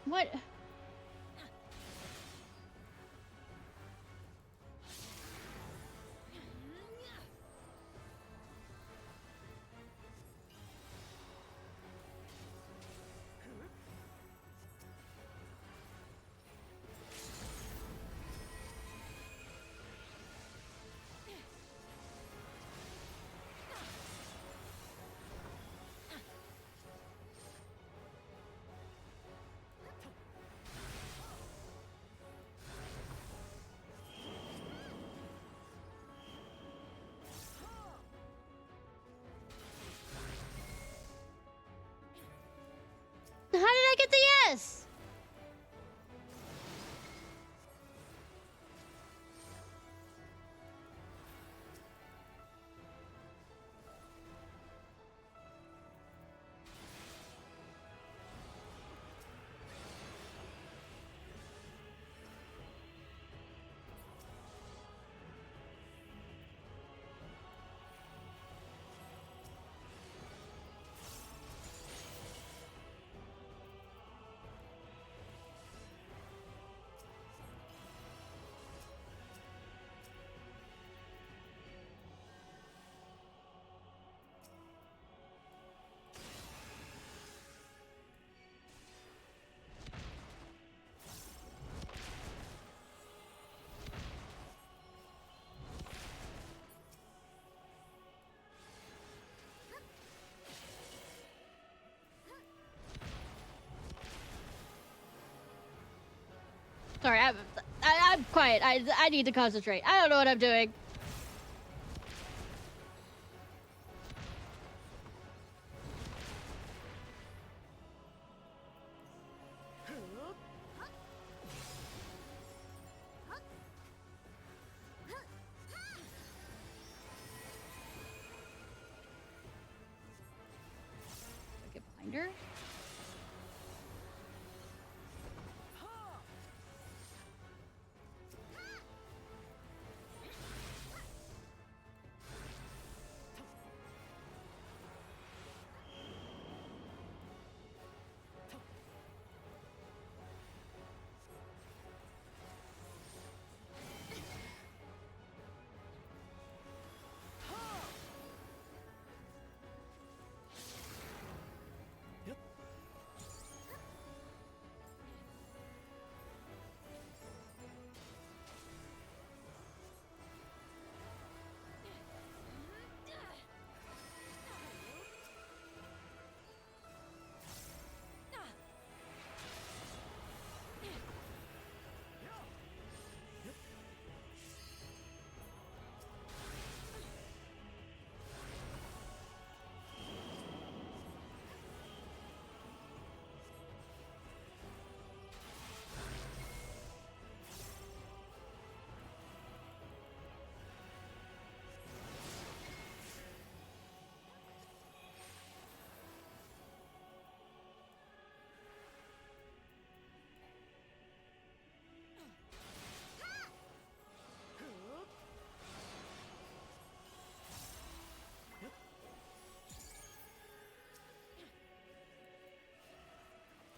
What? How did I get the yes? Sorry, I'm quiet. I need to concentrate. I don't know what I'm doing. Get behind her.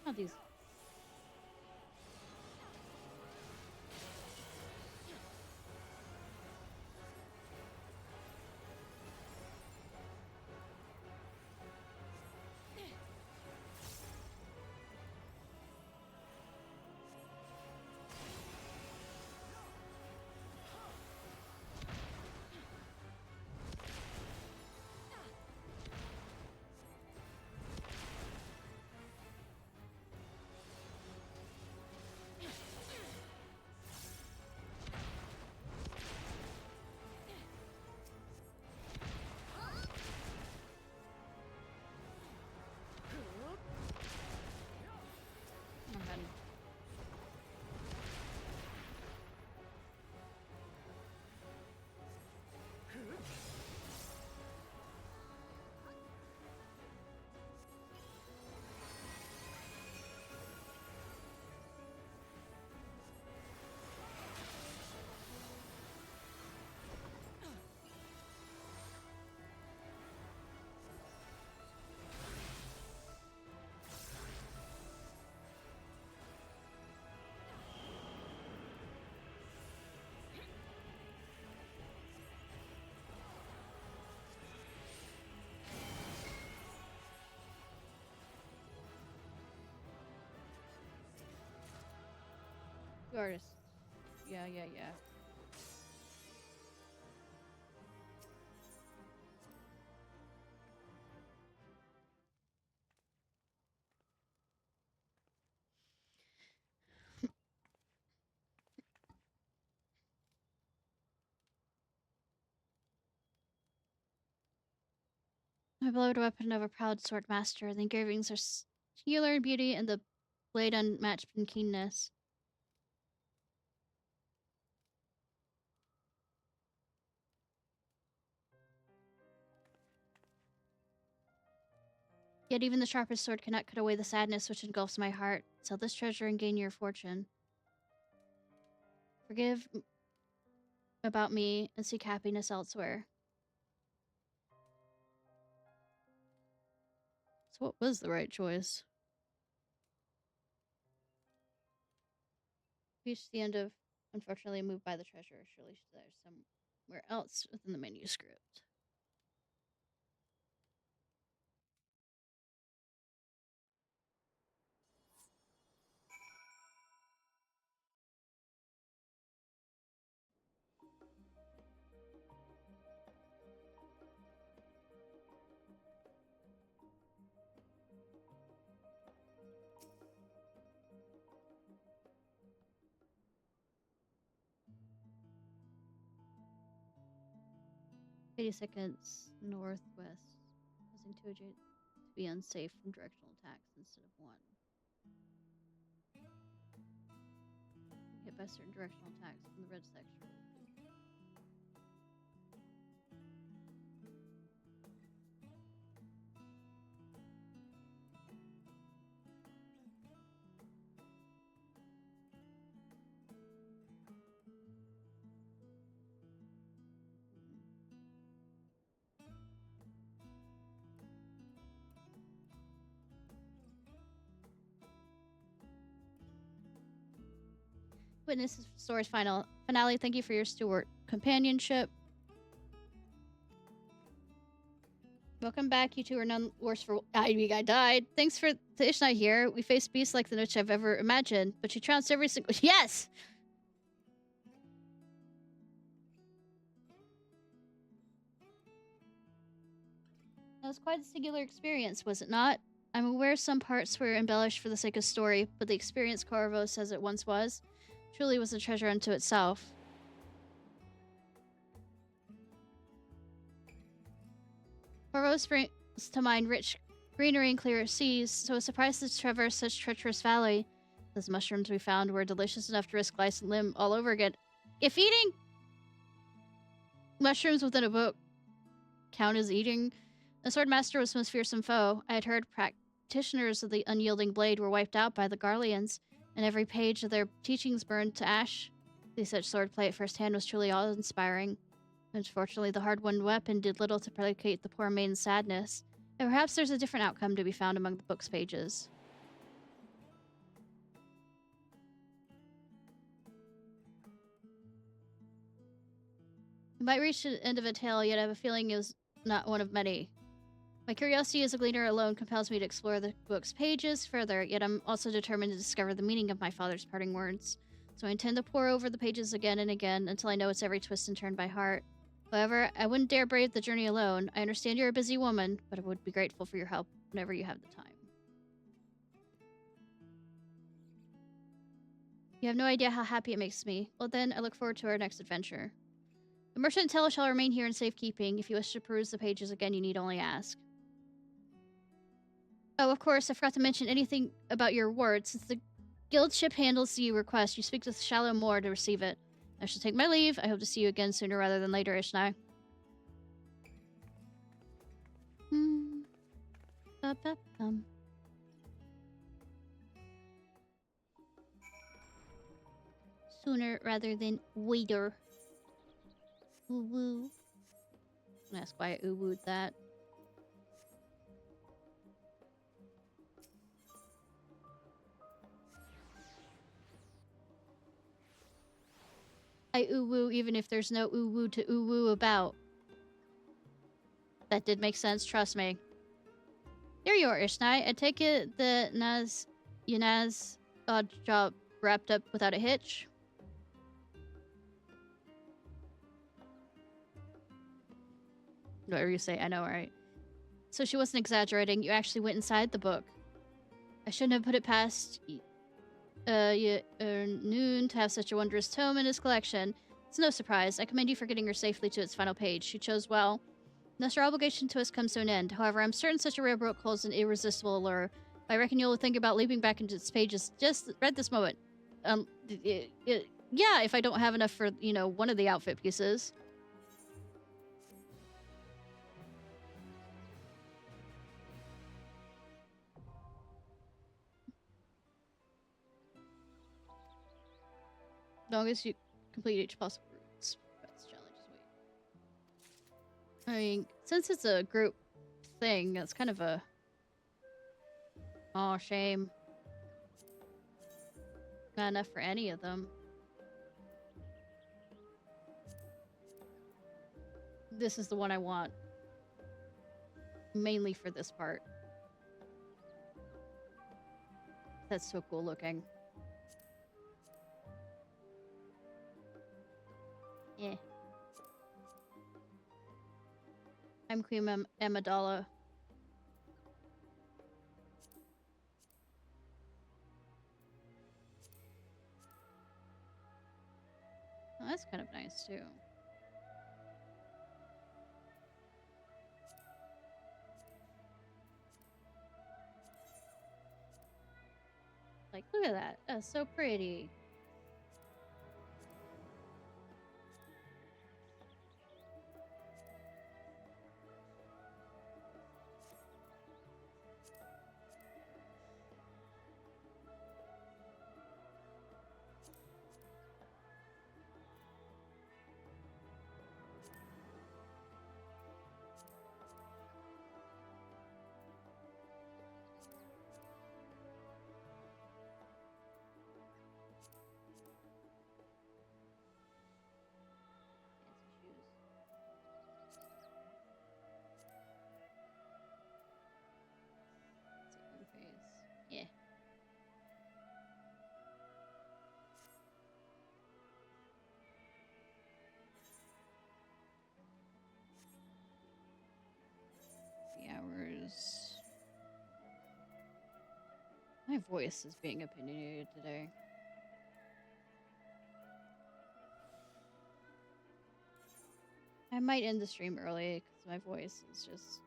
Not these. Okay. Two artists. Yeah. My beloved weapon of a proud sword master. The engravings are singular in beauty, and the blade unmatched in keenness. Yet even the sharpest sword cannot cut away the sadness which engulfs my heart. Sell this treasure and gain your fortune. Forgive about me and seek happiness elsewhere. So what was the right choice? Reached the end of, unfortunately, moved by the treasure. Surely there's somewhere else within the manuscript. 80 seconds northwest. Causing 2 agents to be unsafe from directional attacks instead of 1. Hit by certain directional attacks from the red section. Witness the story's finale. Thank you for your Stewart companionship. Welcome back. You two are none worse for I died. Thanks for the Ishnai here. We faced beasts like the which I've ever imagined, but she trounced every single. Yes! That was quite a singular experience, was it not? I'm aware some parts were embellished for the sake of story, but the experience Corvo says it once was truly was a treasure unto itself. Corvo brings to mind rich greenery and clear seas, so I was surprised to traverse such treacherous valley. Those mushrooms we found were delicious enough to risk life and limb all over again. If eating mushrooms within a book count as eating, the Swordmaster was most fearsome foe. I had heard practitioners of the unyielding blade were wiped out by the Garleans, and every page of their teachings burned to ash. The such swordplay at first hand was truly awe-inspiring. Unfortunately, the hard-won weapon did little to placate the poor maiden's sadness, and perhaps there's a different outcome to be found among the book's pages. You might reach the end of a tale, yet I have a feeling it was not one of many. My curiosity as a gleaner alone compels me to explore the book's pages further, yet I'm also determined to discover the meaning of my father's parting words. So I intend to pore over the pages again and again until I know its every twist and turn by heart. However, I wouldn't dare brave the journey alone. I understand you're a busy woman, but I would be grateful for your help whenever you have the time. You have no idea how happy it makes me. Well then, I look forward to our next adventure. The merchant tale shall remain here in safekeeping. If you wish to peruse the pages again, you need only ask. Oh, of course, I forgot to mention anything about your reward. Since the guild ship handles the request, you speak to Shallow Moor to receive it. I shall take my leave. I hope to see you again sooner rather than later, Ishnai. Sooner rather than later. Ooh woo. I'm gonna ask why I ooh wooed that. I ooh woo even if there's no ooh woo to ooh woo about. That did make sense, trust me. There you are, Ishnai. I take it the Yanaz odd job wrapped up without a hitch. Whatever you say, I know, right? So she wasn't exaggerating. You actually went inside the book. I shouldn't have put it past Noon to have such a wondrous tome in his collection. It's no surprise. I commend you for getting her safely to its final page. She chose well. Thus your obligation to us comes to an end. However, I'm certain such a rare book holds an irresistible allure. I reckon you'll think about leaping back into its pages just right this moment. Yeah, if I don't have enough for, you know, one of the outfit pieces. As long as you complete each possible route. That's challenge, sweet. I mean, since it's a group thing, that's kind of a... Aw, shame. Not enough for any of them. This is the one I want. Mainly for this part. That's so cool looking. Eh. I'm Queen Amidala. Oh, that's kind of nice too. Like, look at that. That's so pretty. Yeah. The hours. My voice is being opinionated today. I might end the stream early because my voice is just.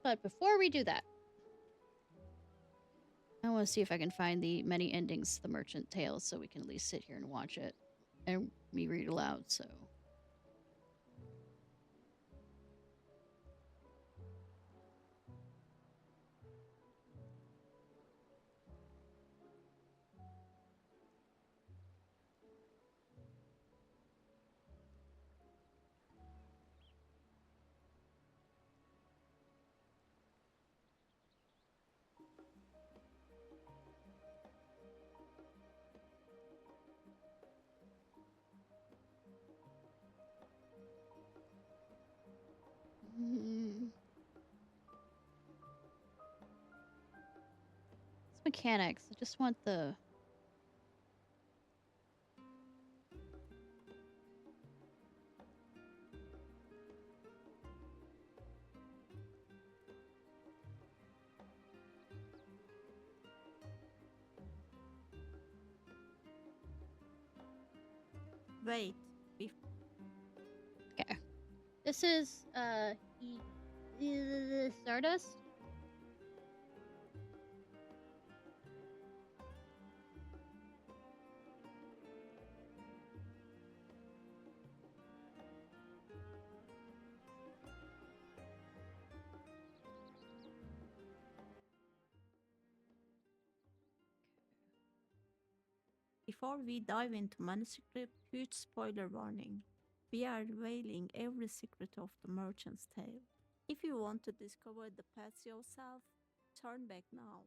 But before we do that, I want to see if I can find the many endings to the Merchant Tales so we can at least sit here and watch it and me read aloud. So. It's mechanics. I just want the. Wait. Okay. This is Stardust. Before we dive into manuscript, huge spoiler warning. We are revealing every secret of the Merchant's Tale. If you want to discover the paths yourself, turn back now.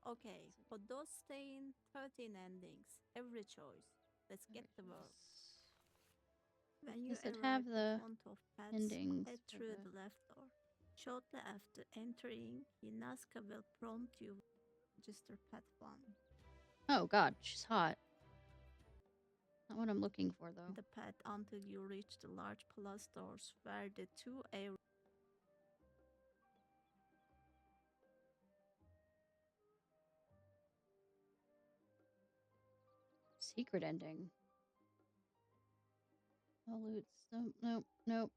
Okay, for those staying, 13 endings, every choice. Let's get to work. When you Does it arrive have in the front of paths, endings head for through the- the left door. Shortly after entering, Yinaska will prompt you to register path 1. Oh god, she's hot. Not what I'm looking for though. The path until you reach the large palace doors where the two areas. Secret ending. Oh, loots. Nope, nope, nope.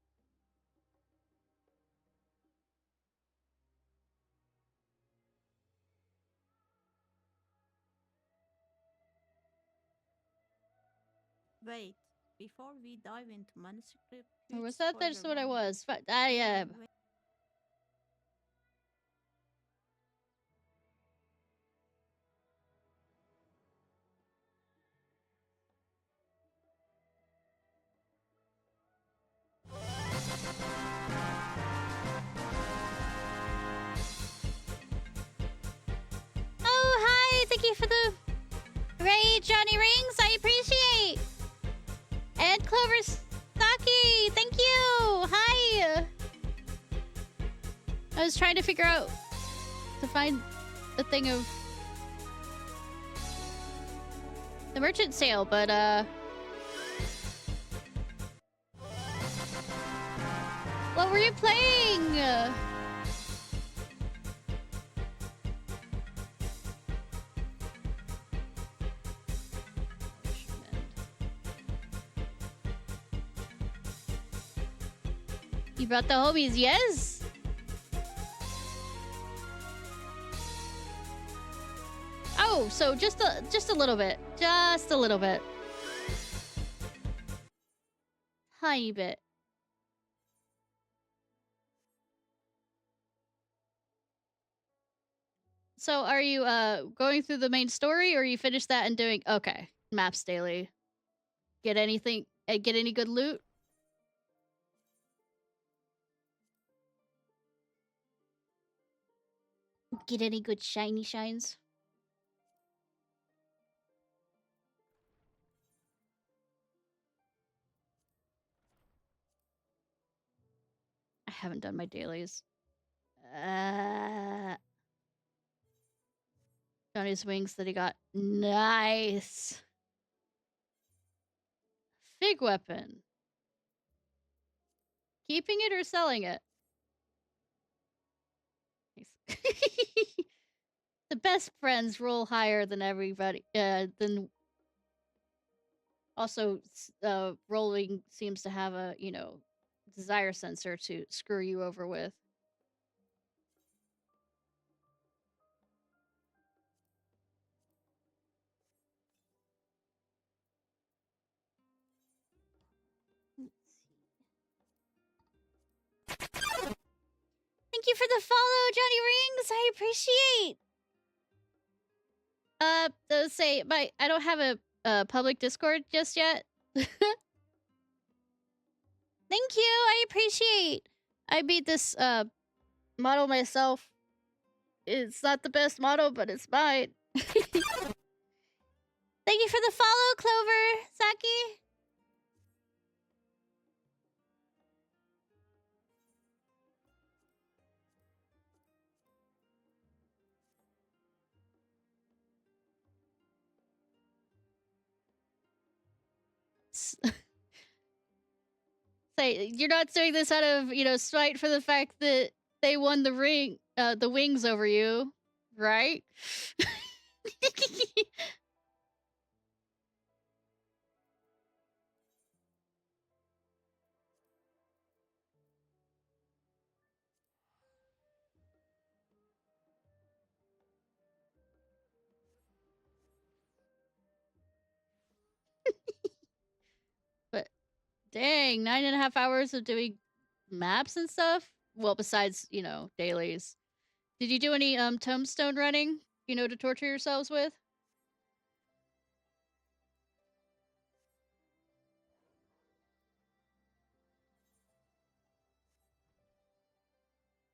Wait, before we dive into manuscript, Or huge was that spoiler just what I warning. was? But I We are am. wa- Oh, hi! Thank you for the raid, Johnny Rings. I appreciate. And Clover Saki, thank you. Hi. I was trying to figure out to find the thing of the merchant sale, but what were you playing? You brought the homies, yes? Oh, so just a little bit. Just a little bit. Tiny bit. So are you going through the main story, or you finished that and doing okay, maps daily? Get anything get any good loot? Get any good shiny shines? I haven't done my dailies. Johnny's wings that he got. Nice. Fig weapon. Keeping it or selling it? Nice. The best friends roll higher than everybody. Than also, rolling seems to have a desire sensor to screw you over with. Thank you for the follow, Johnny Rings. I appreciate. Say I don't have a public Discord just yet. Thank you. I appreciate. I beat this model myself. It's not the best model, but it's mine. Thank you for the follow, Clover Saki. Say you're not doing this out of spite for the fact that they won the wings over you, right? But dang, 9.5 hours of doing maps and stuff. Well, besides dailies. Did you do any tombstone running? To torture yourselves with?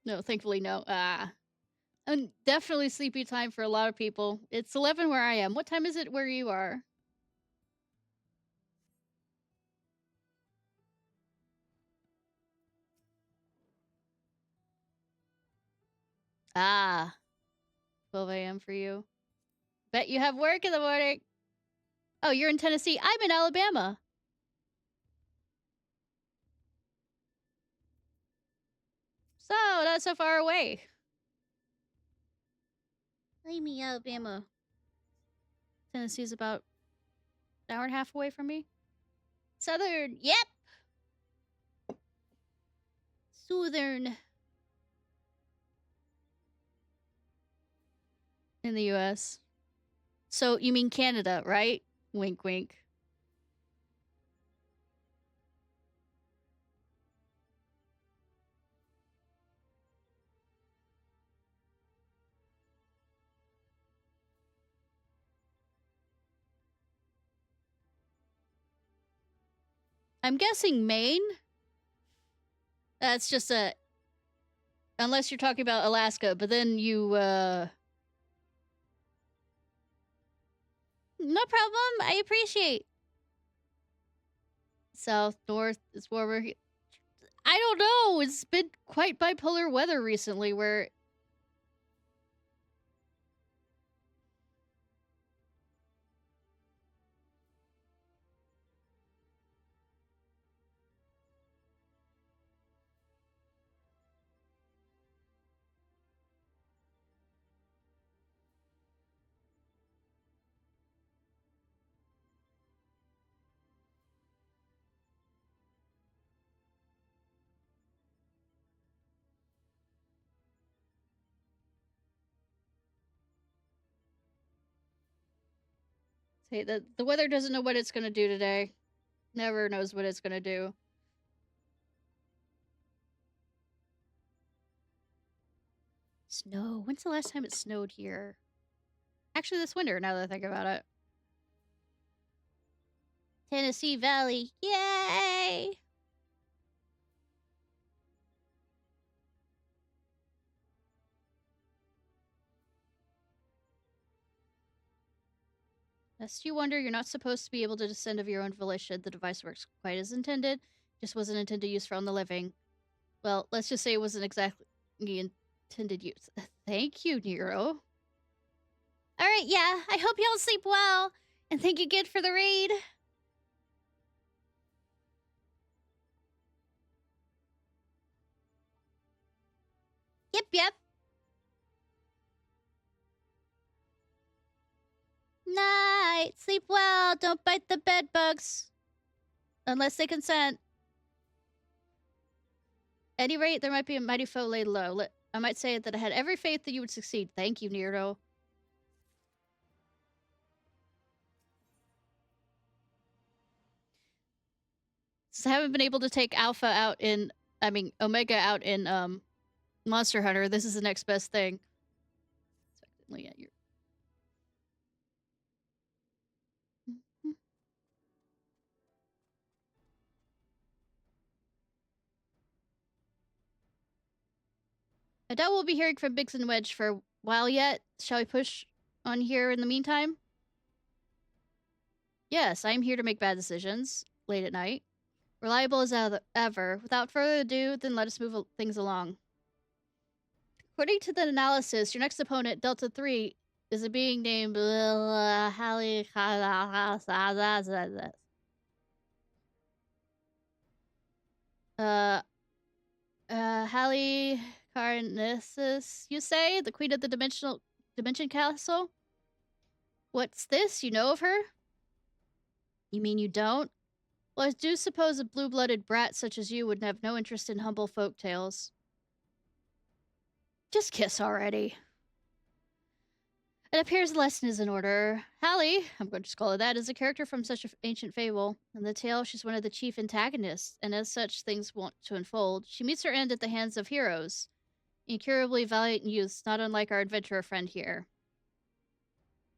No, thankfully no. And definitely sleepy time for a lot of people. It's 11 where I am. What time is it where you are? Ah, 12 a.m. for you. Bet you have work in the morning. Oh, you're in Tennessee. I'm in Alabama. So, not so far away. Blame me, Alabama. Tennessee's about an hour and a half away from me. Southern. Yep. Southern. In the US. So, you mean Canada, right? Wink, wink. I'm guessing Maine. That's just unless you're talking about Alaska, but then you No problem. I appreciate. South, north, it's warmer. I don't know. It's been quite bipolar weather recently where Hey, the weather doesn't know what it's gonna do today. Never knows what it's gonna do. Snow. When's the last time it snowed here? Actually, this winter, now that I think about it. Tennessee Valley. Yay! Lest you wonder, you're not supposed to be able to descend of your own volition. The device works quite as intended. Just wasn't intended use for on the living. Well, let's just say it wasn't exactly intended use. Thank you, Nero. Alright, yeah. I hope y'all sleep well. And thank you again for the raid. Yep. Night. Sleep well. Don't bite the bed bugs. Unless they consent. At any rate, there might be a mighty foe laid low. I might say that I had every faith that you would succeed. Thank you, Nero. Since I haven't been able to take Omega out in, Monster Hunter, this is the next best thing. Yeah, you're... I doubt we'll be hearing from Biggs and Wedge for a while yet. Shall we push on here in the meantime? Yes, I am here to make bad decisions late at night. Reliable as ever. Without further ado, then let us move things along. According to the analysis, your next opponent, Delta 3, is a being named Hallie Hallie Carnessus, you say? The queen of the Dimension Castle? What's this? You know of her? You mean you don't? Well, I do suppose a blue-blooded brat such as you would have no interest in humble folk tales. Just kiss already. It appears the lesson is in order. Hallie, I'm going to just call her that, is a character from such an ancient fable. In the tale, she's one of the chief antagonists, and as such, things want to unfold. She meets her end at the hands of heroes. Incurably valiant youths, not unlike our adventurer friend here.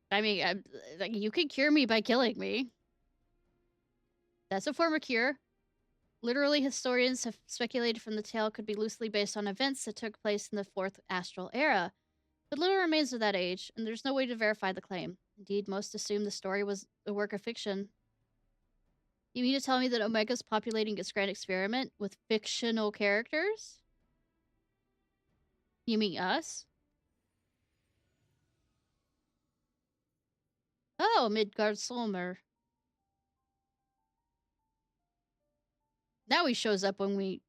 I mean, you could cure me by killing me. That's a form of cure. Literally, historians have speculated from the tale could be loosely based on events that took place in the Fourth Astral Era. But little remains of that age, and there's no way to verify the claim. Indeed, most assume the story was a work of fiction. You mean to tell me that Omega's populating its grand experiment with fictional characters? You mean us? Oh, Midgard Solmer. Now he shows up when we...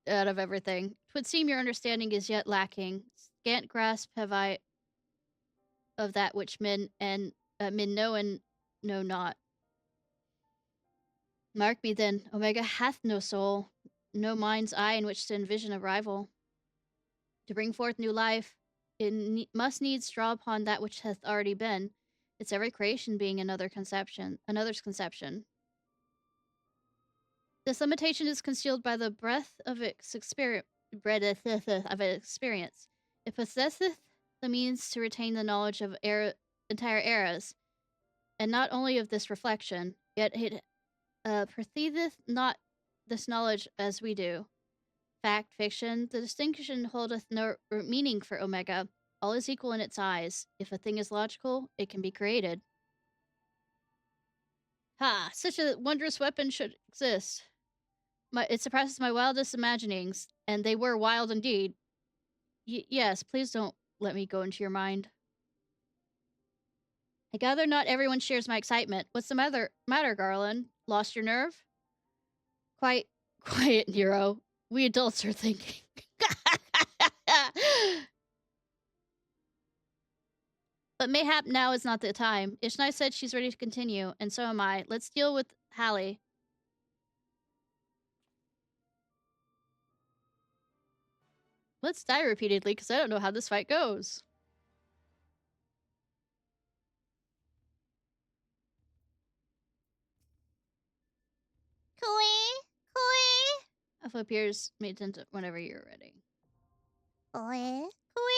out of everything. 'Twould seem your understanding is yet lacking. Scant grasp have I of that which men know and know not. Mark me then, Omega hath no soul, no mind's eye in which to envision a rival. To bring forth new life, it must needs draw upon that which hath already been, its every creation being another's conception. This limitation is concealed by the breadth of its experience. It possesseth the means to retain the knowledge of entire eras, and not only of this reflection, yet it perceiveth not this knowledge as we do. Fact, fiction, the distinction holdeth no meaning for Omega. All is equal in its eyes. If a thing is logical, it can be created. Ha! Such a wondrous weapon should exist. It surpasses my wildest imaginings, and they were wild indeed. Yes, please don't let me go into your mind. I gather not everyone shares my excitement. What's the matter, Garland? Lost your nerve? Quiet, Nero. We adults are thinking. But mayhap now is not the time. Ishnai said she's ready to continue, and so am I. Let's deal with Hallie. Let's die repeatedly, because I don't know how this fight goes. Alpha appears mid-sentence whenever you're ready. Oi. Oi.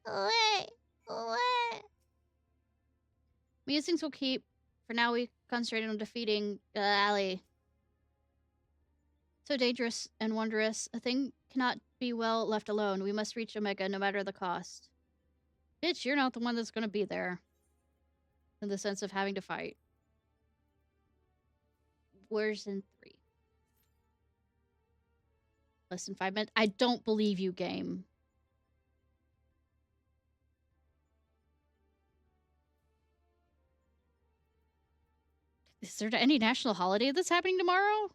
Oi. Oi. Musings will keep. For now, we concentrate on defeating Ali. So dangerous and wondrous. A thing cannot be well left alone. We must reach Omega no matter the cost. Bitch, you're not the one that's gonna be there. In the sense of having to fight. Where's in 3? Less than 5 minutes? I don't believe you, game. Is there any national holiday that's happening tomorrow? Is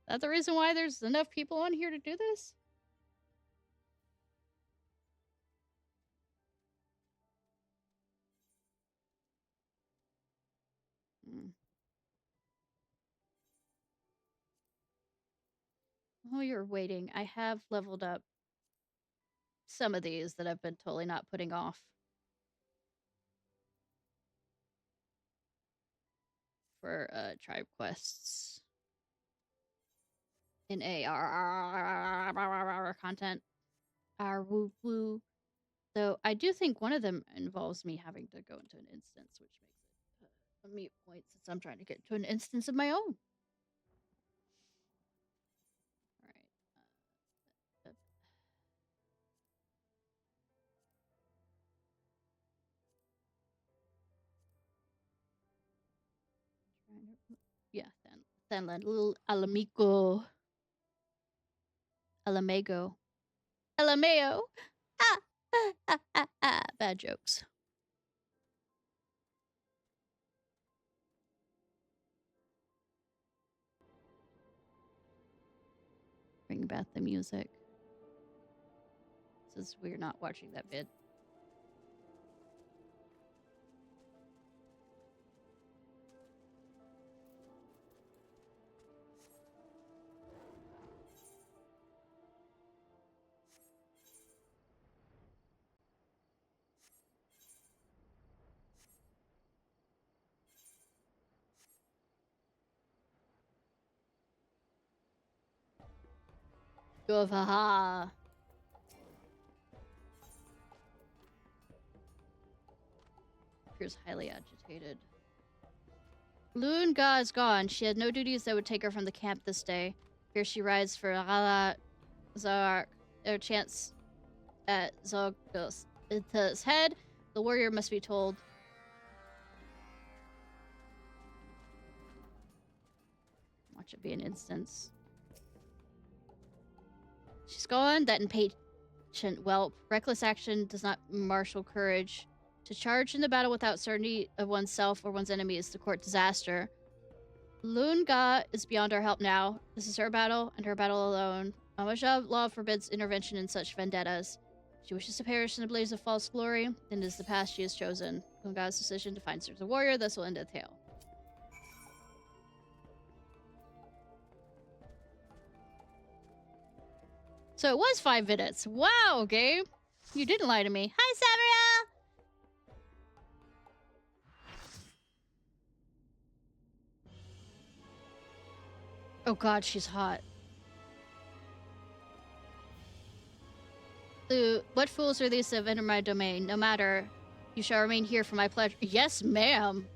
that the reason why there's enough people on here to do this? While you're waiting, I have leveled up some of these that I've been totally not putting off. For tribe quests. In AR content. Woo woo. So I do think one of them involves me having to go into an instance, which makes it a mute point since I'm trying to get to an instance of my own. Yeah, Thanland. Little Alamico. Alamego. Alameo. Bad jokes. Bring back the music. Since we're not watching that vid. Go haha. Appears highly agitated. Lunga is gone. She had no duties that would take her from the camp this day. Here she rides for Rala Zark. Their chance at Zogos. Ita's head. The warrior must be told. Watch it be an instance. She's gone, that impatient whelp. Reckless action does not marshal courage. To charge in the battle without certainty of oneself or one's enemy is to court disaster. Lunga is beyond our help now. This is her battle, and her battle alone. Amaja law forbids intervention in such vendettas. She wishes to perish in a blaze of false glory, and it is the path she has chosen. Lunga's decision to find Sir the warrior, thus will end the tale. So it was 5 minutes. Wow, game. You didn't lie to me. Hi, Samara! Oh god, she's hot. What fools are these that have entered my domain? No matter. You shall remain here for my pleasure. Yes, ma'am.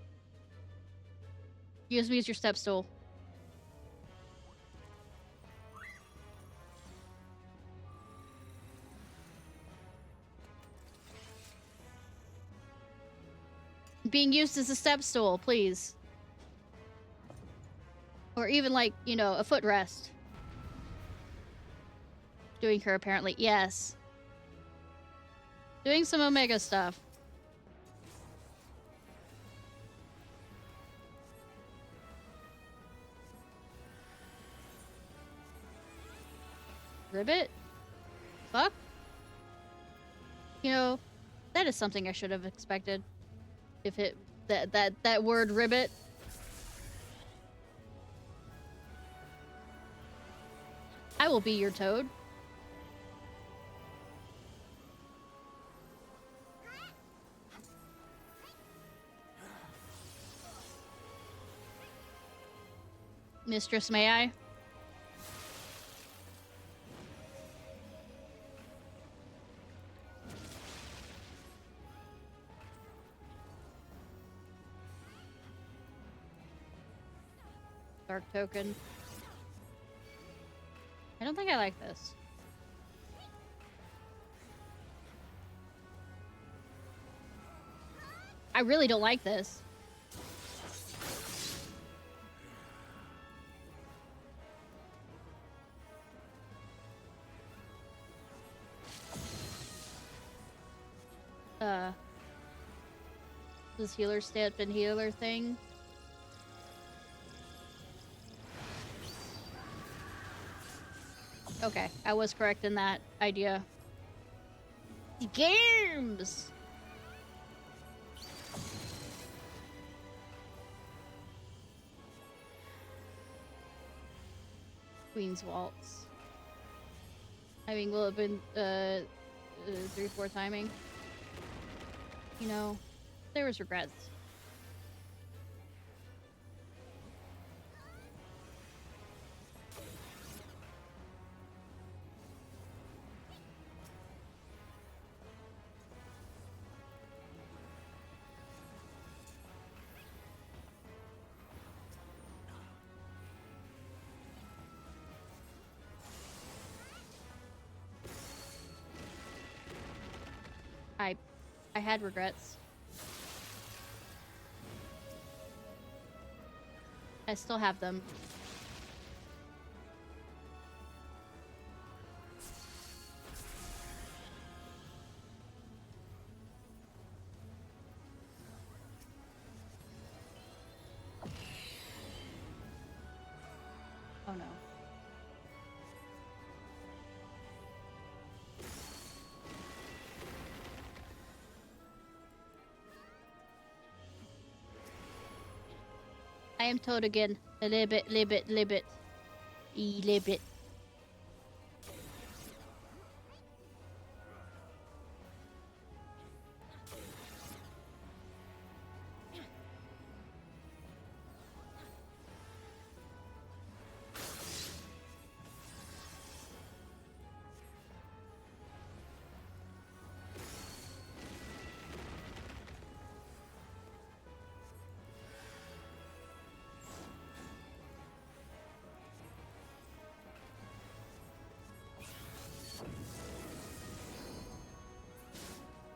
Use me as your step stool. Being used as a step stool, please. Or even like, you know, a footrest. Doing her apparently. Yes. Doing some Omega stuff. Ribbit? Fuck? You know, that is something I should have expected. If it that word ribbit. I will be your toad. Mistress, may I? Dark token. I don't think I like this. I really don't like this. This healer step and healer thing. Okay, I was correct in that idea. Games! Queen's Waltz. I mean, will it have been 3-4 timing? You know, there was regrets. I had regrets. I still have them. Oh no. I am told again. A little bit. A little bit.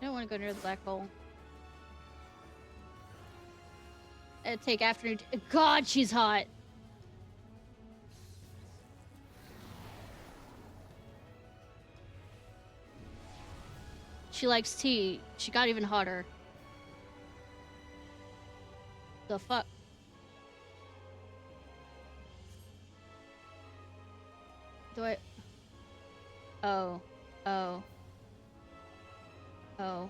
I don't want to go near the black hole. It'd take afternoon. God, she's hot. She likes tea. She got even hotter. The fuck? Do I... Oh. Oh. Oh.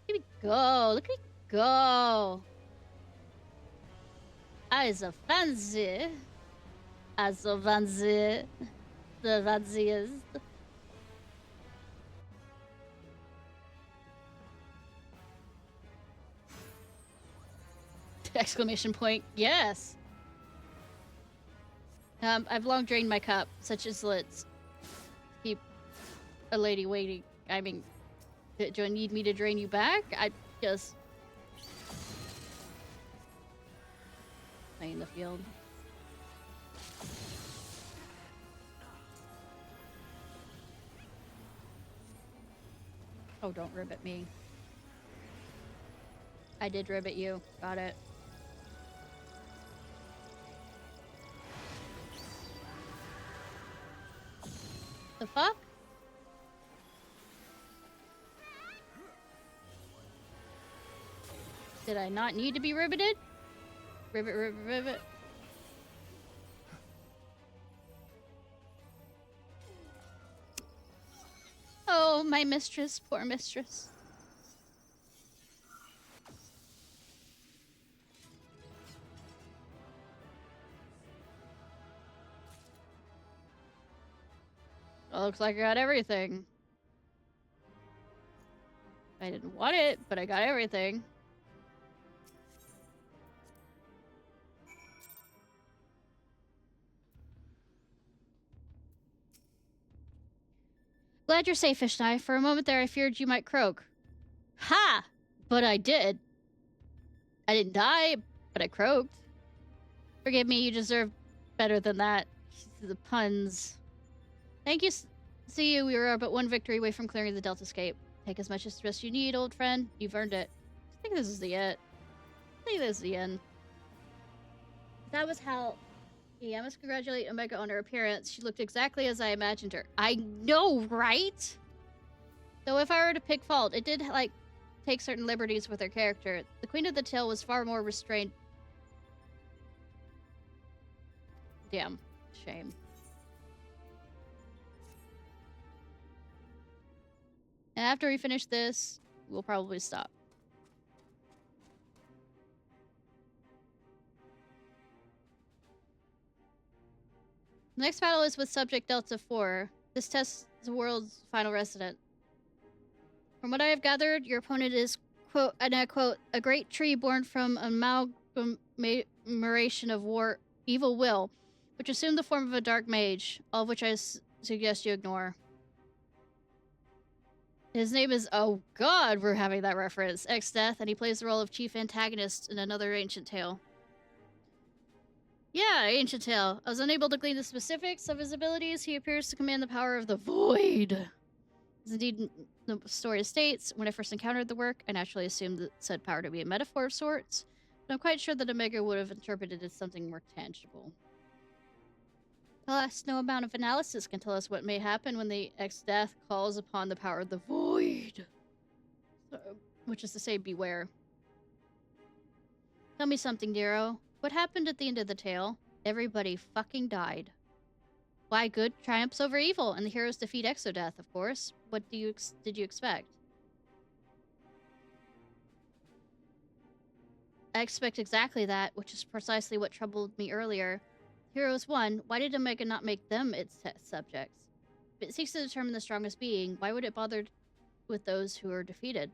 Look at me go. Look at me go. I so fancy. I so fancy. The fanciest. Exclamation point. Yes. I've long drained my cup, such as let's keep a lady waiting. I mean, do you need me to drain you back? I just play in the field. Oh, don't ribbit me. I did ribbit you. Got it. The fuck? Did I not need to be ribbited? Ribbit, ribbit, ribbit. Oh, my mistress. Poor mistress. Well, looks like I got everything. I didn't want it, but I got everything. Glad you're safe, Ishnai. For a moment there, I feared you might croak. Ha! But I did. I didn't die, but I croaked. Forgive me, you deserve better than that. The puns. Thank you. See you. We were but one victory away from clearing the Deltascape. Take as much rest you need, old friend. You've earned it. I think this is the end. I think this is the end. That was how... Yeah, I must congratulate Omega on her appearance. She looked exactly as I imagined her. I know, right? Though if I were to pick fault, it did, like, take certain liberties with her character. The Queen of the Tail was far more restrained. Damn. Shame. And after we finish this, we'll probably stop. The next battle is with Subject Delta 4. This tests the world's final resident. From what I have gathered, your opponent is, quote, and I quote, a great tree born from amalgamation of evil will, which assumed the form of a dark mage, all of which I suggest you ignore. His name is, oh god, we're having that reference, X-Death, and he plays the role of chief antagonist in another ancient tale. Yeah, ancient tale. I was unable to glean the specifics of his abilities. He appears to command the power of the void. As indeed the story states, when I first encountered the work, I naturally assumed that said power to be a metaphor of sorts, but I'm quite sure that Omega would have interpreted it as something more tangible. Alas, no amount of analysis can tell us what may happen when the X-Death calls upon the power of the void. Which is to say, beware. Tell me something, Nero. What happened at the end of the tale? Everybody fucking died. Why, good triumphs over evil, and the heroes defeat Exodeath, of course. What did you expect? I expect exactly that, which is precisely what troubled me earlier. Heroes won. Why did Omega not make them its test subjects? If it seeks to determine the strongest being, why would it bother with those who are defeated?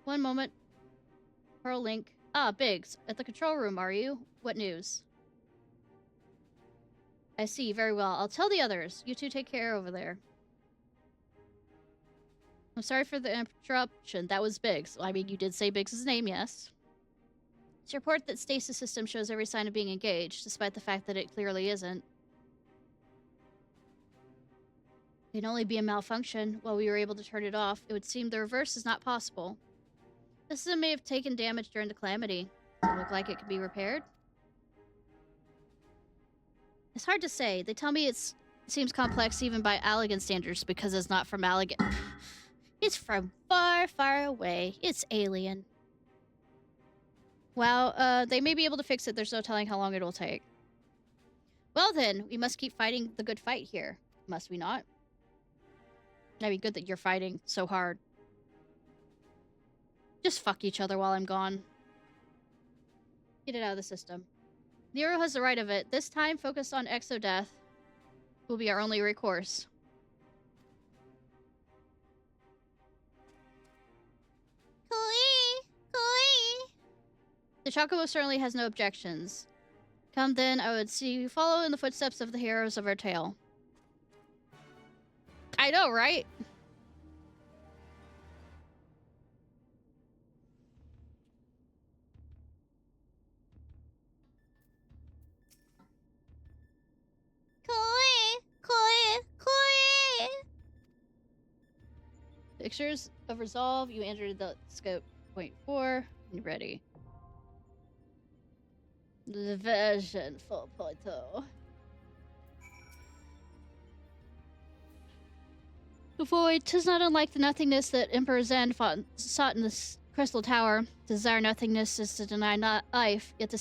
One moment. Pearl Link. Ah, Biggs. At the control room, are you? What news? I see. Very well. I'll tell the others. You two take care over there. I'm sorry for the interruption. That was Biggs. I mean, you did say Biggs' name, yes. It's a report that stasis system shows every sign of being engaged, despite the fact that it clearly isn't. It can only be a malfunction. While we were able to turn it off, it would seem the reverse is not possible. The system may have taken damage during the calamity. Does it look like it could be repaired? It's hard to say. They tell me it seems complex even by Allegan standards because it's not from Allegan. It's from far, far away. It's alien. Well, they may be able to fix it. There's no telling how long it'll take. Well then, we must keep fighting the good fight here. Must we not? I mean, good that you're fighting so hard. Just fuck each other while I'm gone. Get it out of the system. Nero has the right of it. This time, focus on Exodeath will be our only recourse. The Chocobo certainly has no objections. Come then, I would see you follow in the footsteps of the heroes of our tale. I know, right? Pictures of resolve. You entered the scope point 4. You ready? The version 4.0. The void, 'tis not unlike the nothingness that Emperor Zen sought in the Crystal Tower. To desire nothingness is to deny not life, yet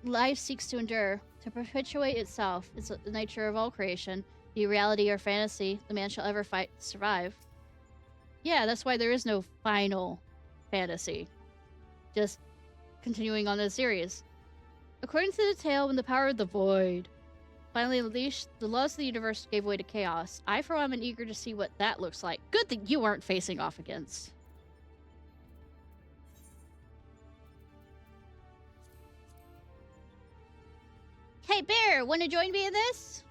life seeks to endure, to perpetuate itself. It's the nature of all creation. Be reality or fantasy, the man shall ever fight to survive. Yeah, that's why there is no final fantasy. Just continuing on this series. According to the tale, when the power of the void finally unleashed, the laws of the universe gave way to chaos. I, for one, am eager to see what that looks like. Good that you aren't facing off against. Hey, Bear, want to join me in this?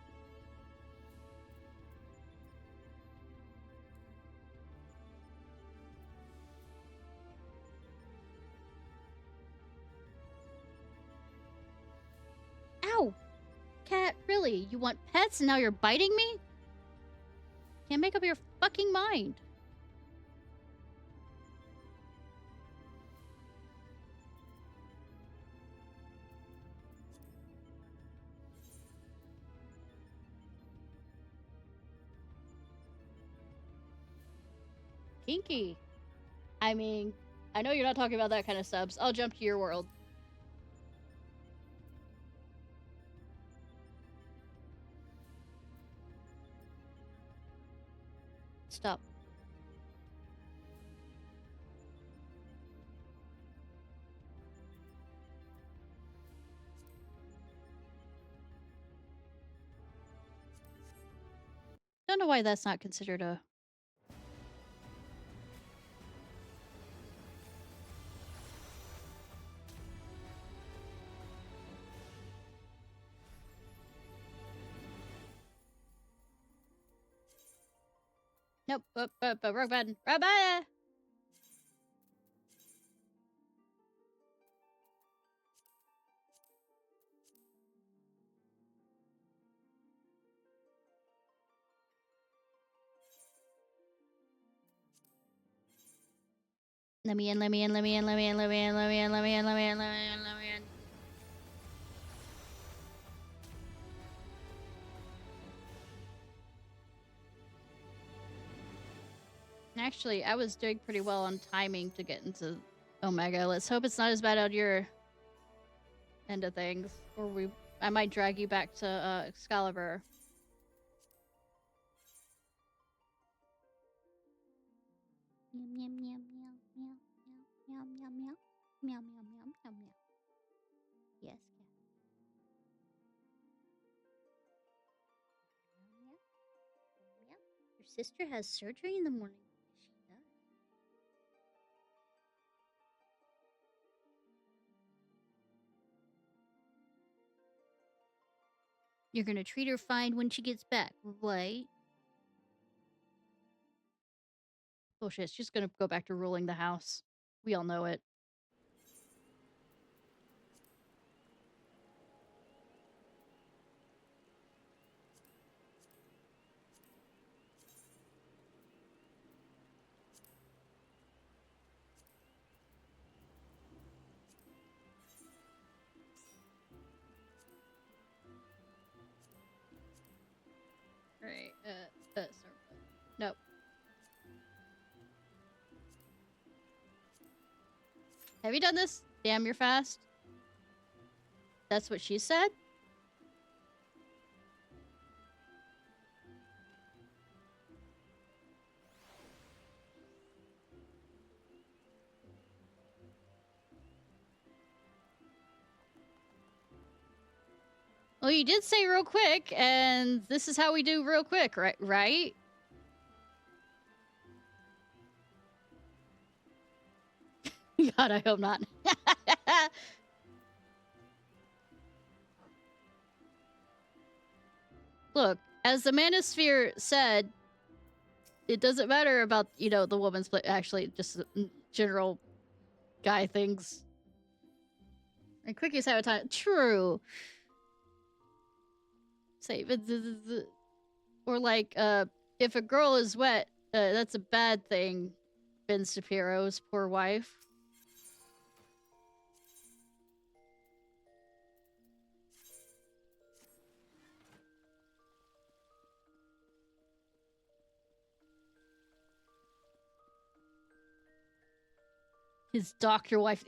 Ow! Cat, really? You want pets and now you're biting me? Can't make up your fucking mind. Kinky. I mean, I know you're not talking about that kind of subs. I'll jump to your world. Stop. Don't know why that's not considered a... Nope. Wrong button. Wrong button! Let me in, let me in, let me in, let me in, let me in, let me in, let me in, let me in, let me in, let me in. Actually, I was doing pretty well on timing to get into Omega. Let's hope it's not as bad on your end of things. Or I might drag you back to Excalibur. Meow meow meow meow meow meow meow meow meow meow meow meow meow. Yes, cat. Meow meow meow. Your sister has surgery in the morning. She does. You're gonna treat her fine when she gets back, right? Bullshit, she's gonna go back to ruling the house. We all know it. Right, sorry. Nope. Have you done this? Damn, you're fast. That's what she said? Well, you did say real quick, and this is how we do real quick, right? Right? God, I hope not. Look, as the Manosphere said, it doesn't matter about, you know, the woman's actually just general guy things. And quickies have a time. True. Say, or like, if a girl is wet, that's a bad thing. Ben Shapiro's poor wife. His doctor wife.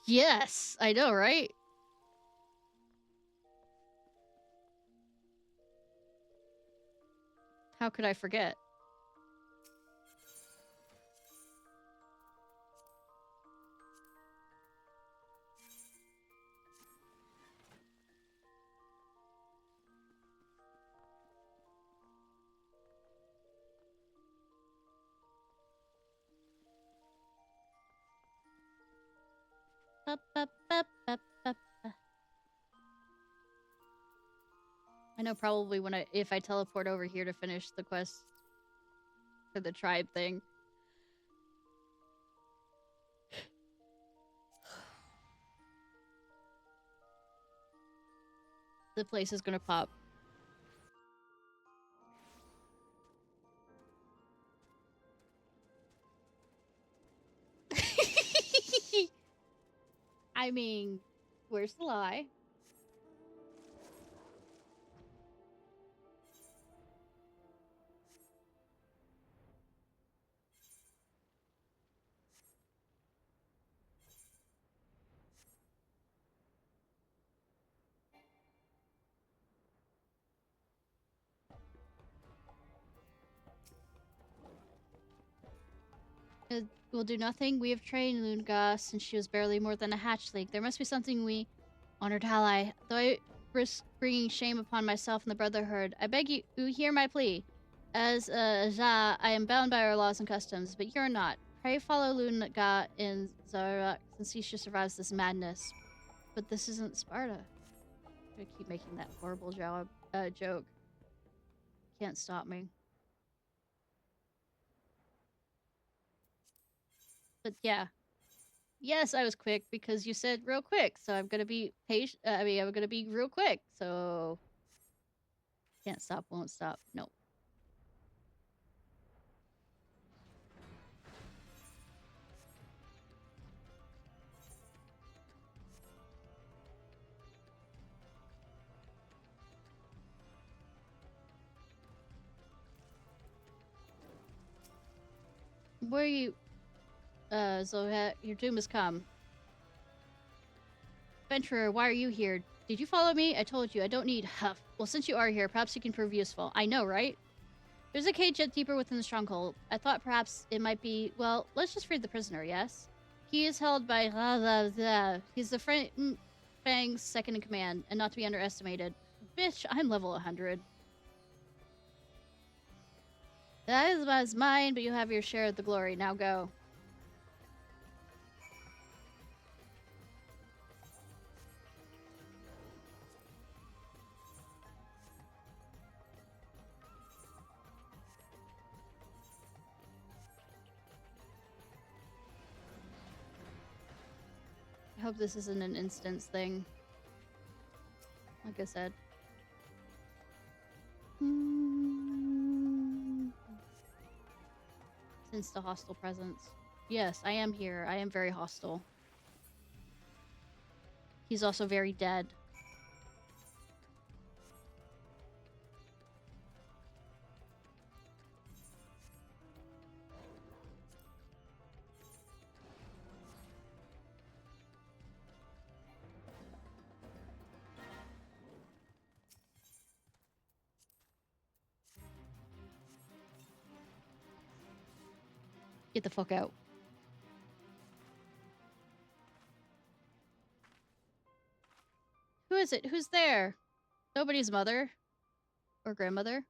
Yes, I know, right? How could I forget? Ba, ba, ba, ba, ba, ba. I know probably if I teleport over here to finish the quest for the tribe thing. The place is gonna pop. I mean, where's the lie? It will do nothing. We have trained Lunga since she was barely more than a hatchling. There must be something we honored ally. Though I risk bringing shame upon myself and the Brotherhood, I beg you hear my plea. As a Ja, I am bound by our laws and customs, but you're not. Pray follow Lunga in Zarak since she survives this madness. But this isn't Sparta. I'm gonna keep making that horrible joke. Can't stop me. But yeah. Yes, I was quick because you said real quick, so I'm gonna be patient. I'm gonna be real quick, so can't stop, won't stop. Nope. Where are you? Zohet, your doom has come. Adventurer, why are you here? Did you follow me? I told you, I don't need huff. Well, since you are here, perhaps you can prove useful. I know, right? There's a cage yet deeper within the stronghold. I thought perhaps it might be... Well, let's just free the prisoner, yes? He is held by... He's the Fang's second in command, and not to be underestimated. Bitch, I'm level 100. That was mine, but you have your share of the glory. Now go. I hope this isn't an instance thing. Like I said. Since the hostile presence. Yes, I am here. I am very hostile. He's also very dead. Get the fuck out. Who is it? Who's there? Nobody's mother. Or grandmother.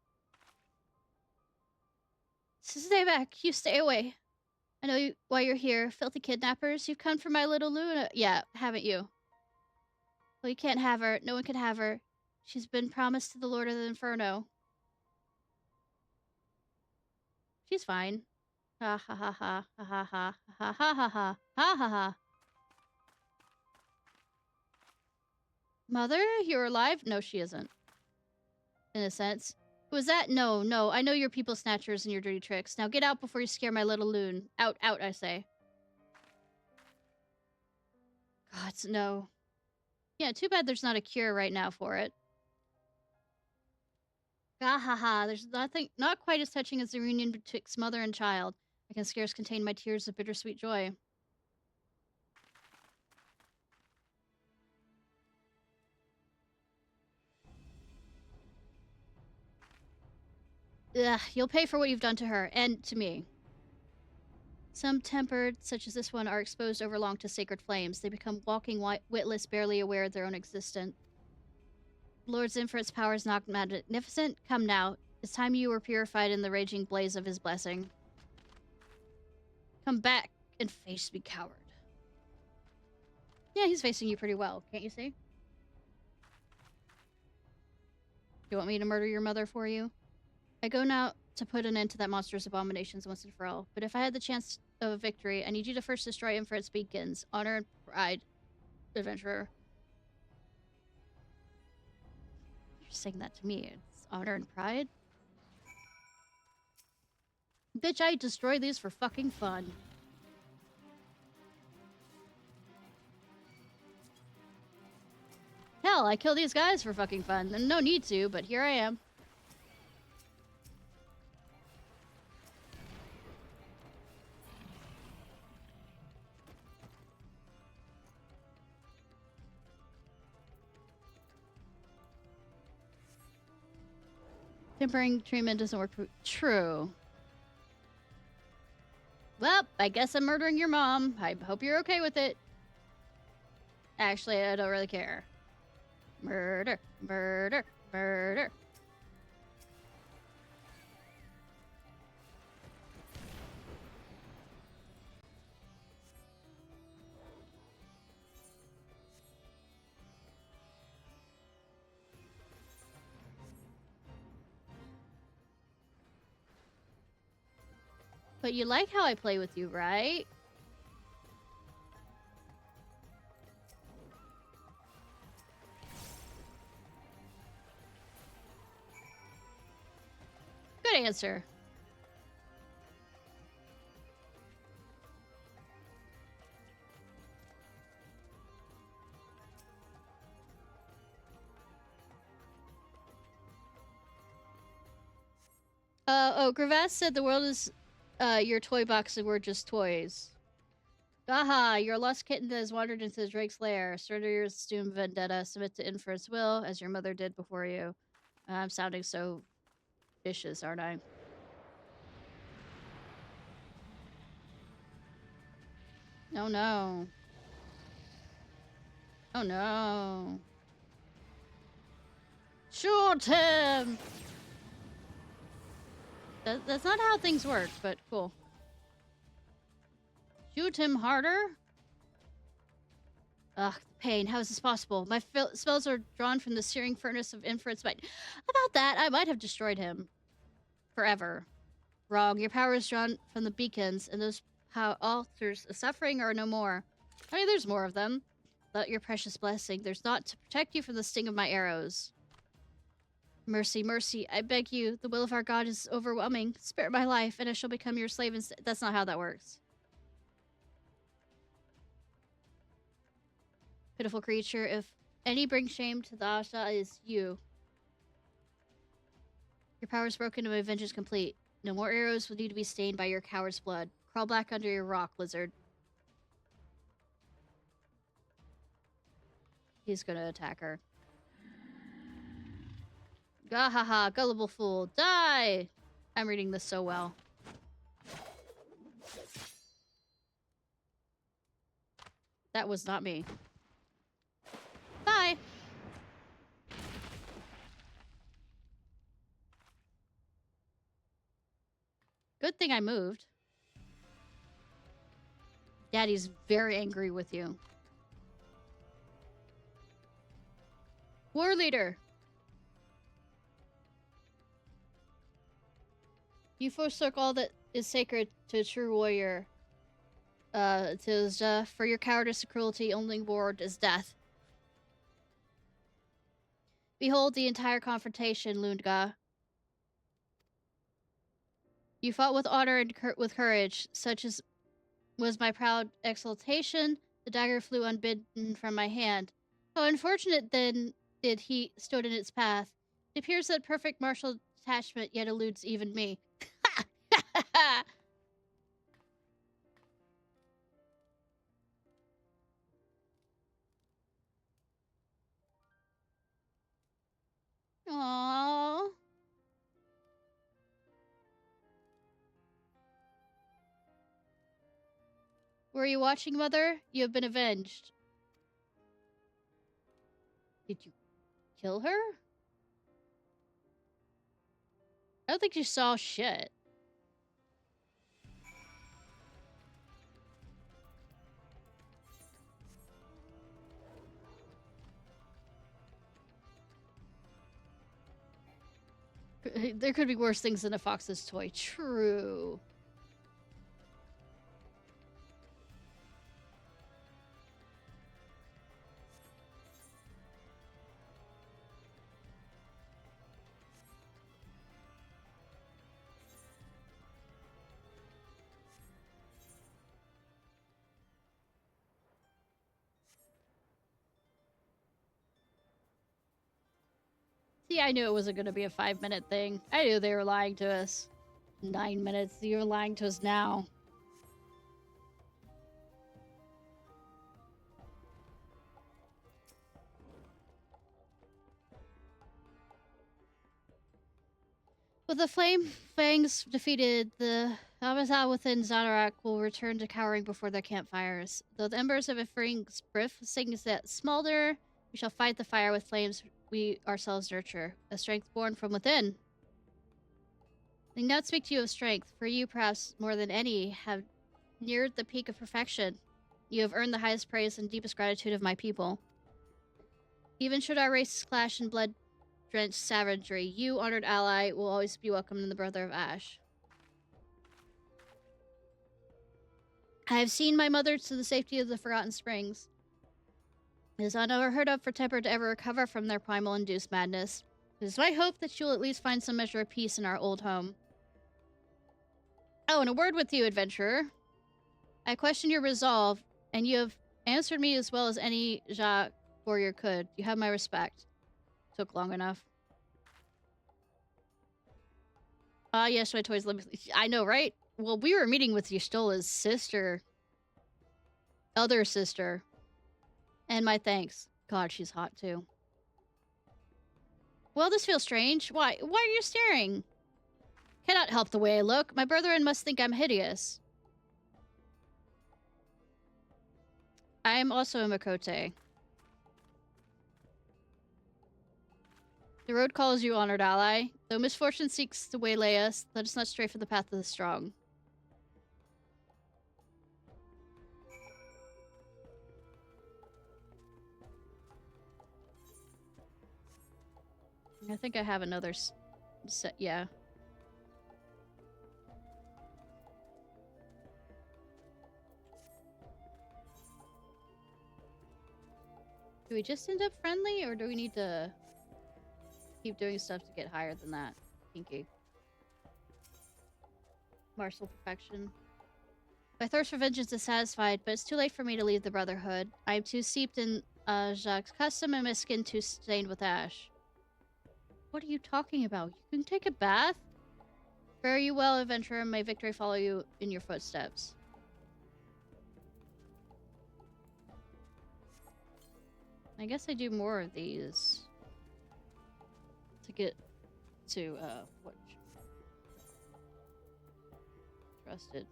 Stay back. You stay away. I know why you're here. Filthy kidnappers. You've come for my little Luna. Yeah, haven't you? Well, you can't have her. No one can have her. She's been promised to the Lord of the Inferno. She's fine. Ha ha ha ha ha ha ha ha ha ha ha ha ha ha. Mother, you're alive? No, she isn't. In a sense. Who is that? No, no. I know your people snatchers and your dirty tricks. Now get out before you scare my little loon. Out, out, I say. Gods, no. Yeah, too bad there's not a cure right now for it. Ah ha ha. There's nothing, not quite as touching as the reunion betwixt mother and child. I can scarce contain my tears of bittersweet joy. Ugh, you'll pay for what you've done to her, and to me. Some tempered, such as this one, are exposed overlong to sacred flames. They become walking witless, barely aware of their own existence. Lord Zinfrit's power is not magnificent. Come now. It's time you were purified in the raging blaze of his blessing. Come back and face me, coward. Yeah, he's facing you pretty well, can't you see? You want me to murder your mother for you? I go now to put an end to that monstrous abominations once and for all. But if I had the chance of a victory, I need you to first destroy Inference beacons. Honor and pride, adventurer. You're saying that to me. It's honor and pride? Bitch, I destroy these for fucking fun. Hell, I kill these guys for fucking fun. No need to, but here I am. Tempering treatment doesn't work. True. Well, I guess I'm murdering your mom. I hope you're okay with it. Actually, I don't really care. Murder, murder, murder. But you like how I play with you, right? Good answer. Gravass said the world is your toy box and we're just toys. Gaha, you're a lost kitten that has wandered into the Drake's lair. Surrender your doom vendetta. Submit to Inference will, as your mother did before you. I'm sounding so vicious, aren't I? Oh no. Oh no. Shoot him! That's not how things work, but cool. Shoot him harder? Ugh, pain. How is this possible? My spells are drawn from the searing furnace of Inference might. About that, I might have destroyed him. Forever. Wrong. Your power is drawn from the beacons, and those altars of suffering are no more. I mean, there's more of them. But your precious blessing, there's naught to protect you from the sting of my arrows. Mercy, mercy, I beg you. The will of our God is overwhelming. Spare my life, and I shall become your slave instead. That's not how that works. Pitiful creature, if any bring shame to the Asha, is you. Your power is broken and my vengeance complete. No more arrows will need to be stained by your coward's blood. Crawl back under your rock, lizard. He's gonna attack her. Gahaha, gullible fool, die! I'm reading this so well. That was not me. Bye! Good thing I moved. Daddy's very angry with you. War leader! You forsook all that is sacred to a true warrior. For your cowardice and cruelty, only reward is death. Behold the entire confrontation, Lundga. You fought with honor and with courage, such as was my proud exultation. The dagger flew unbidden from my hand. How unfortunate then did he stood in its path. It appears that perfect martial detachment yet eludes even me. Aww. Were you watching, Mother? You have been avenged. Did you kill her? I don't think you saw shit. There could be worse things than a fox's toy. True. See, I knew it wasn't going to be a 5-minute thing. I knew they were lying to us. 9 minutes. You're lying to us now. With the Flame Fangs defeated, the Amazon within Zanarak will return to cowering before their campfires. Though the embers of Ifring's Briff sings that smolder, we shall fight the fire with flames we ourselves nurture, a strength born from within. I need not speak to you of strength, for you, perhaps more than any, have neared the peak of perfection. You have earned the highest praise and deepest gratitude of my people. Even should our races clash in blood-drenched savagery, you, honored ally, will always be welcome in the Brother of Ash. I have seen my mother to the safety of the Forgotten Springs. It is unheard of for Temper to ever recover from their primal-induced madness. It is my hope that you'll at least find some measure of peace in our old home. Oh, and a word with you, adventurer. I question your resolve, and you have answered me as well as any Jacques warrior could. You have my respect. Took long enough. Yes, my toys. I know, right? Well, we were meeting with Y'shtola's sister. Other sister. And my thanks. God, she's hot too. Well, this feels strange. Why are you staring? Cannot help the way I look. My brethren must think I'm hideous. I am also a Makote. The road calls you, honored ally. Though misfortune seeks to waylay us, let us not stray from the path of the strong. I think I have another set, yeah. Do we just end up friendly, or do we need to keep doing stuff to get higher than that? Kinky. Martial perfection. My thirst for vengeance is satisfied, but it's too late for me to leave the Brotherhood. I am too steeped in Jacques' custom and my skin too stained with ash. What are you talking about? You can take a bath? Fare you well, adventurer, and may victory follow you in your footsteps. I guess I do more of these to get to, what? Trusted.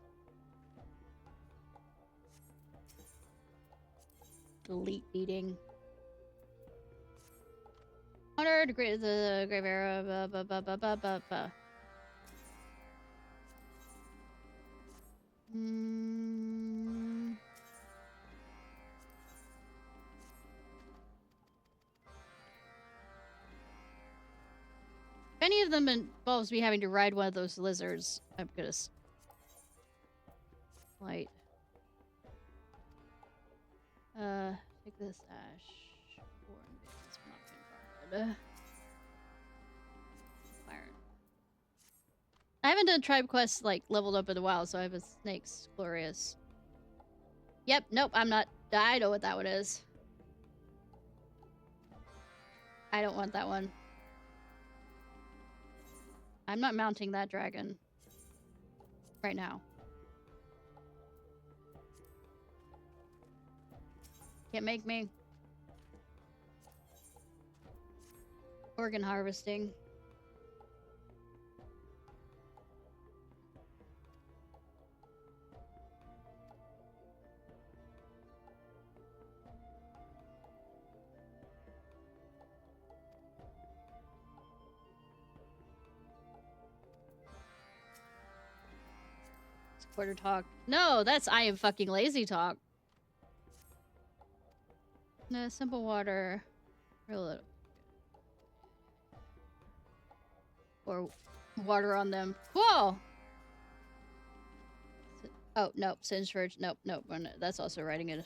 Delete beating. Honor the grave era. If any of them involves me having to ride one of those lizards, I'm gonna light. Take this ash. Iron. I haven't done tribe quests like leveled up in a while, so I have a snake's glorious. Yep, nope, I'm not. I know what that one is. I don't want that one. I'm not mounting that dragon right now. Can't make me. Organ harvesting. Quarter talk. No, that's I am fucking lazy talk. No, simple water. Real little. Or water on them. Whoa! Oh, nope. Singe Verge. Nope, nope. That's also writing it.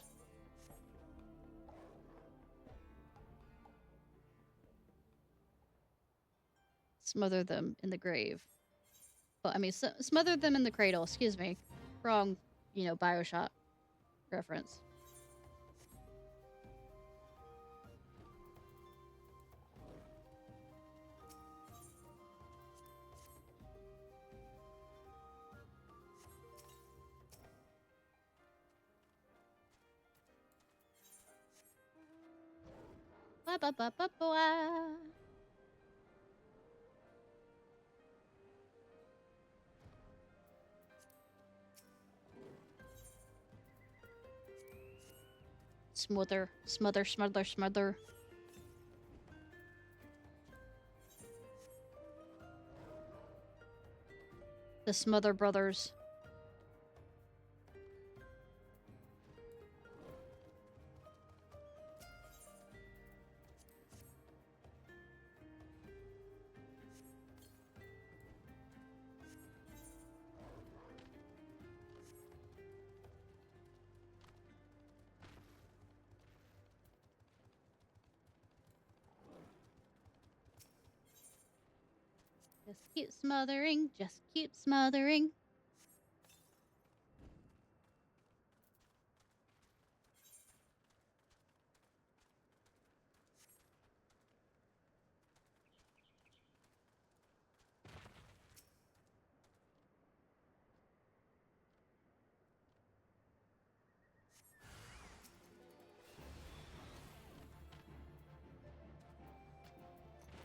Smother them in the grave. Well, I mean, smother them in the cradle. Excuse me. Wrong, Bioshock reference. Ba ba ba ba ba. Smother, smother, smother, smother. The Smother Brothers. Just keep smothering, just keep smothering.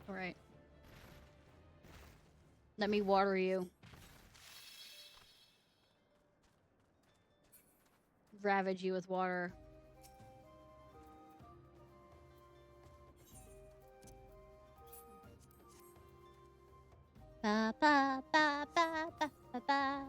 All right. Let me water you. Ravage you with water. Ba ba ba ba ba ba ba.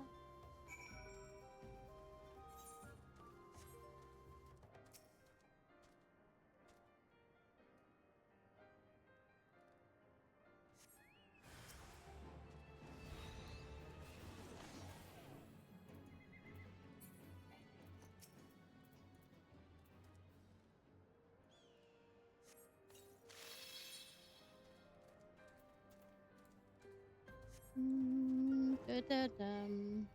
Da-da-dum.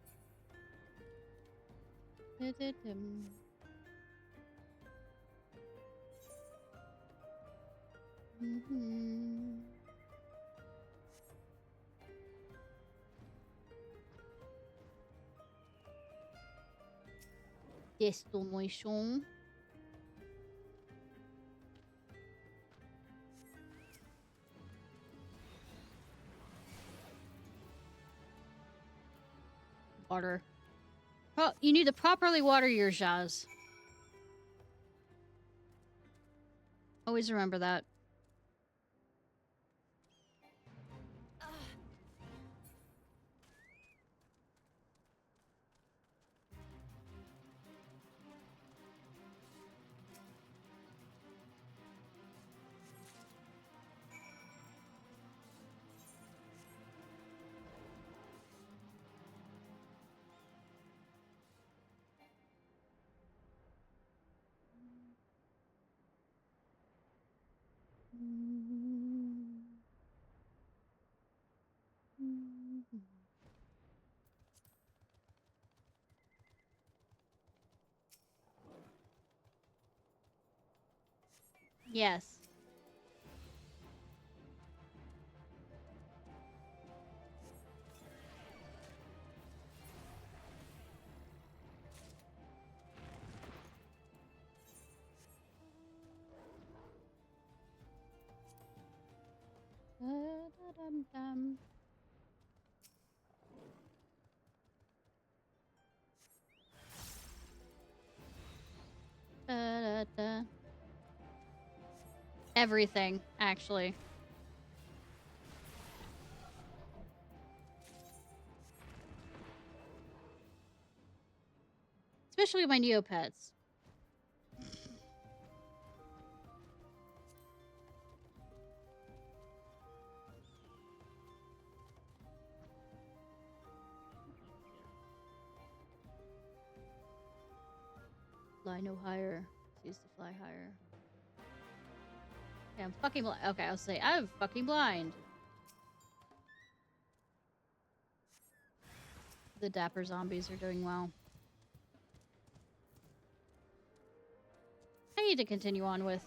Da-da-dum. Mm-hmm. Destination. Water. Oh, you need to properly water your Jazz. Always remember that. Yes. Da-da-dum-dum. Da-da-da. Everything, actually. Especially my Neopets. Fly no higher. Cease to fly higher. Okay, I'm fucking blind. Okay, I'll say I'm fucking blind. The dapper zombies are doing well. I need to continue on with...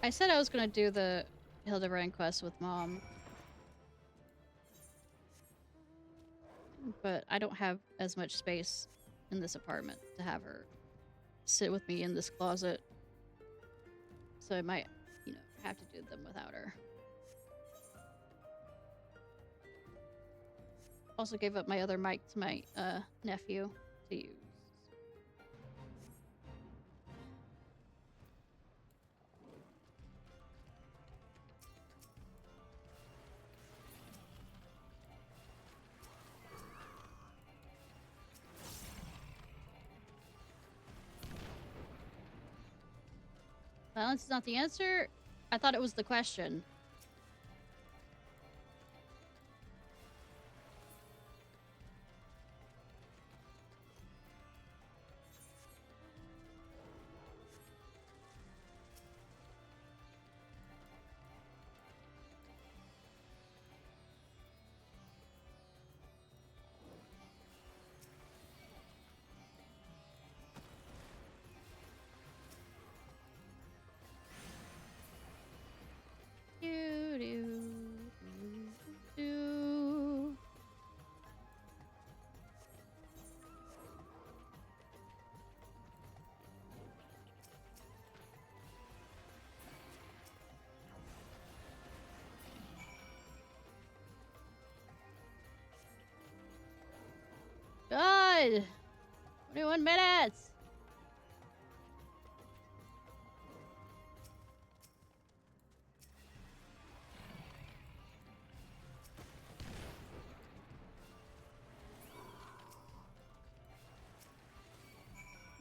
I said I was gonna do the Hildebrand quest with Mom. But I don't have as much space in this apartment to have her sit with me in this closet. So I might, you know, have to do them without her. Also gave up my other mic to my nephew to use. Violence is not the answer? I thought it was the question. God! 21 minutes!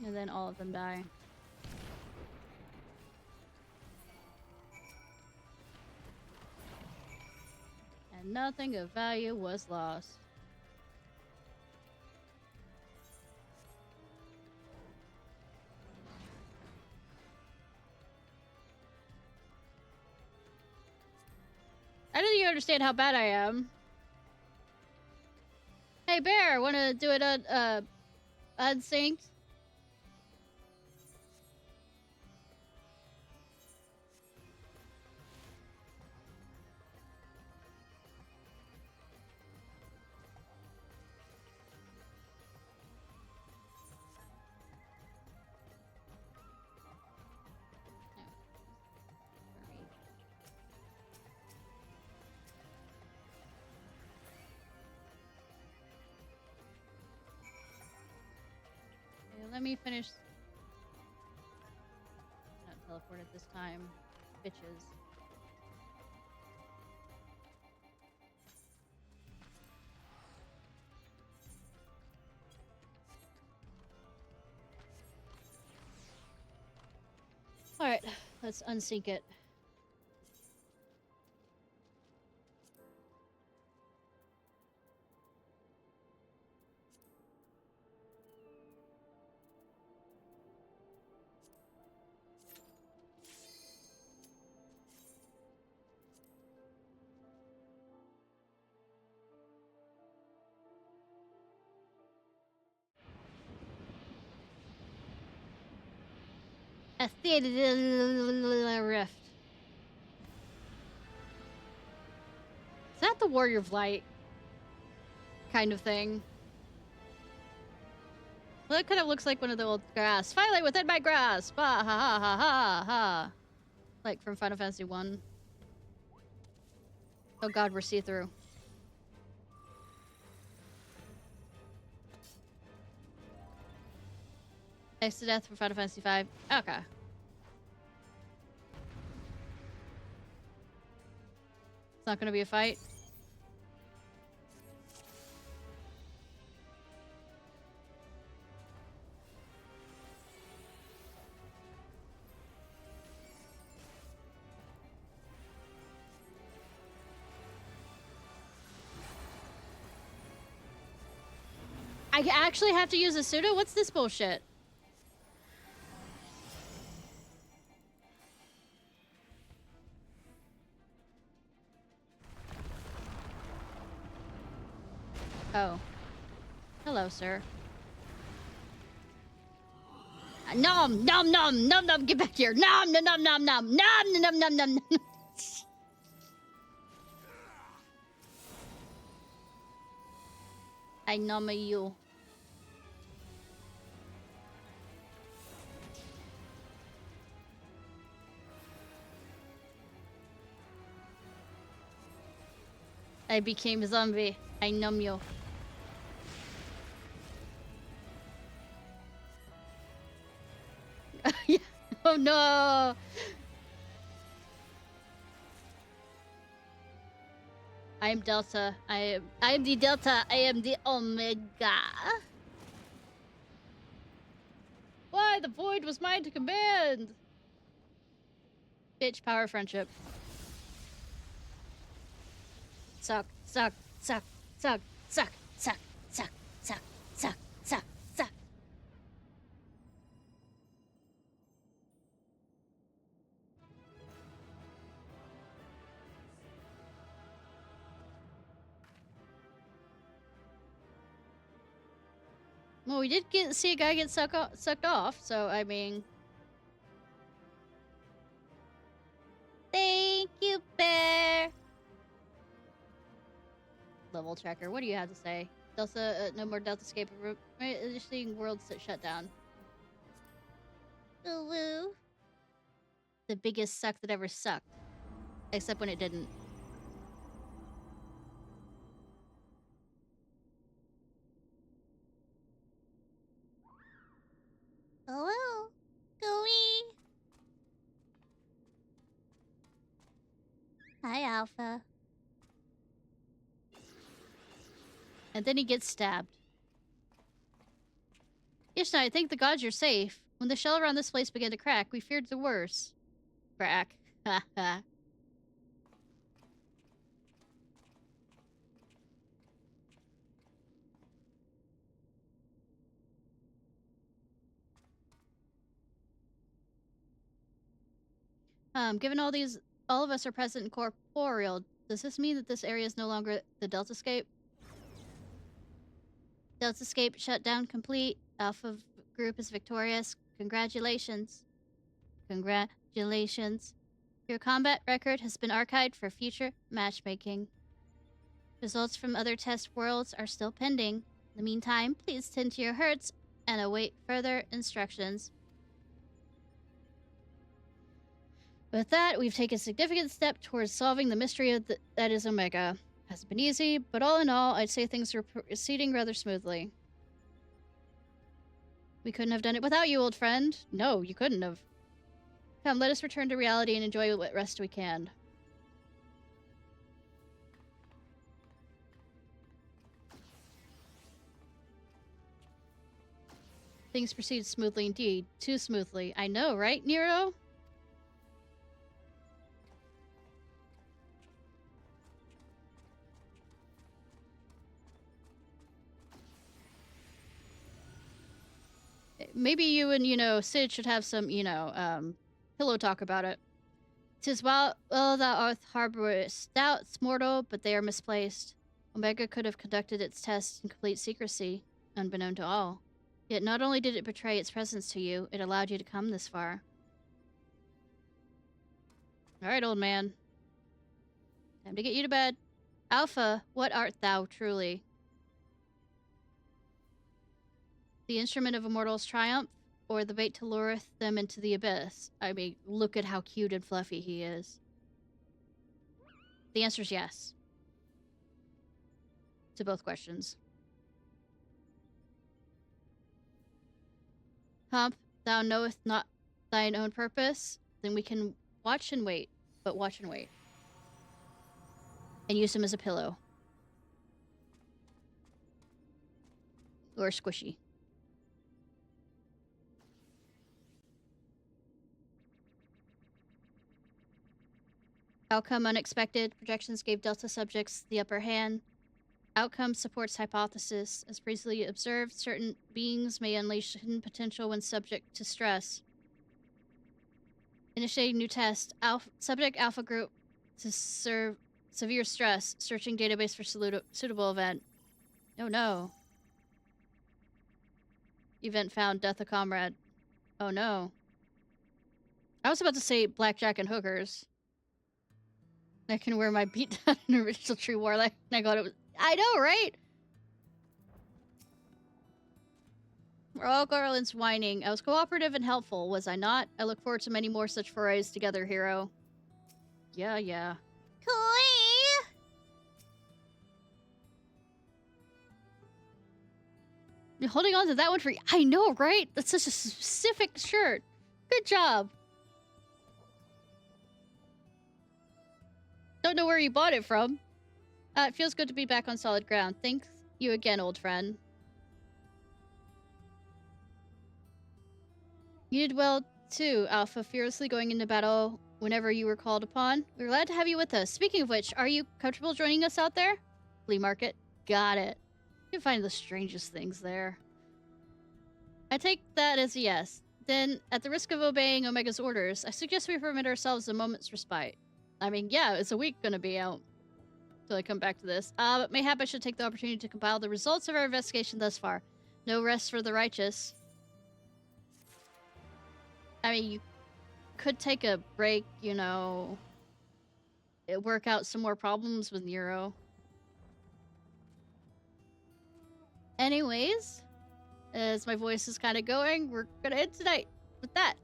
And then all of them die. And nothing of value was lost. I don't think you understand how bad I am. Hey, Bear, wanna do it unsynced? Let me finish. Not teleport at this time, bitches. All right, let's unsync it. A theater rift. Is that the Warrior of Light kind of thing? Well, it kind of looks like one of the old grass. Finally within my grasp! Ha ha ha ha ha ha! Like from Final Fantasy 1. Oh god, we're see-through. Next to death from Final Fantasy 5. Okay. It's not gonna be a fight. I actually have to use a pseudo? What's this bullshit? Oh. Hello, sir. Nom, nom, nom, nom, nom, get back here. Nom, nom, nom, nom, nom, nom, nom, nom, nom, nom. I nom you. I became a zombie. I numb you. Yeah. Oh no! I am Delta. I am the Delta. I am the Omega. Why? The void was mine to command! Bitch, power, friendship. Suck, suck, suck, suck, suck, suck, suck, suck, suck, suck, suck. Well, we did see a guy get sucked off, so I mean... Thank you, Bear. Level checker, what do you have to say? Delta, no more Deltascape. Just seeing worlds that shut down. Woo. The biggest suck that ever sucked. Except when it didn't. Hello. Gooey. Hi, Alpha. And then he gets stabbed. Ishnai, I think the gods you're safe. When the shell around this place began to crack, we feared the worst. Crack. Ha ha. Given all of us are present in corporeal, does this mean that this area is no longer the Deltascape? Deltascape shut down complete. Alpha group is victorious. Congratulations. Congratulations. Your combat record has been archived for future matchmaking. Results from other test worlds are still pending. In the meantime, please tend to your hurts and await further instructions. With that, we've taken a significant step towards solving the mystery of that is Omega. Hasn't been easy, but all in all, I'd say things are proceeding rather smoothly. We couldn't have done it without you, old friend. No, you couldn't have. Come, let us return to reality and enjoy what rest we can. Things proceed smoothly indeed. Too smoothly. I know, right, Nero? Maybe you and, Sid should have some, pillow talk about it. 'Tis well thou art harborest doubts, mortal, but they are misplaced. Omega could have conducted its tests in complete secrecy, unbeknown to all. Yet not only did it betray its presence to you, it allowed you to come this far. Alright, old man. Time to get you to bed. Alpha, what art thou truly? The instrument of a mortal's triumph, or the bait to lureth them into the abyss? I mean, look at how cute and fluffy he is. The answer's yes. To both questions. Hump, thou knowest not thine own purpose? Then we can watch and wait, but watch and wait. And use him as a pillow. Or squishy. Outcome unexpected. Projections gave Delta subjects the upper hand. Outcome supports hypothesis. As previously observed, certain beings may unleash hidden potential when subject to stress. Initiating new test. Subject Alpha Group to serve severe stress. Searching database for suitable event. Oh no. Event found, death of comrade. Oh no. I was about to say blackjack and hookers. I can wear my beat down in original tree warlike. I got it. I know, right? We're all garlands whining. I was cooperative and helpful, was I not? I look forward to many more such forays together, hero. Yeah. Cool. You're holding on to that one for... I know, right? That's such a specific shirt. Good job. Don't know where you bought it from. It feels good to be back on solid ground. Thank you again, old friend. You did well, too, Alpha, fearlessly going into battle whenever you were called upon. We're glad to have you with us. Speaking of which, are you comfortable joining us out there? Flea market. Got it. You can find the strangest things there. I take that as a yes. Then, at the risk of obeying Omega's orders, I suggest we permit ourselves a moment's respite. I mean, yeah, it's a week gonna be out till I come back to this. But mayhap I should take the opportunity to compile the results of our investigation thus far. No rest for the righteous. I mean, you could take a break, you know, work out some more problems with Nero. Anyways, as my voice is kind of going, we're gonna end tonight with that.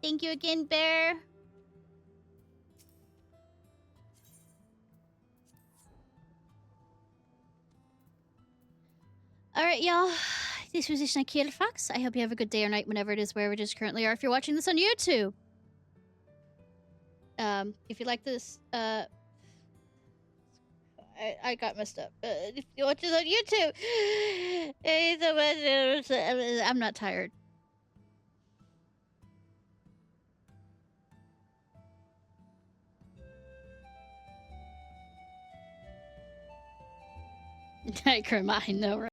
Thank you again, Bear. Alright, y'all. This was Ishnai Ciarfox. I hope you have a good day or night whenever it is, wherever it is currently are. If you're watching this on YouTube. If you like this, I got messed up. If you watch this on YouTube, I'm not tired. I know, right?